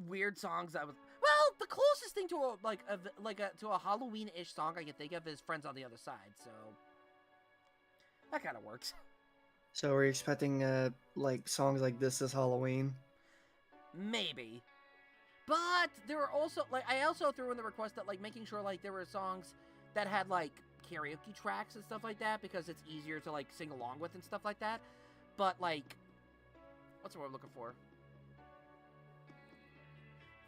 weird songs that was. Well, the closest thing to a Halloween-ish song I can think of is "Friends on the Other Side," so that kind of works. So, are you expecting like songs like "This Is Halloween"? Maybe, but there were also like I also threw in the request that like making sure like there were songs that had like karaoke tracks and stuff like that because it's easier to like sing along with and stuff like that. But like, what's the word I'm looking for?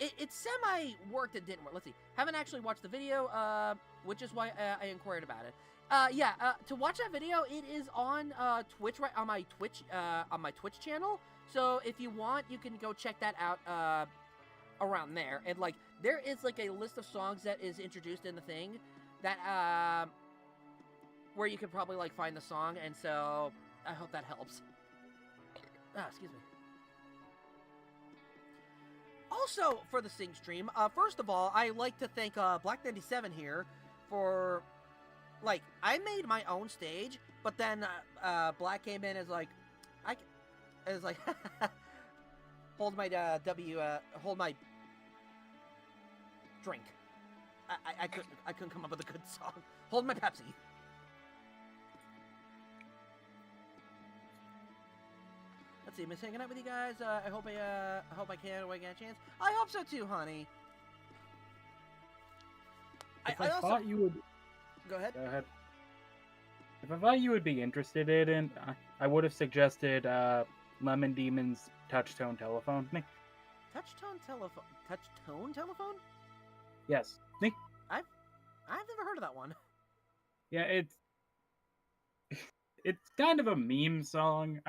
It semi-worked and didn't work. Let's see. Haven't actually watched the video, which is why I inquired about it. To watch that video, it is on Twitch, right on my Twitch channel. So if you want, you can go check that out around there. And like, there is like a list of songs that is introduced in the thing that where you could probably like find the song, and so I hope that helps. Excuse me. Also, for the Sing stream, first of all, I like to thank Black97 here for, like, I made my own stage, but then Black came in as like, hold my hold my drink. I couldn't come up with a good song. Hold my Pepsi. Let's see, miss hanging out with you guys. I hope I can when I get a chance. I hope so too, honey. If I thought you would Go ahead. Go ahead. If I thought you would be interested in, I would have suggested Lemon Demon's Touch-Tone Telephone. Touch-tone telephone. Touch-tone telephone? Yes. I've never heard of that one. Yeah, it's kind of a meme song.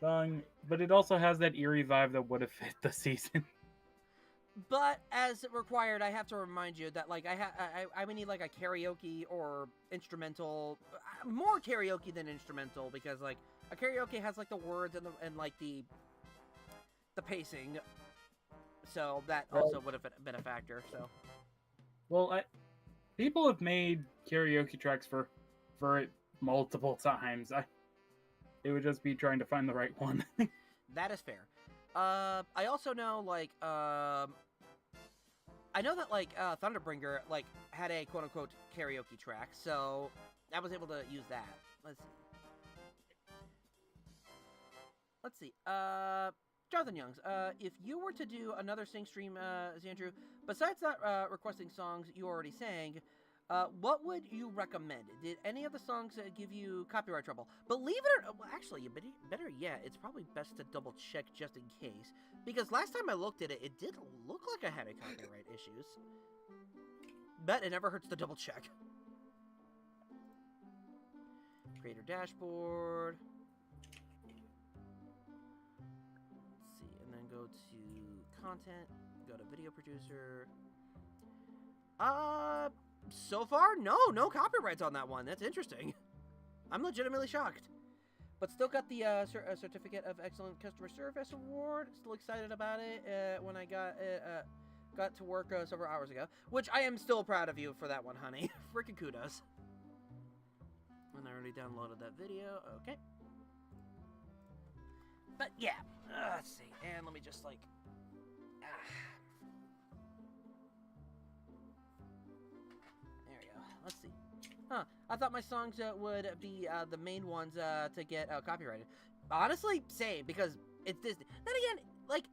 But it also has that eerie vibe that would have fit the season. But as required, I have to remind you that like I would need like a karaoke or instrumental, more karaoke than instrumental, because like a karaoke has like the words and like the pacing, so that also would have been a factor. So, well, people have made karaoke tracks for it multiple times. It would just be trying to find the right one. That is fair. I also know, like, I know that, like, Thunderbringer, like, had a quote-unquote karaoke track, so I was able to use that. Let's see. Jonathan Youngs, if you were to do another Sing stream, Xandrew, besides not requesting songs you already sang, what would you recommend? Did any of the songs give you copyright trouble? Believe it or well, actually, better yet, it's probably best to double check just in case. Because last time I looked at it, it did look like I had a copyright issues. But it never hurts to double check. Creator dashboard. Let's see, and then go to content, go to video producer. So far, no copyrights on that one. That's interesting. I'm legitimately shocked. But still got the Certificate of Excellent Customer Service Award. Still excited about it when I got to work several hours ago. Which I am still proud of you for that one, honey. Freaking kudos. And I already downloaded that video. Okay. But yeah, let's see. And let me just like... Let's see. I thought my songs would be the main ones to get copyrighted. Honestly, same, because it's Disney. Then again, like,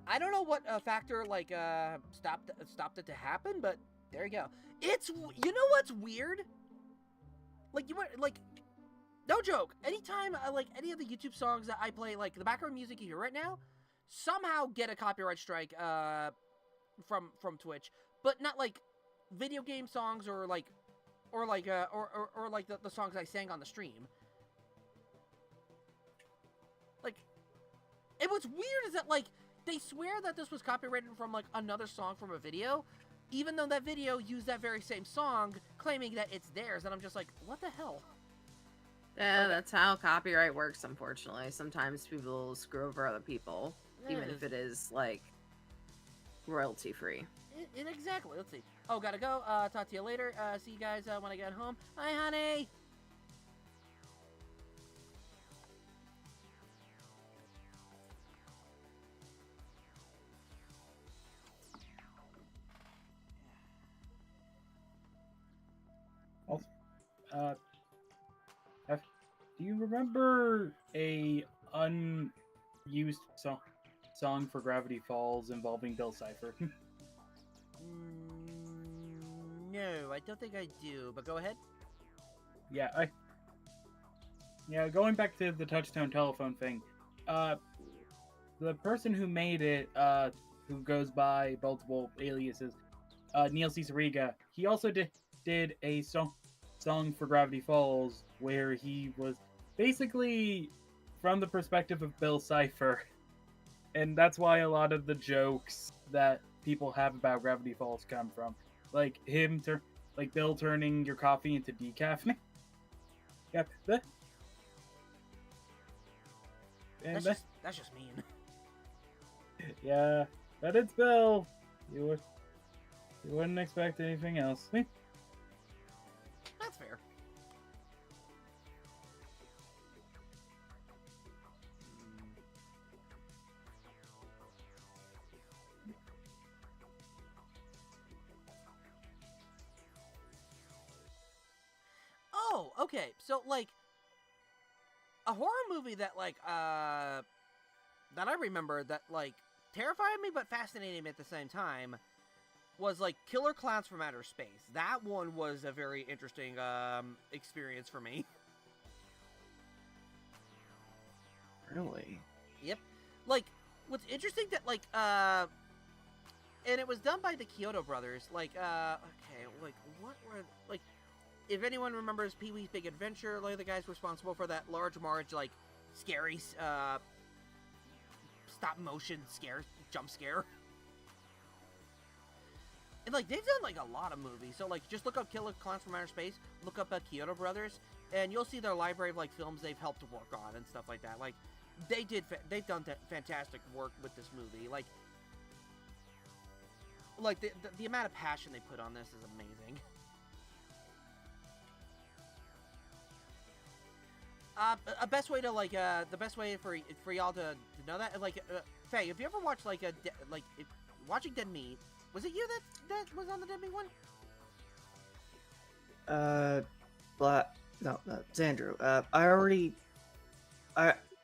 I don't know what factor, like, stopped it to happen, but there you go. You know what's weird? Like, no joke. Anytime, like, any of the YouTube songs that I play, like, the background music you hear right now, somehow get a copyright strike from Twitch, but not, like, video game songs or like the songs I sang on the stream. Like, and what's weird is that like they swear that this was copyrighted from like another song from a video, even though that video used that very same song, claiming that it's theirs, and I'm just like, what the hell? Yeah, that's how copyright works, unfortunately. Sometimes people screw over other people, even if it is like royalty free. Exactly. Let's see. Oh, gotta go. Talk to you later. See you guys when I get home. Hi, honey. Do you remember a unused song for Gravity Falls involving Bill Cipher? No, I don't think I do, but go ahead. Yeah, going back to the Touch-Tone Telephone thing, the person who made it, who goes by multiple aliases, Neil Cicerega, he also did a song for Gravity Falls where he was basically from the perspective of Bill Cipher, and that's why a lot of the jokes that people have about Gravity Falls come from. Like, him like Bill turning your coffee into decaf. Yep. That's just mean. Yeah, but it's Bill. You wouldn't expect anything else. That's fair. Oh, okay. So, like, a horror movie that, like, that I remember that, like, terrified me but fascinated me at the same time was, like, Killer Clowns from Outer Space. That one was a very interesting, experience for me. Really? Yep. Like, what's interesting that, like, and it was done by the 𝐃𝐎𝐑𝐑 brothers, like, okay, like, what were, like, if anyone remembers Pee-wee's Big Adventure, like, the guys responsible for that large Marge, like, scary, stop-motion jump scare. And, like, they've done, like, a lot of movies, so, like, just look up Killer Clowns from Outer Space, look up 𝐃𝐃𝐎𝐑𝐑 brothers, and you'll see their library of, like, films they've helped work on and stuff like that. Like, they've done fantastic work with this movie. Like the amount of passion they put on this is amazing. A best way to like the best way for y'all to know that, like, Faye, have you ever watched like watching Dead Meat? Was it you that was on the Dead Meat one? No, Xandrew.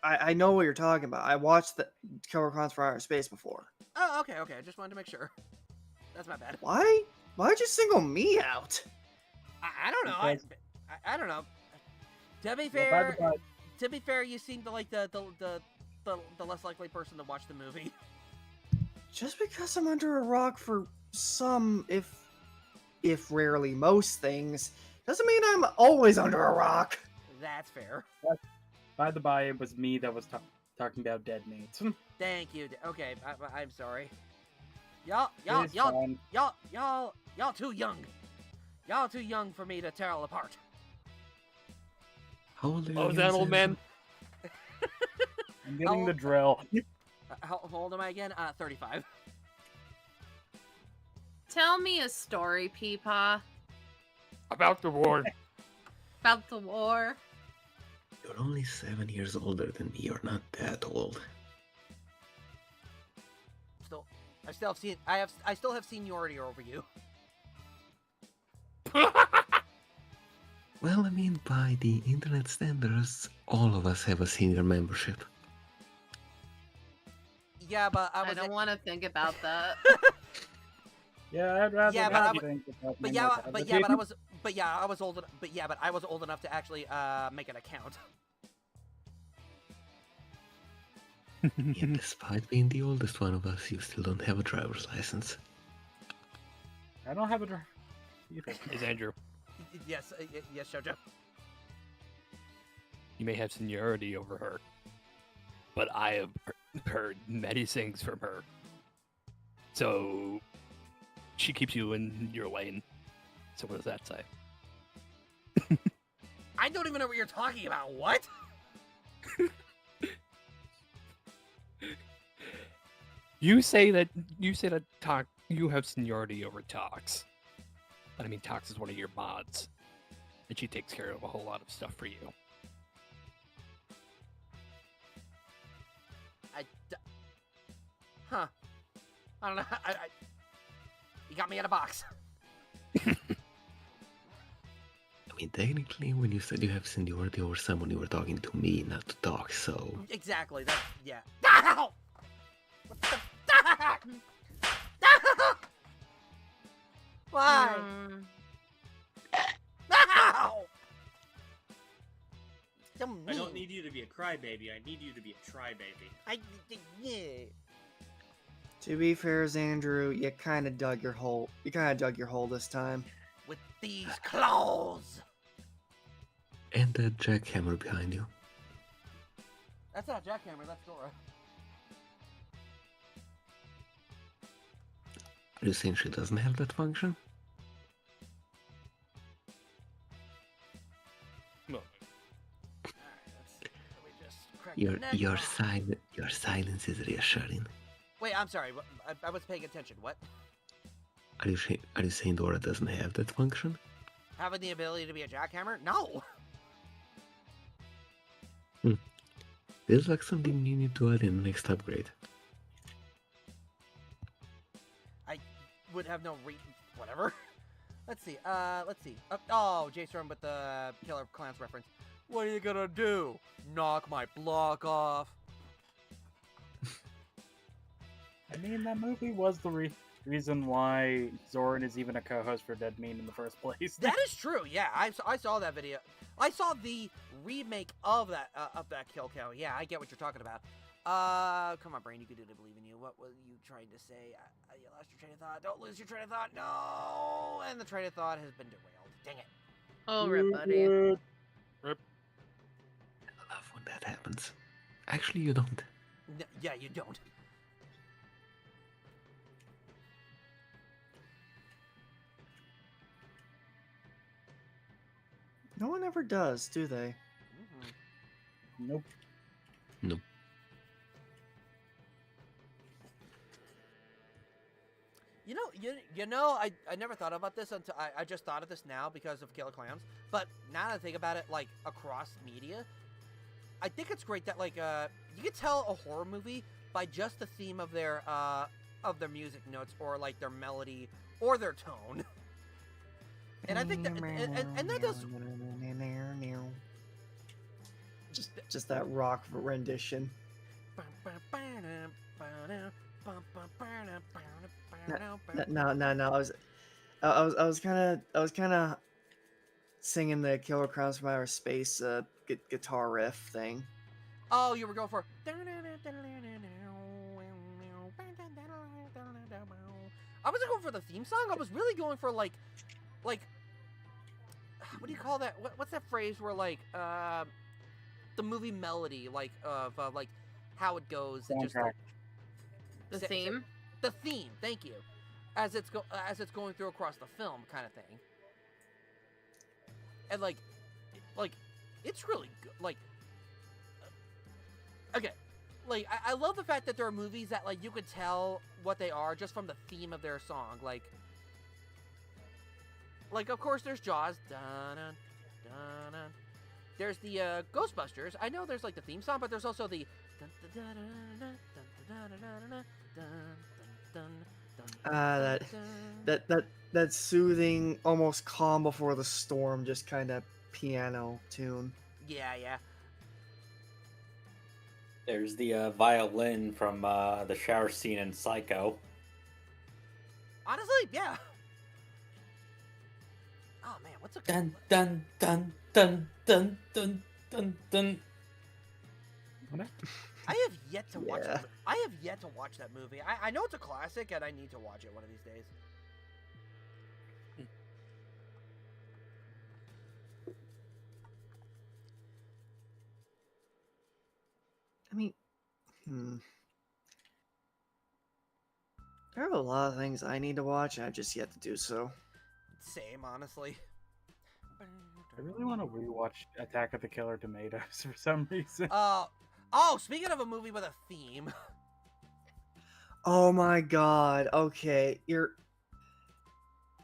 I know what you're talking about. I watched the Killer Clowns from Outer Space before. Oh, okay. I just wanted to make sure. That's my bad. Why'd you single me out? I don't know. I don't know. To be fair, you seem to like the less likely person to watch the movie. Just because I'm under a rock for some, if rarely most things, doesn't mean I'm always under a rock. That's fair. By the by, it was me that was talking about Dead Meat. Thank you. Okay, I'm sorry. Y'all too young. Y'all too young for me to tear apart. How old are you? Oh, that old man. I'm getting the drill. How old am I again? 35. Tell me a story, Peepaw. About the war. About the war. You're only 7 years older than me. You're not that old. I still have seniority over you. Well, I mean, by the internet standards, all of us have a senior membership. Yeah, but I don't want to think about that. Yeah, I'd rather not think about I was old enough to actually make an account. Yet despite being the oldest one of us, you still don't have a driver's license. I don't have a driver. Is Andrew. Yes, yes, Shoujo. You may have seniority over her, but I have heard many things from her. So she keeps you in your lane. So what does that say? I don't even know what you're talking about. What? You say that you have seniority over Tox. But I mean, Tox is one of your mods, and she takes care of a whole lot of stuff for you. Huh. I don't know. You got me in a box. I mean, technically, when you said you have seniority over someone, you were talking to me, not to talk, so... Exactly, that's... yeah. Ow! What the... Why? Ow! So I don't mean. need you to be a crybaby. I need you to be a trybaby. Yeah. To be fair, Xandrew, you kind of dug your hole. You kind of dug your hole this time. With these claws. And that jackhammer behind you. That's not a jackhammer, that's Dora. Are you saying she doesn't have that function? crack your neck. Your silence is reassuring. Wait, I'm sorry. I was paying attention. What? Are you saying Dora doesn't have that function? Having the ability to be a jackhammer? No. Feels like something you need to add in the next upgrade. I would have no whatever. Let's see. Oh, J-Storm with the Killer Clowns reference. What are you gonna do? Knock my block off? I mean, that movie was the reason why Zoran is even a co-host for Dead Mean in the first place. That is true. Yeah, I saw that video. I saw the remake of that 𝐃𝐎𝐋𝐂. Yeah, I get what you're talking about. Come on, brain, you can do it. I believe in you. What were you trying to say? You lost your train of thought. Don't lose your train of thought. No, and the train of thought has been derailed. Dang it. Oh, rip, buddy. Rip. I love when that happens. Actually, you don't. Yeah, you don't. No one ever does, do they? Nope. Nope. You know, I never thought about this until I just thought of this now because of Killer Clowns. But now that I think about it, like across media, I think it's great that like you could tell a horror movie by just the theme of their music notes or like their melody or their tone. And I think that and that does just that rock rendition. No. I was kind of singing the Killer Clowns from Outer Space guitar riff thing. Oh, you were going for. I wasn't going for the theme song. I was really going for like, what do you call that? What's that phrase where like the movie melody, like of like how it goes, and just like, the theme. The theme. Thank you. As it's going through across the film, kind of thing. And like it's really good. Like, okay, like I love the fact that there are movies that like you could tell what they are just from the theme of their song. Like of course there's Jaws. Dun-dun, dun-dun. There's the Ghostbusters. I know there's like the theme song, but there's also the. That soothing, almost calm before the storm, just kind of piano tune. Yeah. There's the violin from the shower scene in Psycho. Honestly, yeah. Oh man, what's a Dun dun dun dun dun dun dun dun. I have yet to watch it. I have yet to watch that movie. I know it's a classic, and I need to watch it one of these days. I mean, there are a lot of things I need to watch, and I've just yet to do so. Same, honestly. I really want to rewatch Attack of the Killer Tomatoes for some reason. Oh, speaking of a movie with a theme. Oh my god, okay,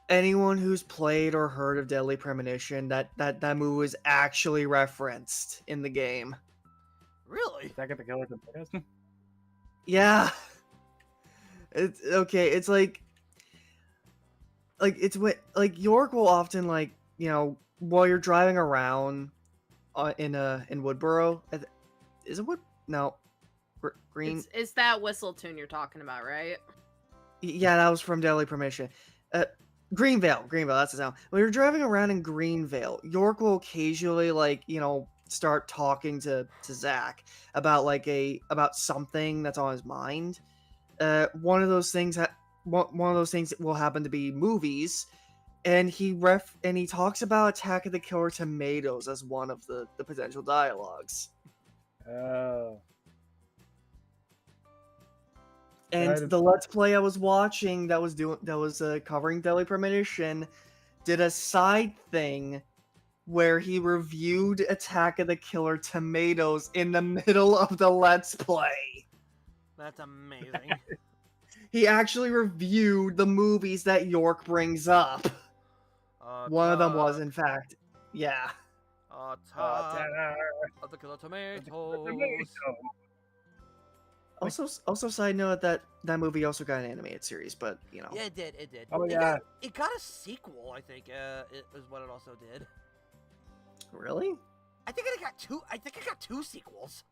anyone who's played or heard of Deadly Premonition, that movie was actually referenced in the game. Really? Attack of the Killer Tomatoes? Yeah. It's okay, it's like it's what like York will often like, you know, while you're driving around in Woodboro, is it Wood? No. Green. It's that whistle tune you're talking about, right? Yeah, that was from Deadly Premonition. Greenvale, that's the sound. When you're driving around in Greenvale, York will occasionally, like, you know, start talking to Zach about about something that's on his mind. One of those things will happen to be movies, and he talks about Attack of the Killer Tomatoes as one of the potential dialogues. Oh. And the Let's Play I was watching that was covering Deadly Premonition did a side thing where he reviewed Attack of the Killer Tomatoes in the middle of the Let's Play. That's amazing. He actually reviewed the movies that York brings up. One of them was, in fact, yeah. Attack of the Killer Tomatoes. Also, side note that movie also got an animated series, but you know. Yeah, it did. It did. Oh, yeah. It got a sequel, I think. It was what it also did. Really? I think it got two. I think it got 2 sequels.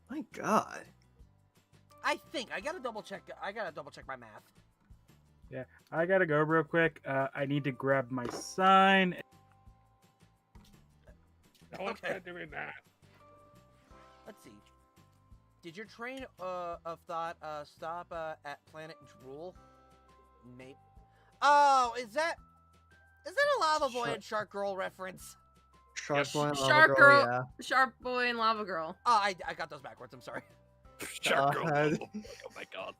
My God. I think I gotta double check. I gotta double check my math. Yeah, I gotta go real quick. I need to grab my sign. Okay. Doing that. Let's see. Did your train of thought stop at Planet Drool? Maybe. Oh, is that a Lava Boy and Shark Girl reference? Shark Boy and Lava Shark Girl, Girl, yeah. Shark Boy and Lava Girl. Oh, I got those backwards. I'm sorry. Shark Girl. Oh my God.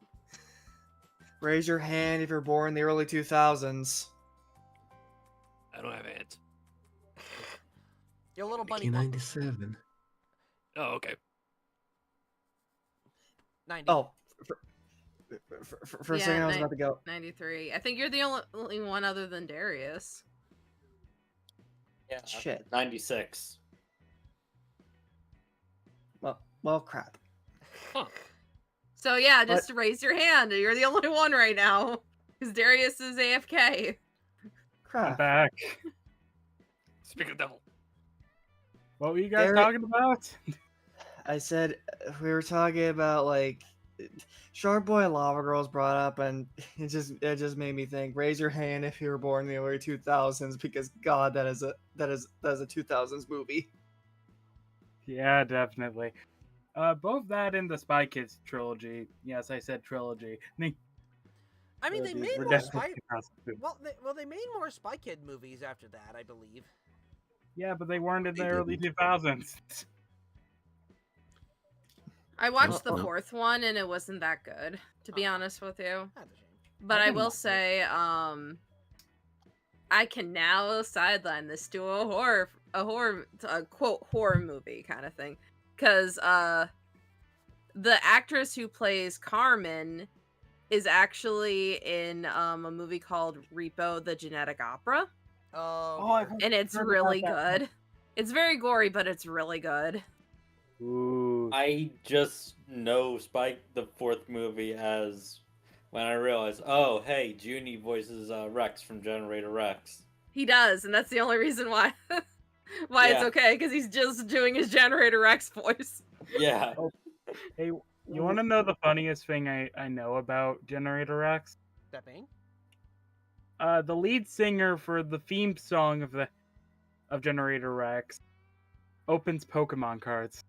Raise your hand if you're born in the early 2000s. I don't have hands. Your little bunny. 1997. Oh, okay. 90. Oh, for a second I was about to go. 93. I think you're the only one other than Darius. Yeah. Shit. 96. Well, crap. Huh. So yeah, just raise your hand. You're the only one right now. Because Darius is AFK. I'm Crap. back. Speak of the devil. What were you guys Eric- talking about? I said we were talking about like Shark Boy and Lava Girls brought up, and it just made me think. Raise your hand if you were born in the early 2000s, because God, that is a 2000s movie. Yeah, definitely. Both that and the Spy Kids trilogy. Yes, I said trilogy. I mean, they made We're more definitely Spy. 2000s. Well, they made more Spy Kid movies after that, I believe. Yeah, but they weren't in the They early didn't. 2000s. I watched the Uh-oh. 4th one and it wasn't that good, to be honest with you. That's a shame. But I I didn't will like it. say, I can now sideline this to a quote horror movie kind of thing, because the actress who plays Carmen is actually in a movie called Repo: The Genetic Opera, Oh, I've dear. and it's heard about really that. good. It's very gory, but it's really good. Ooh. I just know Spike the 4th movie as when I realized, oh, hey, Junie voices Rex from Generator Rex. He does, and that's the only reason why why it's Yeah. okay, because he's just doing his Generator X voice. Yeah. Hey, you want to know the funniest thing I know about Generator X? That being? The lead singer for the theme song of Generator Rex opens Pokemon cards.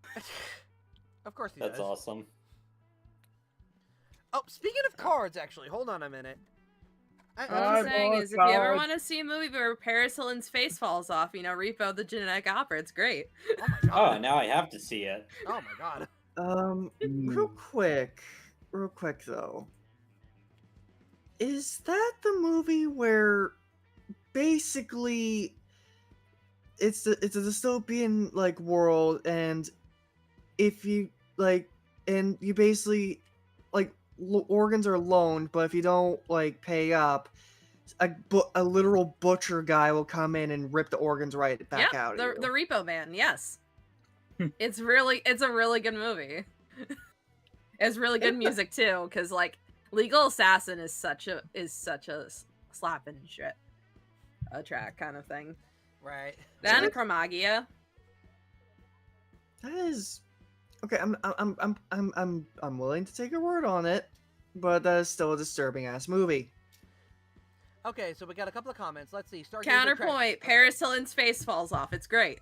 Of course he That's does. awesome. Oh, speaking of cards, actually, hold on a minute. What I I'm saying bought is, if you ever cards. want to see a movie where Paris Hilton's face falls off, Repo: The Genetic Opera, it's great. Oh my Oh, god. now I have to see it. Oh my god. Real quick though. Is that the movie where basically it's a dystopian like world, and if you and you basically organs are loaned, but if you don't pay up, a literal butcher guy will come in and rip the organs right back out of the you. Repo Man, yes. It's a really good movie. It's really good music too, because Legal Assassin is such a slapping shit a track kind of thing. Right. That and Chromagia. That is okay. I'm willing to take your word on it, but that is still a disturbing ass movie. Okay, so we got a couple of comments. Let's see. Stargazer Counterpoint: Paris Hilton's face falls off. It's great.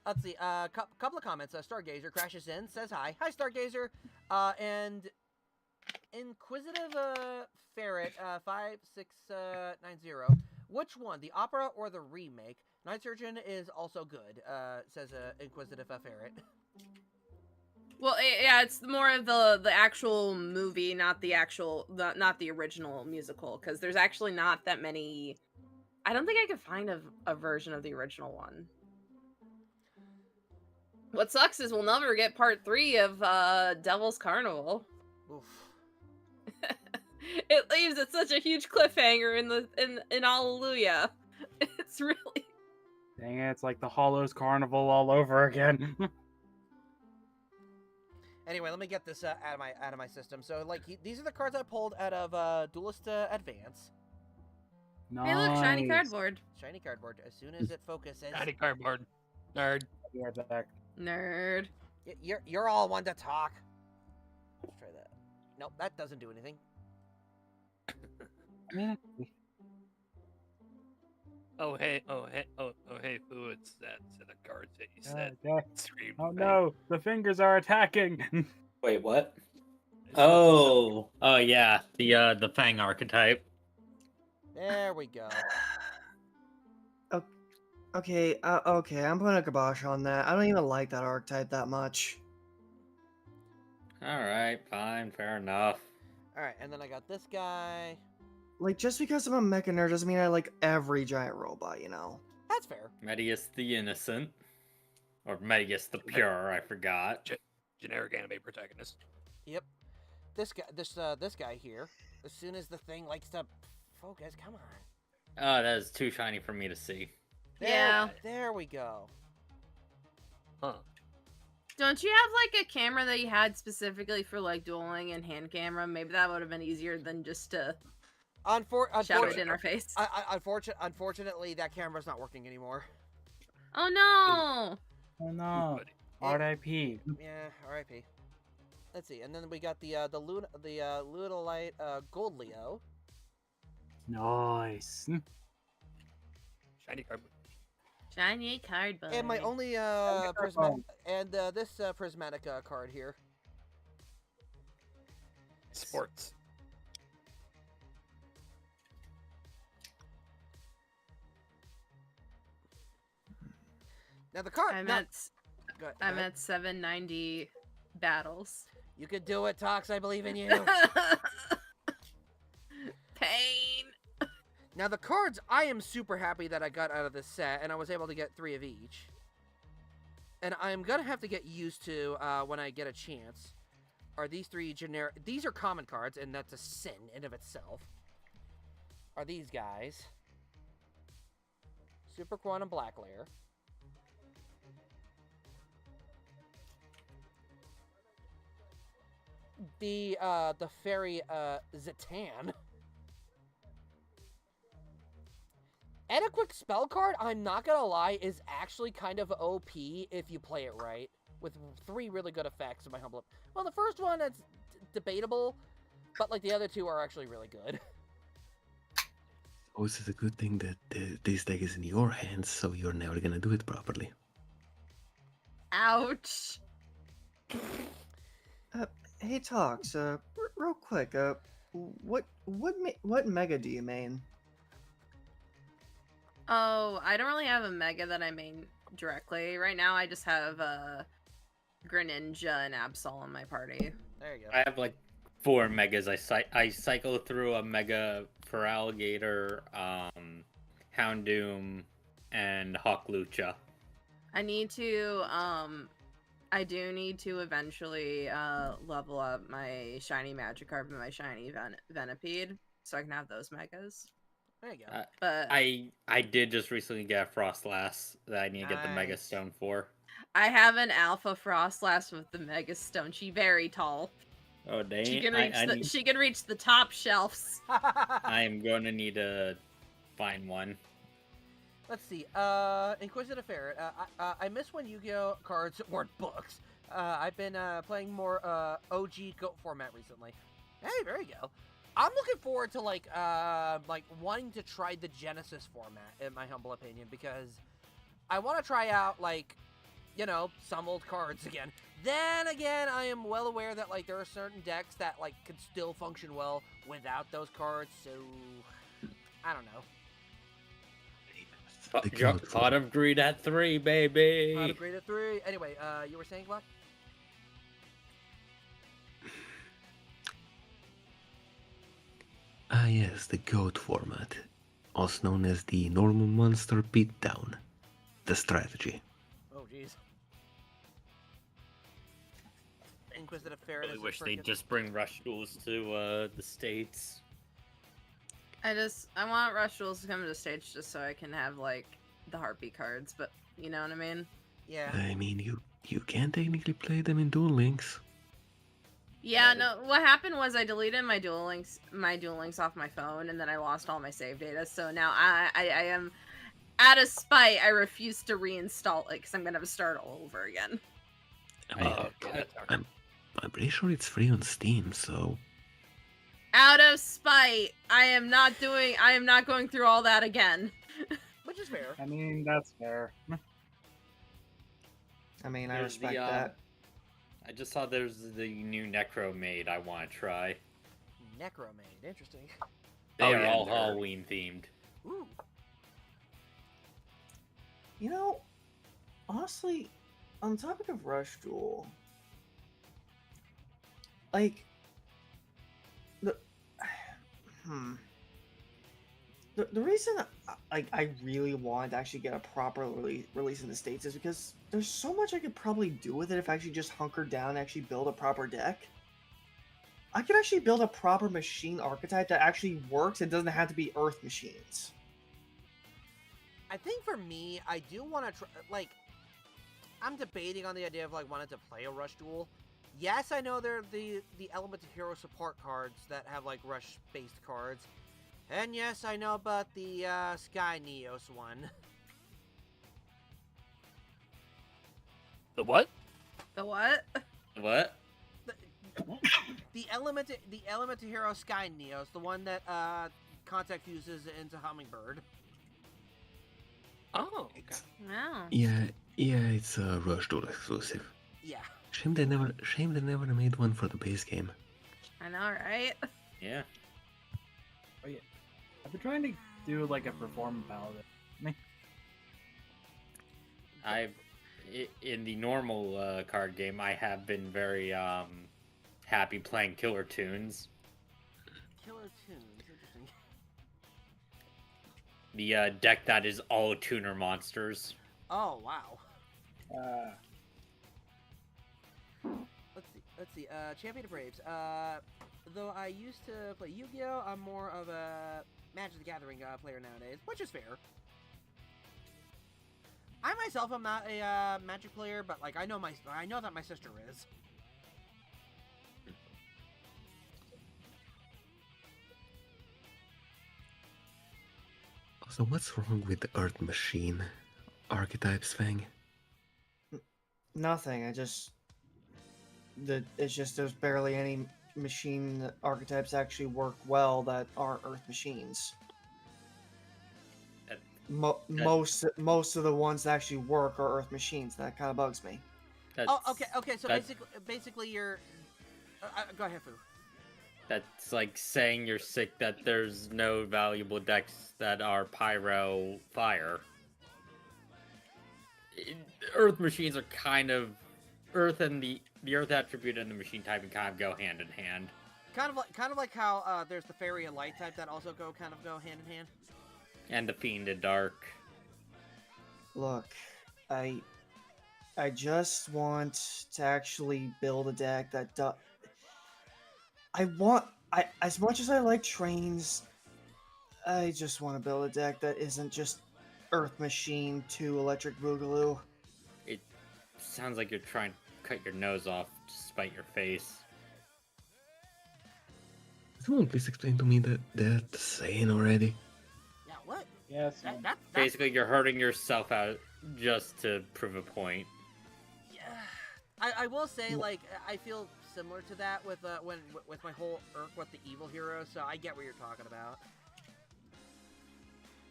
Let's see. Couple of comments. Stargazer crashes in, says hi. Hi, Stargazer. And Inquisitive Ferret 5690. Which one, the opera or the remake? Night Surgeon is also good. Says Inquisitive Ferret. Well, yeah, it's more of the actual movie, not the original musical, because there's actually not that many I don't think I could find a version of the original one. What sucks is we'll never get part 3 of Devil's Carnival. Oof. It leaves it such a huge cliffhanger in Hallelujah. It's really. Dang it, it's like the Hollows Carnival all over again. Anyway, let me get this out of my system. So, like, these are the cards I pulled out of Duelist Advance. Nice. Hey, look, shiny cardboard. Shiny cardboard. As soon as it focuses. Shiny cardboard. Nerd. Be right back. Nerd. You're all one to talk. Let's try that. Nope, that doesn't do anything. Oh hey, Foo, it's that set of cards that you said. Stream. Oh no, the fingers are attacking. Wait, what? Oh yeah, the Fang archetype. There we go. Okay, okay, I'm putting a kibosh on that. I don't even like that archetype that much. All right, fine, fair enough. All right, and then I got this guy. Like, just because I'm a mecha nerd doesn't mean I like every giant robot, you know? That's fair. Medius the Innocent, or Medius the Pure, I forgot. Generic anime protagonist. Yep. This guy here. As soon as the thing likes to focus, come on. Oh, that is too shiny for me to see. There we go. Huh. Don't you have like a camera that you had specifically for like dueling and hand camera? Maybe that would have been easier than just to shout it in our face. Unfortunately, that camera's not working anymore. Oh no! Oh no. R.I.P. Yeah, R.I.P. Let's see, and then we got the Lunalite Gold Leo. Nice. Shiny cardboard. Shiny cardboard. And my only this prismatic card here. Sports. Now the card. I'm at 790 battles. You could do it, Tox. I believe in you. Pain. Now the cards, I am super happy that I got out of this set, and I was able to get 3 of each. And I'm gonna have to get used to when I get a chance. Are these 3 generic? These are common cards, and that's a sin in of itself. Are these guys? Super Quantum Black Layer. The fairy Zatan. And a quick spell card, I'm not gonna lie, is actually kind of OP if you play it right. With 3 really good effects, in my humble. Well, the first one, it's debatable, but like the other 2 are actually really good. Oh, it's a good thing that this deck is in your hands, so you're never gonna do it properly. Ouch. Hey, Tox, real quick, what mega do you main? Oh, I don't really have a mega that I main directly. Right now, I just have Greninja and Absol in my party. There you go. I have like 4 megas. I cycle through a mega for Alligator, Houndoom, and Hawk Lucha. I need to, I do need to eventually level up my shiny Magikarp and my shiny Venipede, so I can have those megas. There you go. But I did just recently get a Frostlass that I need to get the Mega Nice. Stone for. I have an Alpha Frostlass with the Mega Stone. She's very tall. Oh dang! She can reach the top shelves. I am going to need to find one. Let's see. Inquisitive Ferret. I miss when Yu-Gi-Oh cards weren't books. I've been playing more OG GOAT format recently. Hey, there you go. I'm looking forward to like wanting to try the Genesis format, in my humble opinion, because I want to try out like, you know, some old cards again. Then again, I am well aware that like there are certain decks that like could still function well without those cards. So I don't know. Pot of Greed at 3, baby. Pot of Greed at 3. Anyway, you were saying, Black? Ah yes, the GOAT format. also known as the normal monster beatdown, the strategy. Oh, jeez. Inquisitive I Fairness. really wish is they'd frickin- just bring Rush Duels to the States. I want Rush Duels to come to the States just so I can have like the heartbeat cards, but you know what I mean? Yeah. I mean, you can technically play them in Duel Links. Yeah, no, what happened was I deleted my Duel Links off my phone, and then I lost all my save data, so now I am, out of spite, I refuse to reinstall it, because I'm going to have to start all over again. I mean, Okay. I'm pretty sure it's free on Steam, so... Out of spite, I am not going through all that again. Which is fair. I mean, that's fair. I mean, I There's respect the, that. I just saw there's the new Necro Maid I want to try. Necromaid. Interesting. They Oh, are yeah, all they're- Halloween themed. Ooh. You know, honestly, on the topic of Rush Duel, like, the reason I really want to actually get a proper release in the States is because there's so much I could probably do with it if I actually just hunkered down and actually build a proper deck. I could actually build a proper machine archetype that actually works and doesn't have to be Earth machines. I think for me, I do want to try, like, I'm debating on the idea of, like, wanting to play a Rush Duel. Yes, I know there are the Element of Hero support cards that have, like, Rush-based cards. And yes, I know about the Sky Neos one. The what? The what? What? The Element of Hero Sky Neos, the one that Contact fuses into Hummingbird. Oh, okay. Wow. Yeah, it's a Rush Duel exclusive. Yeah. Shame they never made one for the base game. I know, right? Yeah. Oh yeah. I've been trying to do like a performance paladin. In the normal card game, I have been very happy playing Killer Tunes. Killer Tunes, interesting. The deck that is all tuner monsters. Oh, wow. Let's see. Champion of Braves. Though I used to play Yu-Gi-Oh, I'm more of a Magic the Gathering player nowadays, which is fair. I myself am not a Magic player, but like I know that my sister is. So what's wrong with the Earth Machine archetypes, Fang? Nothing. It's just there's barely any machine archetypes actually work well that aren't Earth machines. Most of the ones that actually work are Earth machines. That kind of bugs me. Oh, okay. So basically, you're. Go ahead, Fu. That's like saying you're sick that there's no valuable decks that are Pyro Fire. Earth machines are kind of Earth, and the Earth attribute and the machine typing kind of go hand in hand. Kind of like how there's the Fairy and Light type that also go hand in hand. And the Fiend in Dark. Look, I just want to actually build a deck that as much as I like trains, I just want to build a deck that isn't just Earth Machine to Electric Boogaloo. It sounds like you're trying to cut your nose off to spite your face. Someone please explain to me that saying already. Yeah, what? Yes. That's Basically, you're hurting yourself out just to prove a point. Yeah. I will say, like, I feel similar to that with with my whole Urk with the evil hero, so I get what you're talking about.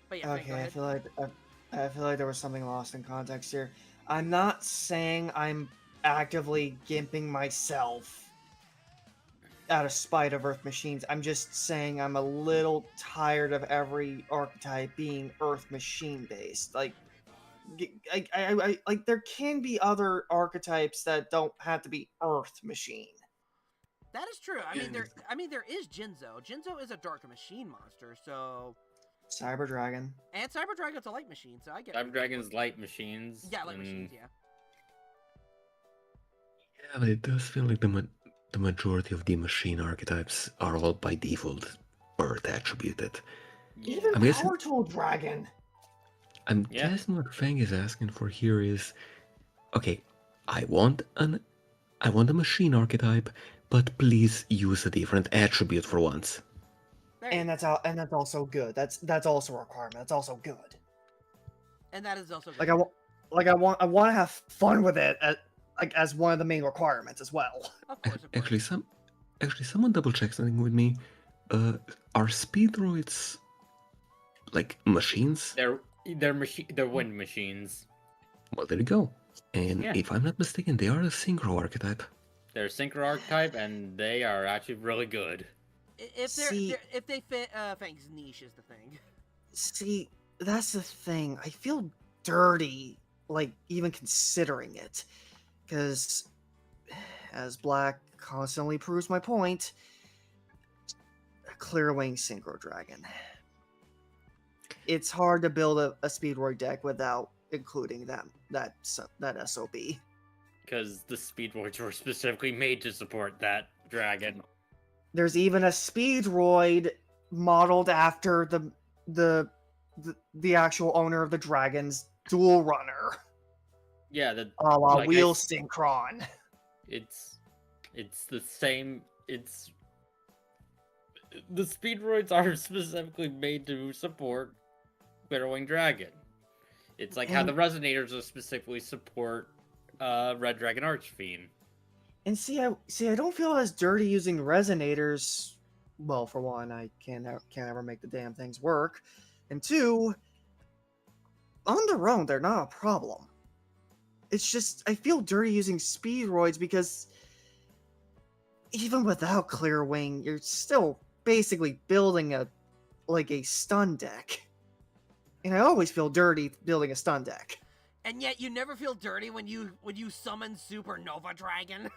But yeah, Okay, I feel like there was something lost in context here. I'm not saying I'm actively gimping myself out of spite of Earth machines. I'm just saying I'm a little tired of every archetype being Earth machine based. Like, I like there can be other archetypes that don't have to be Earth machine. That is true. I mean, there is Jinzo. Jinzo is a dark machine monster, so Cyber Dragon. And Cyber Dragon's a light machine, so I get Cyber Dragon's light machines. Yeah, light and machines, yeah. Yeah, but it does feel like the majority of the machine archetypes are all by default bird attributed. Even I'm guessing- Power Tool Dragon. I'm Yeah. guessing what Fang is asking for here is, okay, I want a machine archetype, but please use a different attribute for once. There you And that's also good. That's also a requirement. That's also good. And that is also good. Like I want to have fun with it as one of the main requirements as well. Of course, of course. Actually, someone double check something with me. Are speed droids like machines? They're wind machines. Well, there you go. And Yeah. if I'm not mistaken, they are a synchro archetype. They're synchro archetype, and they are actually really good. If if they fit Fang's niche is the thing. See, that's the thing. I feel dirty, like even considering it, because as Black constantly proves my point, Clear Wing Synchro Dragon. It's hard to build a Speedroid deck without including that SOB. Because the Speedroids were specifically made to support that dragon. There's even a Speedroid modeled after the actual owner of the Dragon's dual runner. Yeah, the A la like I Wheel s- Synchron. It's the same. The Speedroids are specifically made to support Wing Dragon. It's like how the Resonators are specifically support Red Dragon Archfiend. And see, I don't feel as dirty using resonators. Well, for one, I can't ever make the damn things work, and two, on their own, they're not a problem. It's just I feel dirty using Speedroids because even without Clear Wing, you're still basically building a stun deck, and I always feel dirty building a stun deck. And yet you never feel dirty when you summon Supernova Dragon.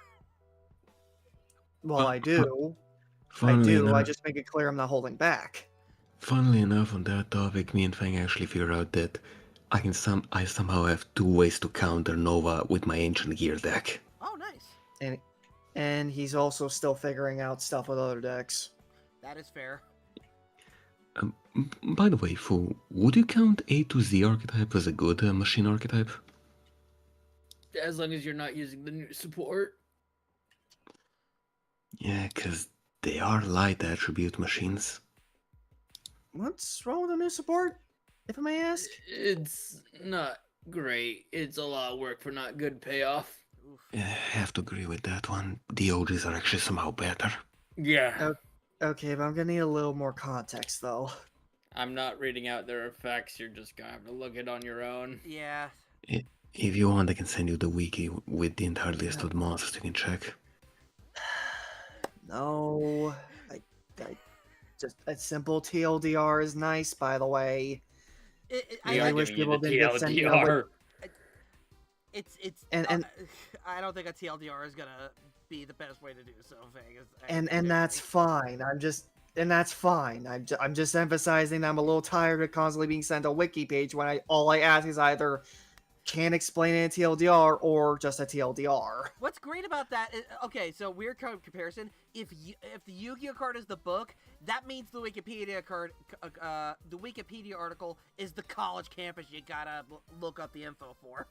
Well, I do. Funnily enough, I just make it clear I'm not holding back. Funnily enough, on that topic, me and Fang actually figured out that I somehow have two ways to counter Nova with my Ancient Gear deck. Oh, nice. And he's also still figuring out stuff with other decks. That is fair. By the way, Fu, would you count A to Z archetype as a good machine archetype? As long as you're not using the new support. Yeah, because they are light attribute machines. What's wrong with the new support, if I may ask? It's not great. It's a lot of work for not good payoff. Oof. I have to agree with that one. The OGs are actually somehow better. Yeah. Okay, but I'm gonna need a little more context, though. I'm not reading out their effects. You're just gonna have to look it on your own. Yeah. If you want, I can send you the wiki with the entire list of the monsters you can check. No, I just a simple TLDR is nice, by the way. I I wish people didn't get sent over. It's And- I don't think a TLDR is gonna be the best way to do so. Fang. And that's fine. That's fine. I'm just emphasizing that I'm a little tired of constantly being sent a wiki page when all I ask is either can't explain it in TLDR or just a TLDR. What's great about that is, okay, so weird comparison. If the Yu-Gi-Oh card is the book, that means the Wikipedia card, the Wikipedia article is the college campus you gotta look up the info for.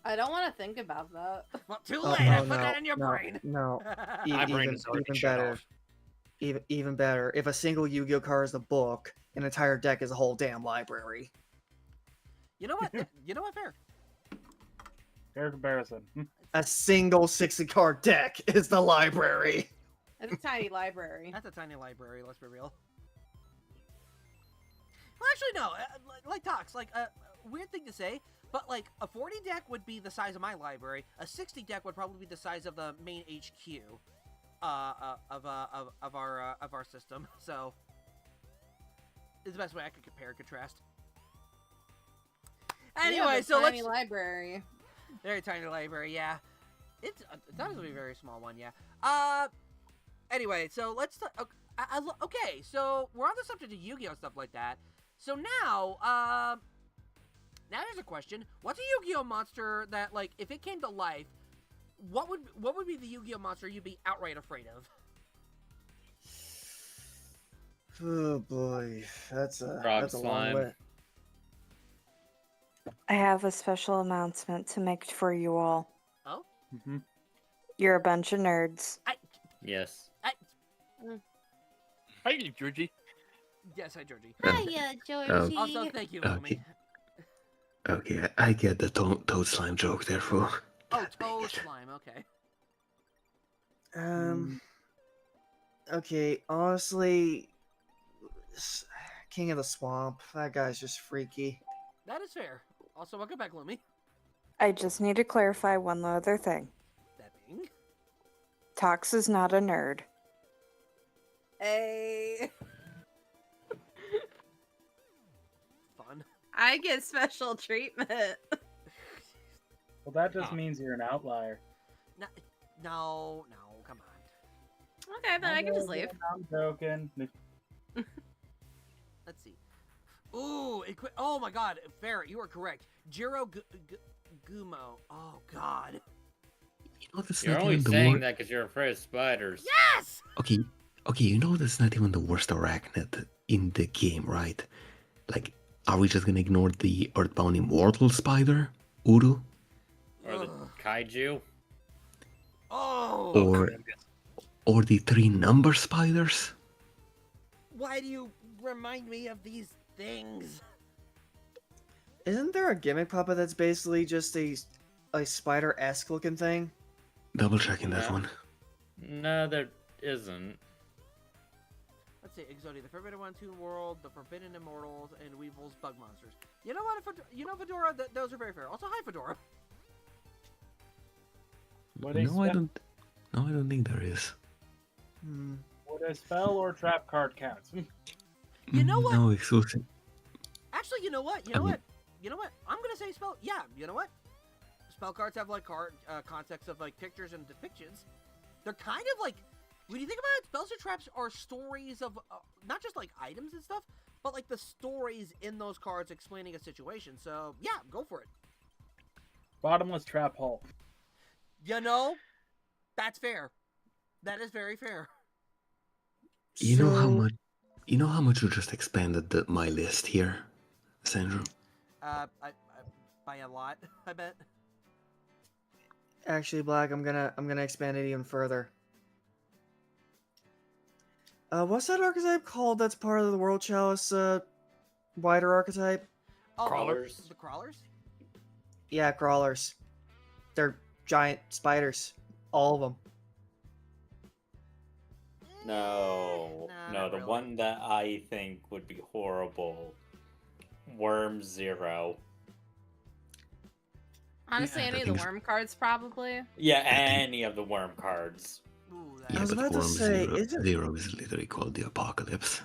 I don't want to think about that. Well, too Oh, late. I put that in your brain. No, My brain is already shut better. off. Even better. If a single Yu-Gi-Oh card is the book, an entire deck is a whole damn library. You know what? You know what? Fair. Fair comparison. A single 60-card deck is the library. It's a tiny library. That's a tiny library. Let's be real. Well, actually, no. Like talks, like weird thing to say, but like a 40 deck would be the size of my library. A 60 deck would probably be the size of the main HQ, of our system. So, it's the best way I could compare and contrast. Anyway, so tiny let's library. very tiny library. Yeah, it's honestly a very small one. Yeah. Anyway, so let's. Okay, so we're on the subject of Yu-Gi-Oh stuff like that. So now here's a question: what's a Yu-Gi-Oh monster that, like, if it came to life, what would be the Yu-Gi-Oh monster you'd be outright afraid of? Oh boy, that's a Frog long slime. way. I have a special announcement to make for you all. Oh, Mm-hmm. You're a bunch of nerds. Yes. Hi, Georgie. yes, hi, Georgie. Hiya, Georgie. Also, thank you, Lumi. Okay, I get the toad slime joke there, fool. Oh, toe slime. Okay. Okay, honestly, King of the Swamp. That guy's just freaky. That is fair. Also, welcome back, Lumi. I just need to clarify one other thing. That being. Tox is not a nerd. Hey. Fun. I get special treatment. Well, that just means you're an outlier. No, come on. Okay, then I can just leave. I'm joking. Let's see. Ooh, oh my god, Farrah, you are correct. Jiro Gumo. Oh god. You know, that's You're not only even the saying worst. that because you're afraid of spiders. Yes! Okay, you know that's not even the worst arachnid in the game, right? Like, are we just gonna ignore the Earthbound Immortal spider, Uru? Or the kaiju. Oh! Or the 3-number spiders? Why do you remind me of these things? Isn't there a gimmick puppet that's basically just a spider-esque looking thing? Double checking that No. one. No, there isn't. Let's see, Exodia, the Forbidden One, Toon World, the Forbidden Immortals, and Weevil's Bug Monsters. You know what, Fedora, those are very fair. Also, hi, Fedora. Would a No, I don't think there is. Would a spell or trap card count? You know what? No, exclusive. Actually, you know what? I mean- I'm gonna say spell. Yeah, you know what? Spell cards have like context of like pictures and depictions. They're kind of like, when you think about it, spells or traps are stories of not just like items and stuff, but like the stories in those cards explaining a situation. So yeah, go for it. Bottomless trap hole. You know, that's fair. That is very fair. You know how much? You know how much you just expanded my list here, Xandrew? By a lot, I bet. Actually, Black, I'm gonna expand it even further. What's that archetype called? That's part of the World Chalice wider archetype. Oh, Crawlers? The crawlers. Yeah, crawlers. They're giant spiders, all of them. No, Nah, no, not the really. one that I think would be horrible. Worm Zero. Honestly, Yeah, any that of the thing's- worm cards, probably. Yeah, any of the worm cards. Ooh, I was but about to Worm say, Zero, isn't- Zero is literally called the Apocalypse.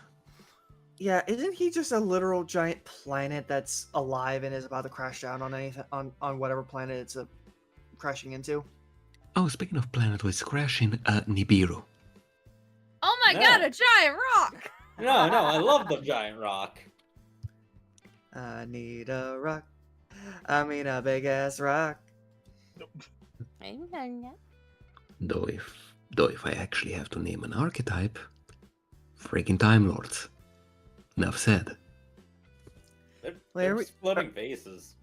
Yeah, isn't he just a literal giant planet that's alive and is about to crash down on anything on whatever planet it's crashing into? Oh, speaking of planetoids crashing, Nibiru. Oh my No. god, a giant rock! No, I love the giant rock. I need a rock. I mean a big ass rock. Though if I actually have to name an archetype, freaking Time Lords. Enough said. They're, Wait, they're are we- splitting faces.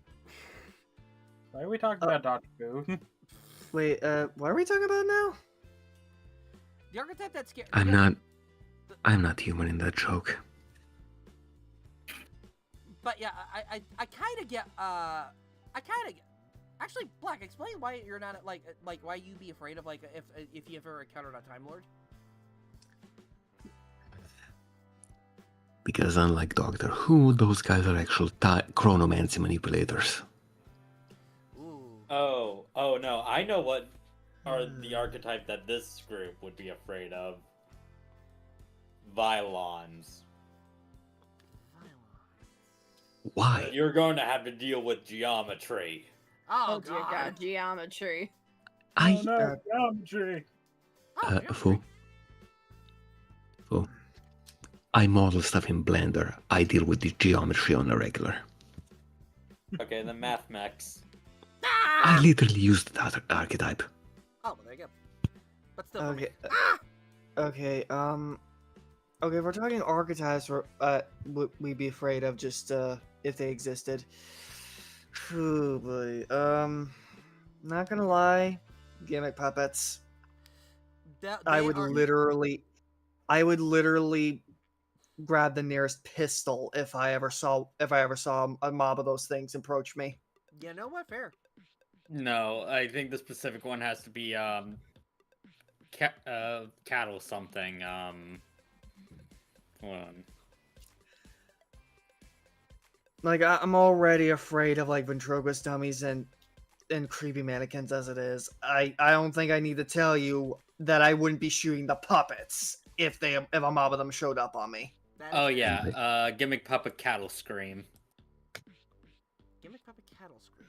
Why are we talking about Doctor Who? Wait, what are we talking about now? The archetype that's scared. I'm not human in that joke. But yeah, I kind of get. Actually, Black, explain why you're not like why you be afraid of like if you ever encountered a Time Lord. Because unlike Doctor Who, those guys are actual chronomancy manipulators. Ooh. Oh no, I know what are the archetype that this group would be afraid of. Vylons. Why? You're going to have to deal with geometry. Oh, dear god, geometry. Oh no, geometry. Oh, Fool. I model stuff in Blender. I deal with the geometry on a regular. Okay, the math mechs. I literally used that archetype. Oh, well, there you go. But still, for me. Okay. Okay. Okay. If we're talking archetypes, would we be afraid of just if they existed? Oh boy. Not gonna lie, gimmick puppets. I would literally grab the nearest pistol if I ever saw a mob of those things approach me. You know what? Fair. No, I think the specific one has to be cattle something. Hold on. Like I'm already afraid of like ventriloquist dummies and creepy mannequins as it is. I don't think I need to tell you that I wouldn't be shooting the puppets if a mob of them showed up on me. Oh yeah, gimmick puppet cattle scream. Gimmick puppet cattle scream.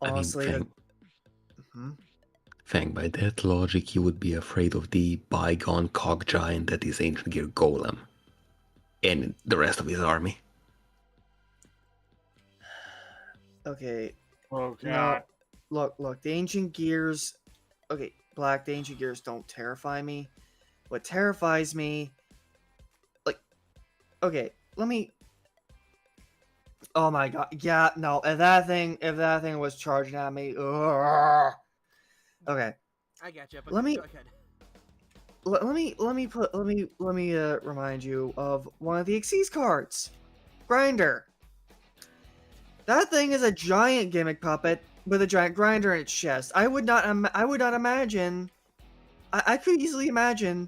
Honestly, Fang, by that logic, you would be afraid of the bygone cog giant that is Ancient Gear Golem, and the rest of his army. Okay. Oh God. No, look, the Ancient Gears. Okay, Black, the Ancient Gears don't terrify me. What terrifies me, like, okay, let me. Oh my God! Yeah, no. If that thing was charging at me, ugh. Okay. I got you. But Let me- go ahead. Let me remind you of one of the Xyz cards, Grinder. That thing is a giant gimmick puppet with a giant grinder in its chest. I would not imagine. I could easily imagine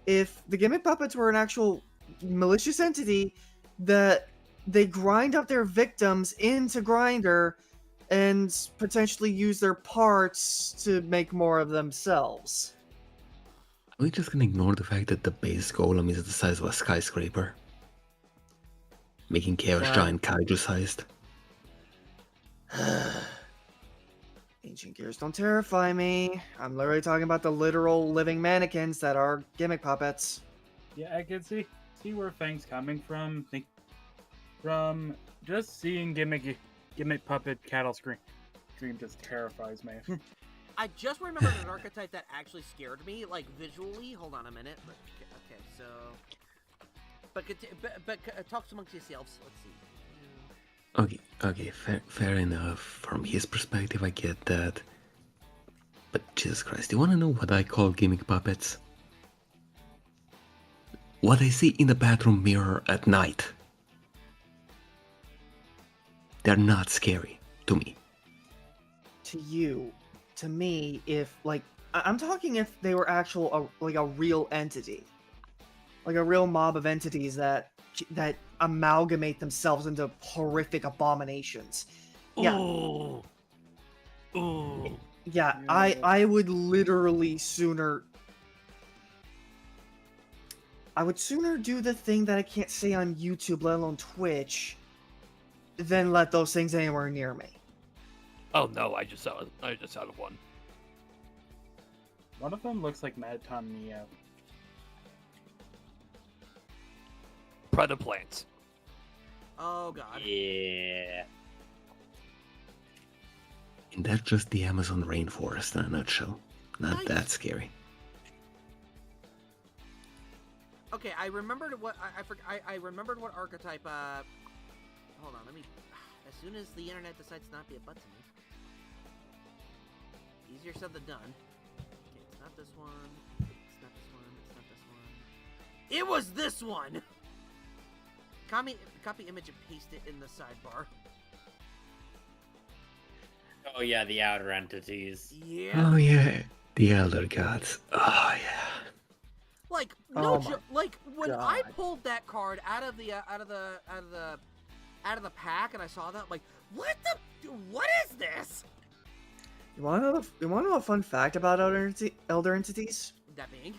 if the gimmick puppets were an actual malicious entity that they grind up their victims into Grinder and potentially use their parts to make more of themselves. Are we just gonna ignore the fact that the base golem is the size of a skyscraper? Making Chaos Wow. Giant kaiju sized? Ancient Gears don't terrify me. I'm literally talking about the literal living mannequins that are gimmick puppets. Yeah, I can see where Fang's coming from. From just seeing gimmick puppet cattle scream just terrifies me. I just remembered an archetype that actually scared me, like visually. Hold on a minute. Okay, so, but talk amongst yourselves. Let's see. Okay, fair enough. From his perspective, I get that. But Jesus Christ, you wanna know what I call gimmick puppets? What I see in the bathroom mirror at night. They're not scary to me. To you, to me, if like I'm talking if they were like a real entity, like a real mob of entities that amalgamate themselves into horrific abominations. Yeah. Ooh. Yeah, I would literally sooner. I would sooner do the thing that I can't say on YouTube, let alone Twitch, than let those things anywhere near me. Oh no, I just saw one. One of them looks like Madton Neo. Predator plants. Oh God. Yeah. And that's just the Amazon rainforest in a nutshell. Not that scary. Okay, I remembered what I remembered what archetype. Hold on, let me. As soon as the internet decides to not be a butt to me. Easier said than done. Okay, it's not this one. It's not this one. It's not this one. It was this one. Copy image and paste it in the sidebar. Oh yeah, the outer entities. Yeah. Oh yeah, the Elder Gods. Oh yeah. Like no Oh my joke. Like when I God. pulled that card out of the pack and I saw that, I'm like, what is this? You want to know a fun fact about elder entities? That being.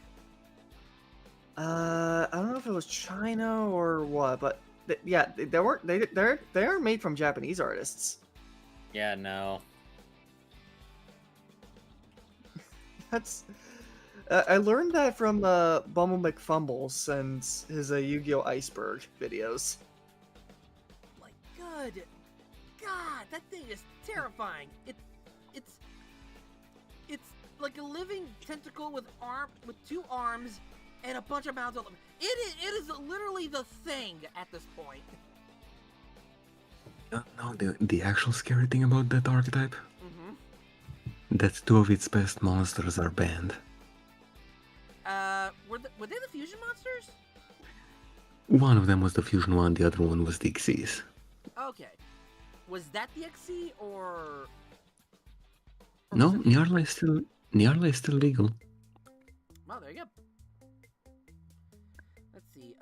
I don't know if it was China or what, but they are made from Japanese artists. Yeah, no. That's I learned that from Bumble McFumbles and his Yu-Gi-Oh! Iceberg videos. Like, good God, that thing is terrifying. It's like a living tentacle with two arms and a bunch of mouths. It is literally the thing at this point. No, the actual scary thing about that archetype, that 2 of its best monsters are banned. Were they the fusion monsters? One of them was the fusion one, the other one was the Xyz. Okay. Was that the XC or No, was it- Nyarla is still legal. Oh, there you go. Let's see.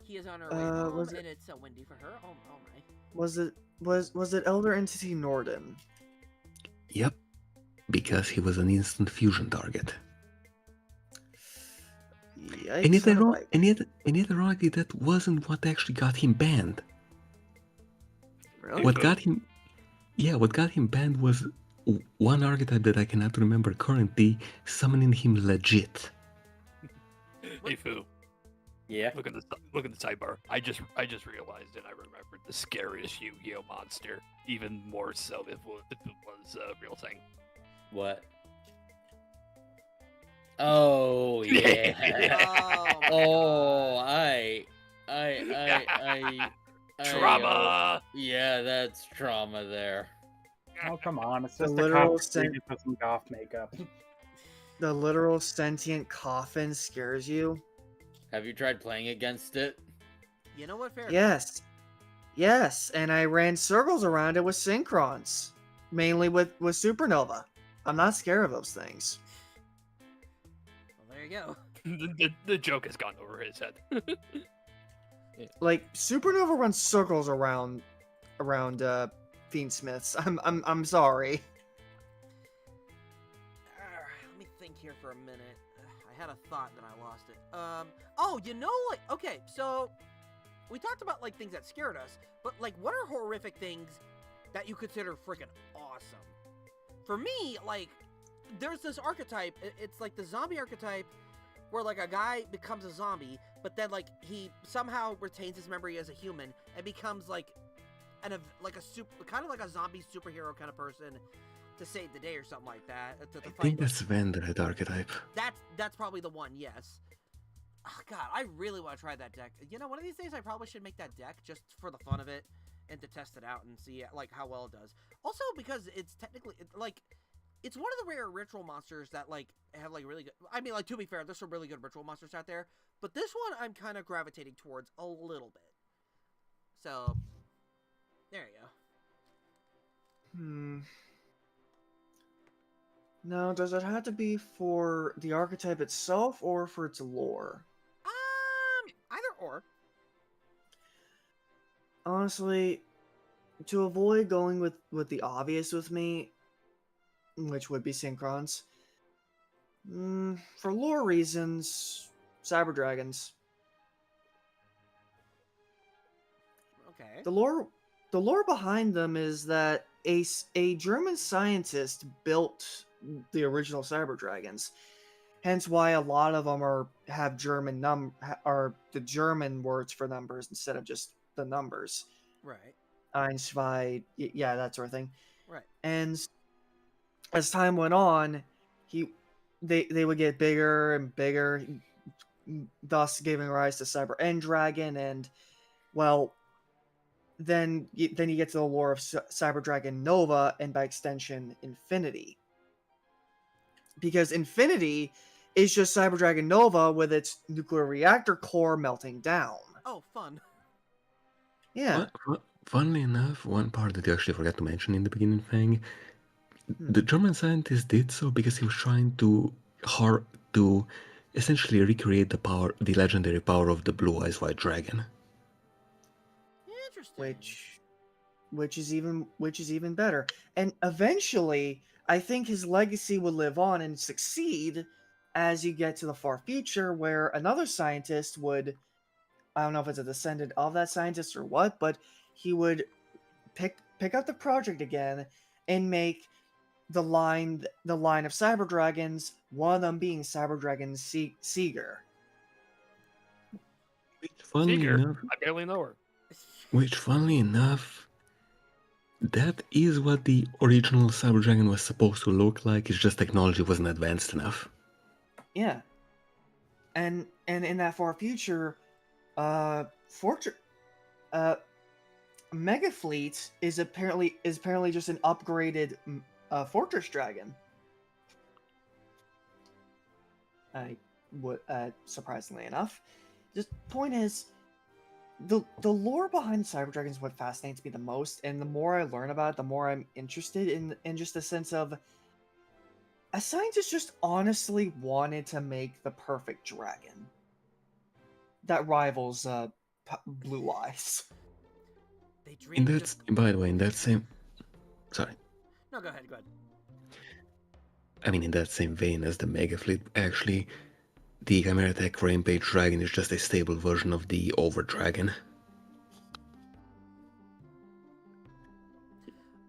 He is on her way home, and it's so windy for her. Oh my. Was it Elder Entity Norden? Yep, because he was an instant fusion target. Yikes, And yet, on a bike. ironically, that wasn't what actually got him banned. Really? What got him banned was one archetype that I cannot remember currently, summoning him legit. Hey, Fu. Yeah. Look at the sidebar. I just realized it. I remembered the scariest Yu-Gi-Oh monster, even more so if it was a real thing. What? Oh yeah. Oh, I Trauma. Yeah, that's trauma there. Oh, come on. It's The just a literal coffin sen- with some goth makeup. The literal sentient coffin scares you? Have you tried playing against it? You know what? Fair. Yes. Yes, and I ran circles around it with Synchrons. Mainly with Supernova. I'm not scared of those things. Well, there you go. The joke has gone over his head. Like, Supernova runs circles around Fiendsmiths. I'm sorry. Let me think here for a minute. I had a thought, then I lost it. Oh, you know, like, okay, so we talked about like things that scared us, but like, what are horrific things that you consider freaking awesome? For me, like, there's this archetype. It's like the zombie archetype, where like a guy becomes a zombie, but then like he somehow retains his memory as a human and becomes like kind of like a zombie superhero kind of person to save the day or something like that. I think that's Vendred archetype. That's probably the one. Yes. Oh, God, I really want to try that deck. You know, one of these days I probably should make that deck just for the fun of it and to test it out and see like how well it does. Also because it's technically like it's one of the rare ritual monsters that like have like really good. I mean, like, to be fair, there's some really good ritual monsters out there, but this one I'm kind of gravitating towards a little bit. So there you go. Now, does it have to be for the archetype itself or for its lore? Either or. Honestly, to avoid going with the obvious with me, which would be Synchrons, for lore reasons, Cyber Dragons. Okay. The lore behind them is that a German scientist built the original Cyber Dragons. Hence why a lot of them have are the German words for numbers instead of just the numbers. Right. Einzwei, yeah, that sort of thing. Right. And as time went on, they would get bigger and bigger, thus giving rise to Cyber End Dragon, and well, then you get to the lore of Cyber Dragon Nova, and by extension, Infinity. Because Infinity is just Cyber Dragon Nova with its nuclear reactor core melting down. Oh, fun. Yeah. Funnily enough, one part that you actually forgot to mention in the beginning, Fang, the German scientist did so because he was trying to essentially recreate the legendary power of the Blue Eyes White Dragon. Interesting. Which is even better. And eventually, I think his legacy would live on and succeed as you get to the far future, where another scientist would, I don't know if it's a descendant of that scientist or what, but he would pick up the project again and make the line of cyber dragons, one of them being Cyber Dragon Seeger. Funnily Seeger, enough, I barely know her. that is what the original Cyber Dragon was supposed to look like. It's just technology wasn't advanced enough. Yeah. And in that far future, Mega Fleet is apparently just an upgraded Fortress Dragon. Surprisingly enough, just point is, the lore behind Cyber Dragon is what fascinates me the most, and the more I learn about it, the more I'm interested in just the sense of a scientist just honestly wanted to make the perfect dragon that rivals Blue Eyes. They dreamed By the way, in that same... Sorry. No, go ahead. I mean, in that same vein as the Mega Fleet, actually, the Chimera Tech Rampage Dragon is just a stable version of the Over Dragon.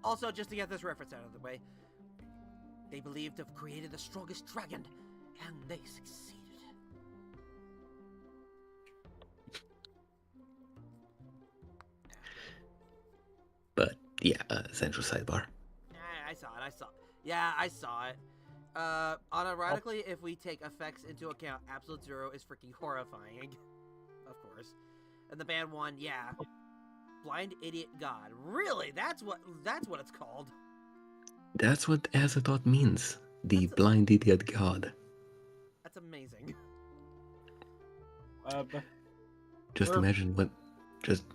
Also, just to get this reference out of the way, they believed to have created the strongest dragon, and they succeeded. But, yeah, central sidebar. I saw it. Yeah, I saw it. Unironically, if we take effects into account, Absolute Zero is freaking horrifying. Of course. And the band one, yeah. Blind Idiot God. Really? That's what it's called. That's what Azathoth means. The Blind Idiot God. That's amazing. Just imagine what...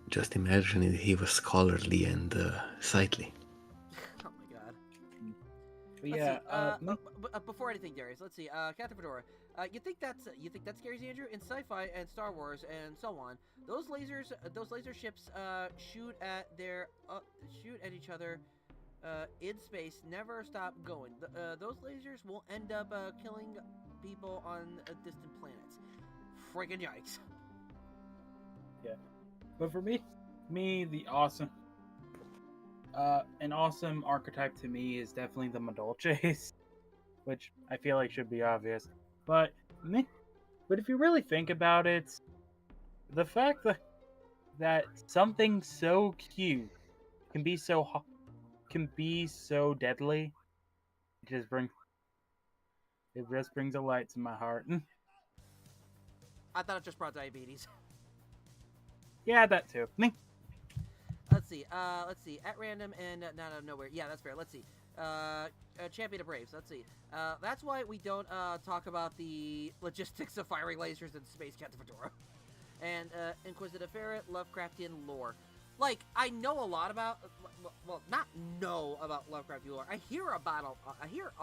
Just imagine if he was scholarly and sightly. Oh my god. But Let's see, before anything, Darius, let's see. Captain Fedora, you think that scares you, Andrew? In sci-fi and Star Wars and so on, those laser ships shoot at each other in space, never stop going. Those lasers will end up killing people on distant planets. Friggin' yikes. Yeah. But for me, the awesome, an awesome archetype to me is definitely the Madolches, which I feel like should be obvious. But if you really think about it, the fact that something so cute can be so deadly, it just brings a light to my heart. I thought it just brought diabetes. Yeah, that too. Let's see. At random and not out of nowhere. Yeah, that's fair. Let's see. Champion of Braves. Let's see. That's why we don't talk about the logistics of firing lasers in space, Captain Fedora. And Inquisitive Ferret, Lovecraftian lore. Like, I know a lot about. Well, not know about Lovecraftian lore. I hear a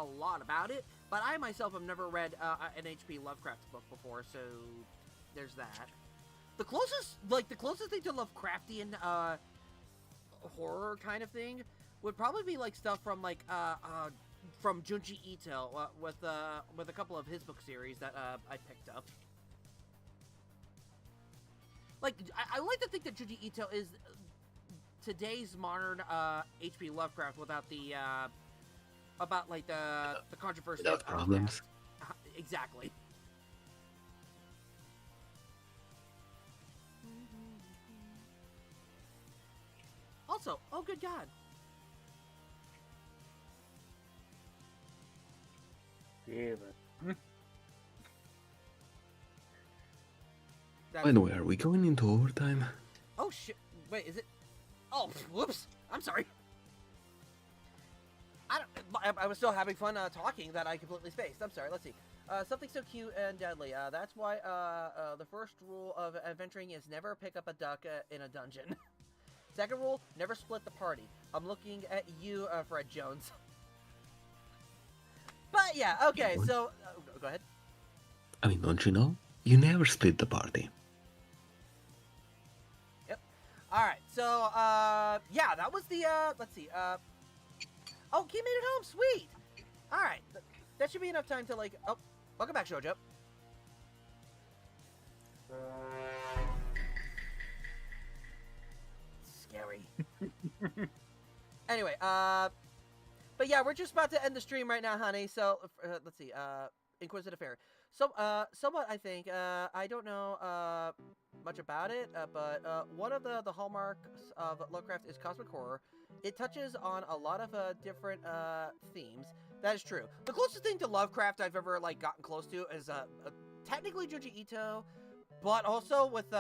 lot about it, but I myself have never read an H.P. Lovecraft book before, so there's that. The closest thing to Lovecraftian horror kind of thing would probably be like stuff from from Junji Ito with a couple of his book series that I picked up. Like, I like to think that Junji Ito is today's modern H.P. Lovecraft without the about like the controversy without problems. Exactly. Also, oh good God. Yeah, but... By the way, are we going into overtime? Oh shit! Wait, is it? Oh, whoops! I'm sorry. I was still having fun talking that I completely spaced. I'm sorry. Let's see. Something so cute and deadly. That's why the first rule of adventuring is never pick up a duck in a dungeon. Second rule, never split the party. I'm looking at you, Fred Jones. But yeah, okay, so... go ahead. I mean, don't you know? You never split the party. Yep. Alright, so, yeah, that was the, let's see, oh, Key made it home, sweet! Alright, that should be enough time to, like, oh, welcome back, Shoujo. Scary. Anyway, But yeah, we're just about to end the stream right now, honey. So let's see. Inquisitive Fair. So somewhat I think. I don't know much about it, but one of the hallmarks of Lovecraft is cosmic horror. It touches on a lot of different themes. That is true. The closest thing to Lovecraft I've ever like gotten close to is technically Junji Ito, but also with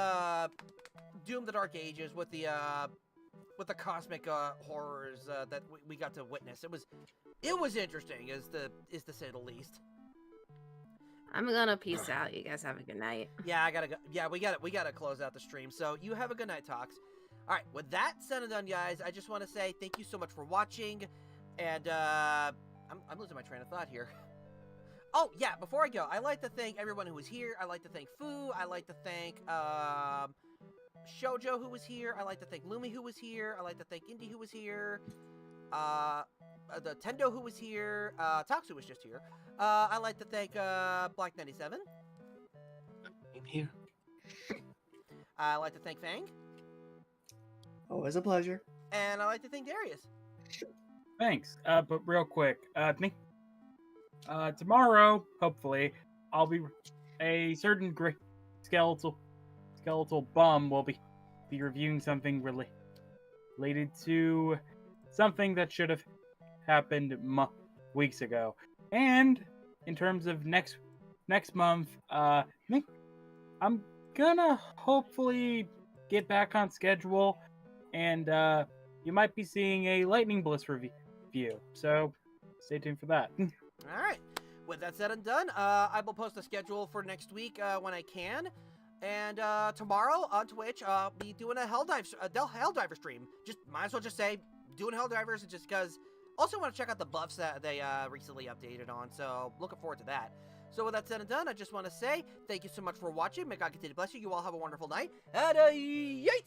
Doom: The Dark Ages, with the cosmic horrors that we got to witness. It was interesting, is to say the least. I'm gonna peace out. You guys have a good night. Yeah, I gotta go. Yeah, we gotta close out the stream. So you have a good night, Talks. All right, with that said and done, guys, I just want to say thank you so much for watching, and I'm losing my train of thought here. Oh yeah, before I go, I like to thank everyone who was here. I like to thank Fu. I like to thank Shoujo who was here. I like to thank Lumi who was here. I like to thank Indy who was here. The Tendo who was here. Tox who was just here. I like to thank Black97. I'm here. I like to thank Fang. Always a pleasure. And I like to thank Darius. Thanks. But real quick, tomorrow, hopefully, I'll be a certain great skeletal bum will be reviewing something related to something that should have happened weeks ago. And in terms of next month, I'm gonna hopefully get back on schedule, and you might be seeing a Lightning Bliss review. So stay tuned for that. All right. With that said and done, I will post a schedule for next week when I can. And tomorrow on Twitch, I'll be doing a Helldiver stream. Just might as well just say doing Helldivers, just because. Also want to check out the buffs that they recently updated on. So looking forward to that. So with that said and done, I just want to say thank you so much for watching. May God continue to bless you. You all have a wonderful night. And yeet!